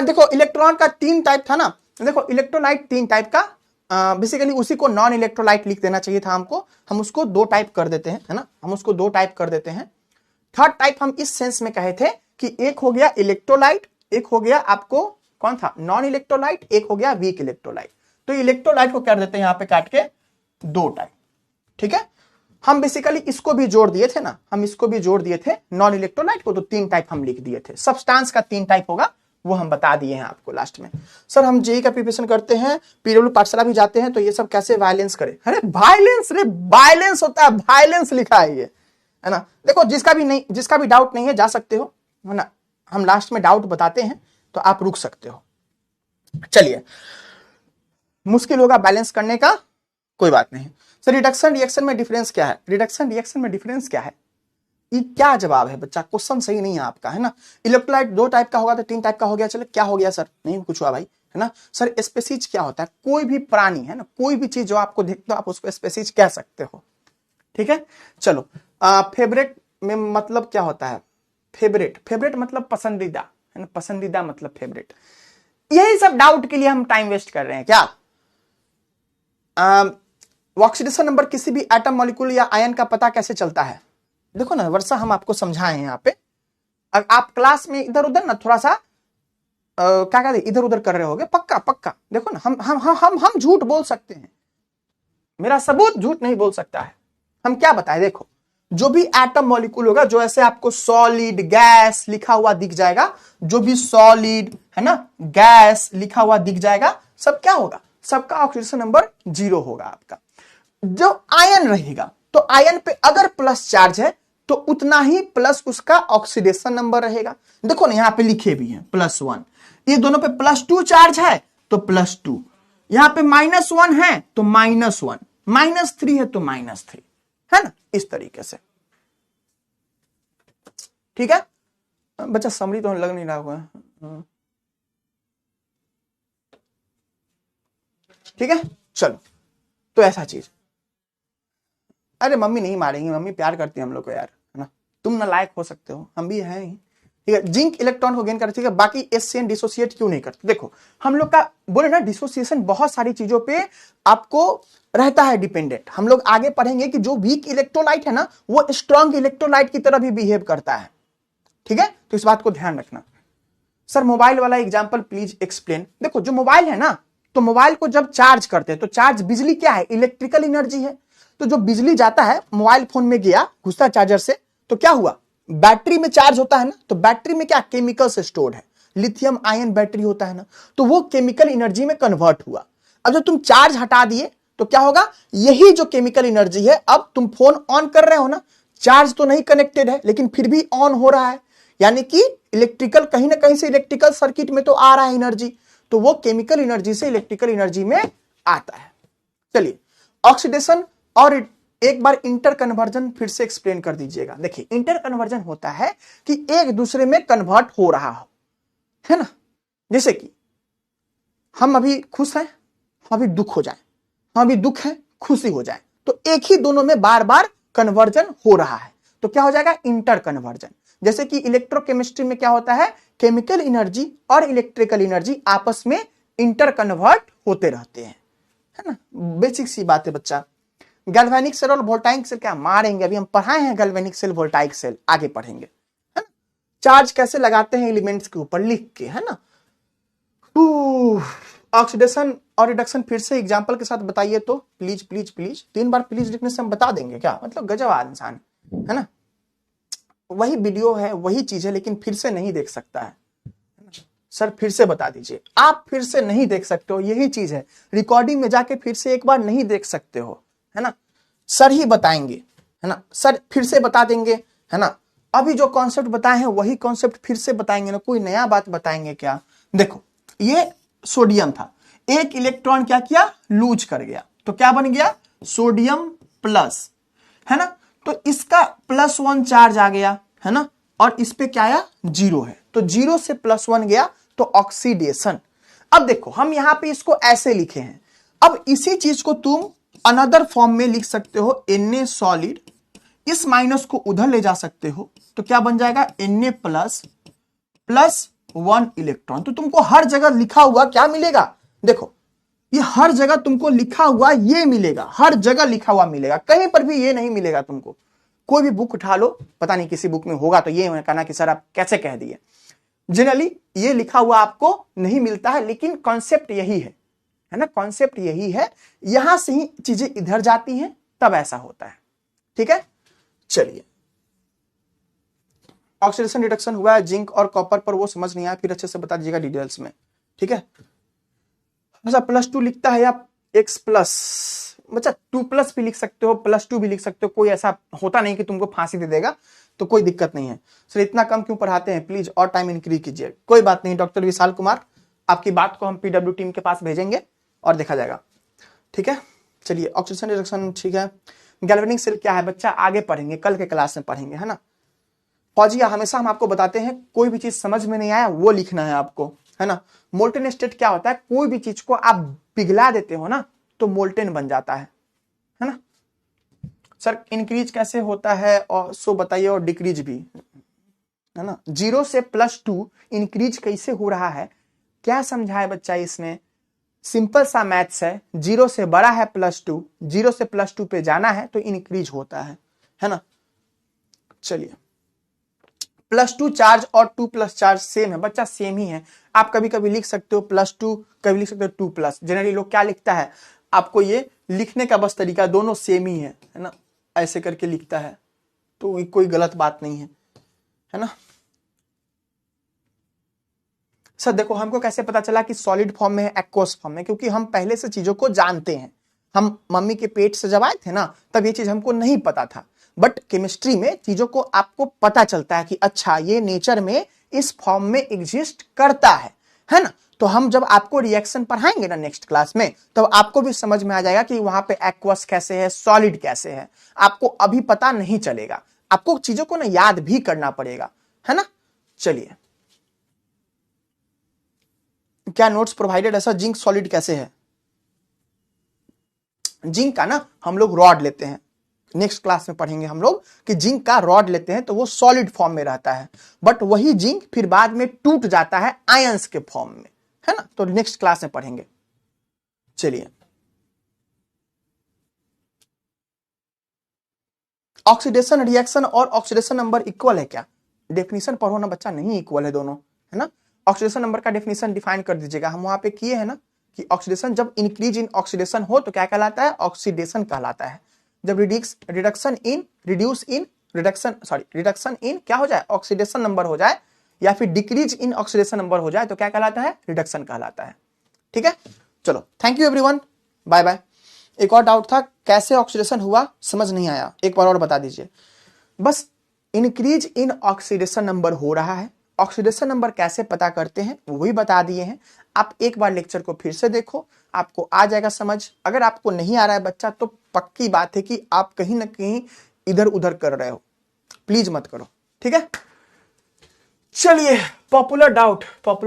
देखो इलेक्ट्रॉन का 3 टाइप था ना। देखो इलेक्ट्रोलाइट 3 टाइप का, बेसिकली उसी को नॉन इलेक्ट्रोलाइट लिख देना चाहिए था हमको, हम उसको 2 टाइप कर देते हैं, है ना, हम उसको 2 टाइप कर देते हैं। थर्ड टाइप हम इस सेंस में कहे थे कि एक हो गया इलेक्ट्रोलाइट, एक हो गया आपको कौन था, नॉन इलेक्ट्रोलाइट, एक हो गया वीक इलेक्ट्रोलाइट। तो इलेक्ट्रोलाइट को कर देते हैं यहां पे काट के 2 टाइप। ठीक है, हम बेसिकली इसको भी जोड़ दिए थे ना, हम इसको भी जोड़ दिए थे नॉन इलेक्ट्रोलाइट को, तो 3 टाइप हम लिख दिए थे। सब्सटेंस का 3 टाइप होगा, वो हम बता दिए हैं आपको लास्ट में। सर हम जेई का प्रिपरेशन करते हैं, पीडब्ल्यू पाठशाला भी जाते हैं, तो ये सब कैसे वायलेंस करें? अरे वायलेंस रे, वायलेंस होता है, वायलेंस लिखा है ये, है ना। देखो जिसका भी डाउट नहीं है जा सकते हो, है ना, हम लास्ट में डाउट बताते हैं तो आप रुक सकते हो। चलिए, मुश्किल होगा बैलेंस करने का, कोई बात नहीं। सर रिडक्शन रिएक्शन में डिफरेंस क्या है? रिडक्शन रिएक्शन में डिफरेंस क्या है? ये क्या जवाब है बच्चा? क्वेश्चन सही नहीं है आपका, है ना। इलेक्ट्रोलाइट 2 टाइप का होगा तो 3 टाइप का हो गया। चलो क्या हो गया सर? नहीं कुछ हुआ भाई, है ना। सर स्पेसीज क्या होता है? कोई भी प्राणी, है ना, कोई भी चीज जो आपको दिखता हो आप उसको स्पेसीज कह सकते हो। ठीक है, चलो। फेवरेट में मतलब क्या होता है? फेवरेट मतलब पसंदीदा, है ना, पसंदीदा मतलब फेवरेट। यही सब डाउट के लिए हम टाइम वेस्ट कर रहे हैं क्या? ऑक्सीडेशन नंबर किसी भी एटम मॉलिक्यूल या आयन का पता कैसे चलता है? देखो ना वर्षा, हम आपको समझाए हैं यहाँ पे। आप क्लास में इधर उधर ना थोड़ा सा क्या कहते इधर उधर कर रहे होगे, पक्का पक्का। देखो ना हम झूठ बोल सकते हैं, मेरा सबूत झूठ नहीं बोल सकता है। हम क्या बताएं? देखो जो भी एटम मॉलिक्यूल होगा, जो ऐसे आपको सॉलिड गैस लिखा हुआ दिख जाएगा, जो भी सॉलिड है ना गैस लिखा हुआ दिख जाएगा, सब क्या होगा? सबका ऑक्सीडेशन नंबर 0 होगा आपका। जो आयन रहेगा, तो आयन पे अगर प्लस चार्ज है तो उतना ही प्लस उसका ऑक्सीडेशन नंबर रहेगा। देखो ना यहां पे लिखे भी हैं +1, ये दोनों पे +2 चार्ज है तो +2, यहां पे -1 है तो -1, -3 है तो -3, है ना, इस तरीके से। ठीक है बच्चा, समरी तो लग नहीं रहा होगा। ठीक है, चलो, तो ऐसा चीज। अरे मम्मी नहीं मारेंगी, मम्मी प्यार करती है हम लोग को यार, है ना। तुम नालायक हो सकते हो, हम भी हैं ही। ठीक है, जिंक इलेक्ट्रॉन को गेन करती है, बाकी एससीएन डिसोसिएट क्यों नहीं करते? देखो हम लोग का बोले ना, डिसोसिएशन बहुत सारी चीजों पे आपको रहता है डिपेंडेंट। हम लोग आगे पढ़ेंगे कि जो वीक इलेक्ट्रोलाइट है ना, वो स्ट्रॉन्ग इलेक्ट्रोलाइट की तरह भी बिहेव करता है। ठीक है, तो इस बात को ध्यान रखना। सर मोबाइल वाला एग्जाम्पल प्लीज एक्सप्लेन। देखो जो मोबाइल है ना, तो मोबाइल को जब चार्ज करते हैं तो चार्ज, बिजली क्या है? इलेक्ट्रिकल एनर्जी है। तो जो बिजली जाता है मोबाइल फोन में गया, घुसा चार्जर से, तो क्या हुआ? बैटरी में चार्ज होता है ना, तो बैटरी में क्या केमिकल से स्टोर्ड है, लिथियम आयन बैटरी होता है ना, तो वो केमिकल एनर्जी में कन्वर्ट हुआ। अब जब तुम चार्ज हटा दिए तो क्या होगा? यही जो केमिकल एनर्जी है, अब तुम फोन ऑन कर रहे हो ना, चार्ज तो नहीं कनेक्टेड है लेकिन फिर भी ऑन हो रहा है, यानी कि इलेक्ट्रिकल कहीं ना कहीं से इलेक्ट्रिकल सर्किट में तो आ रहा है एनर्जी, तो वो केमिकल एनर्जी से इलेक्ट्रिकल एनर्जी में आता है। चलिए, ऑक्सीडेशन और एक बार इंटर कन्वर्जन फिर से एक्सप्लेन कर दीजिएगा। देखिए इंटर कन्वर्जन होता है कि एक दूसरे में कन्वर्ट हो रहा हो, है ना। जैसे कि हम अभी खुश हैं, हम अभी दुख हो जाए, हम अभी दुख है खुशी हो जाए, तो एक ही दोनों में बार बार कन्वर्जन हो रहा है, तो क्या हो जाएगा? Inter conversion. जैसे कि इलेक्ट्रोकेमिस्ट्री में क्या होता है? केमिकल एनर्जी और इलेक्ट्रिकल एनर्जी आपस में इंटर कन्वर्ट होते रहते हैं, है ना। बेसिक सी बात है बच्चा। गैल्वेनिक सेल और वोल्टाइक सेल क्या मारेंगे? अभी हम पढ़ाए हैं गैल्वेनिक सेल वोल्टाइक सेल, आगे पढ़ेंगे। चार्ज कैसे लगाते हैं एलिमेंट्स के ऊपर लिख के, है ना। ऑक्सीडेशन और रिडक्शन फिर से एग्जांपल के साथ बताइए तो, please please please. 3 bar please लिखने से हम बता देंगे क्या, मतलब गजब इंसान है ना। वही वीडियो है, वही चीज है, लेकिन फिर से नहीं देख सकता है। सर फिर से बता दीजिए, आप फिर से नहीं देख सकते हो, यही चीज है। रिकॉर्डिंग में जाके फिर से एक बार नहीं देख सकते हो, है ना। सर ही बताएंगे, है ना, सर फिर से बता देंगे, है ना। अभी जो कॉन्सेप्ट बताए हैं वही कॉन्सेप्ट फिर से बताएंगे ना, कोई नया बात बताएंगे क्या। देखो ये सोडियम था, एक इलेक्ट्रॉन क्या किया, लूज कर गया, तो क्या बन गया, सोडियम प्लस, है ना। तो इसका +1 चार्ज आ गया, है ना, और इस पे क्या आया, 0 है, तो 0 से +1 गया तो ऑक्सीडेशन। अब देखो हम यहां पे इसको ऐसे लिखे हैं, अब इसी चीज को तुम अनदर फॉर्म में लिख सकते हो, Na सॉलिड, इस माइनस को उधर ले जा सकते हो, तो क्या बन जाएगा, Na +1 इलेक्ट्रॉन। तो तुमको हर जगह लिखा हुआ क्या मिलेगा, देखो ये हर जगह तुमको लिखा हुआ ये मिलेगा, हर जगह लिखा हुआ मिलेगा, कहीं पर भी ये नहीं मिलेगा तुमको। कोई भी बुक उठा लो, पता नहीं किसी बुक में होगा तो ये कहना कि सर आप कैसे कह दिए। जनरली ये लिखा हुआ आपको नहीं मिलता है, लेकिन कॉन्सेप्ट यही है ना, कॉन्सेप्ट यही है। यहां से ही चीजें इधर जाती हैं, तब ऐसा होता है, ठीक है। चलिए, ऑक्सीडेशन रिडक्शन हुआ है जिंक और कॉपर पर, वो समझ नहीं आया, फिर अच्छे से बता दीजिएगा डिटेल्स में, ठीक है। अच्छा +2 लिखता है या x+, बच्चा 2+ भी लिख सकते हो, +2 भी लिख सकते हो, कोई ऐसा होता नहीं कि तुमको फांसी दे देगा, तो कोई दिक्कत नहीं है। सर इतना कम क्यों पढ़ाते हैं, प्लीज और टाइम इंक्रीज कीजिए। कोई बात नहीं डॉक्टर विशाल कुमार, आपकी बात को हम PW टीम के पास भेजेंगे और देखा जाएगा, ठीक है। चलिए ऑक्सीडेशन रिडक्शन, ठीक है। गैल्वेनिक सेल क्या है बच्चा, आगे पढ़ेंगे, कल के क्लास में पढ़ेंगे, है ना। फौजिया हमेशा हम आपको बताते हैं, कोई भी चीज समझ में नहीं आया वो लिखना है आपको, है ना। मोल्टेन स्टेट क्या होता है, कोई भी चीज को आप पिघला देते हो ना तो मोल्टेन बन जाता है ना। सर इंक्रीज कैसे होता है और सो बताइए, और डिक्रीज भी, है ना। 0 से +2 इंक्रीज कैसे हो रहा है, क्या समझा है बच्चा इसमें, सिंपल सा मैथ्स है। 0 से बड़ा है +2, 0 से +2 पे जाना है तो इंक्रीज होता है ना। चलिए +2 चार्ज और 2+ चार्ज सेम है बच्चा, सेम ही है। आप कभी कभी लिख सकते हो +2, कभी लिख सकते हो 2+। जनरली लोग क्या लिखता है, आपको ये लिखने का बस तरीका, दोनों सेम ही है ना, ऐसे करके लिखता है, तो कोई गलत बात नहीं है ना। सर देखो हमको कैसे पता चला कि सॉलिड फॉर्म में है, एक्वस फॉर्म में, क्योंकि हम पहले से चीजों को जानते हैं। हम मम्मी के पेट से जब आए थे ना, तब ये चीज हमको नहीं पता था, बट केमिस्ट्री में चीजों को आपको पता चलता है कि अच्छा ये नेचर में इस फॉर्म में एग्जिस्ट करता है ना। तो हम जब आपको रिएक्शन पढ़ाएंगे ना नेक्स्ट क्लास में, तब तो आपको भी समझ में आ जाएगा कि वहां पे एक्वस कैसे है, सॉलिड कैसे है। आपको अभी पता नहीं चलेगा, आपको चीजों को ना याद भी करना पड़ेगा, है ना। चलिए, क्या नोट्स प्रोवाइडेड, ऐसा जिंक सॉलिड कैसे है। जिंक का ना हम लोग रॉड लेते हैं, नेक्स्ट क्लास में पढ़ेंगे हम लोग कि जिंक का रॉड लेते हैं तो वो सॉलिड फॉर्म में रहता है, बट वही जिंक फिर बाद में टूट जाता है आयंस के फॉर्म में, है ना। तो नेक्स्ट क्लास में पढ़ेंगे। चलिए, ऑक्सीडेशन रिएक्शन और ऑक्सीडेशन नंबर इक्वल है क्या, डेफिनेशन पढ़ो ना बच्चा, नहीं इक्वल है दोनों, है ना। ऑक्सीडेशन नंबर का डेफिनेशन डिफाइन कर दीजिएगा, हम वहां पे किए हैं ना कि ऑक्सीडेशन जब इंक्रीज इन ऑक्सीडेशन हो तो क्या कहलाता है, ऑक्सीडेशन कहलाता है। जब रिडक्शन इन क्या हो जाए, ऑक्सीडेशन नंबर हो जाए, या फिर डिक्रीज इन ऑक्सीडेशन नंबर हो जाए तो क्या कहलाता है, रिडक्शन कहलाता है, ठीक है। चलो thank you everyone, bye bye. एक और डाउट था, कैसे ऑक्सीडेशन हुआ समझ नहीं आया, एक बार और बता दीजिए। बस इंक्रीज इन ऑक्सीडेशन नंबर हो रहा है, ऑक्सीडेशन नंबर कैसे पता करते हैं वही बता दिए हैं। आप एक बार लेक्चर को फिर से देखो, आपको आ जाएगा समझ। अगर आपको नहीं आ रहा है बच्चा, तो पक्की बात है कि आप कहीं ना कहीं इधर उधर कर रहे हो, प्लीज मत करो, ठीक है। चलिए, पॉपुलर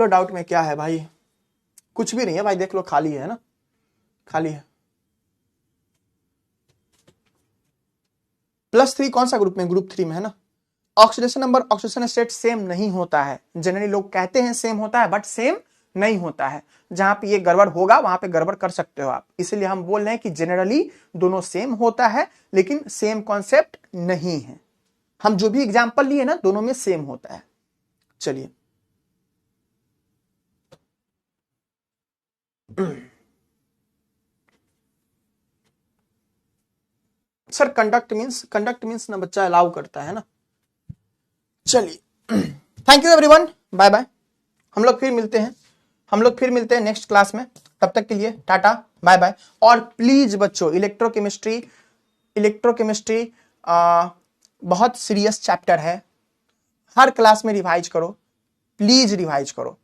डाउट में क्या है भाई, कुछ भी नहीं है भाई, देख लो खाली है ना, खाली है। +3 कौन सा ग्रुप में, ग्रुप 3 में है ना। Oxidation number oxidation state same नहीं होता है, जनरली लोग कहते हैं सेम होता है, बट सेम नहीं होता है। जहां पे ये गड़बड़ होगा वहां पे गड़बड़ कर सकते हो आप, इसलिए हम बोल रहे हैं कि जनरली दोनों सेम होता है, लेकिन सेम कॉन्सेप्ट नहीं है। हम जो भी एग्जांपल लिए ना, दोनों में सेम होता है, चलिए सर कंडक्ट मीन्स ना बच्चा अलाउ करता है ना। चलिए thank you everyone, bye bye. हम लोग फिर मिलते हैं नेक्स्ट क्लास में। तब तक के लिए टाटा बाय बाय। और प्लीज बच्चों इलेक्ट्रोकेमिस्ट्री बहुत सीरियस चैप्टर है, हर क्लास में रिवाइज करो, प्लीज रिवाइज करो।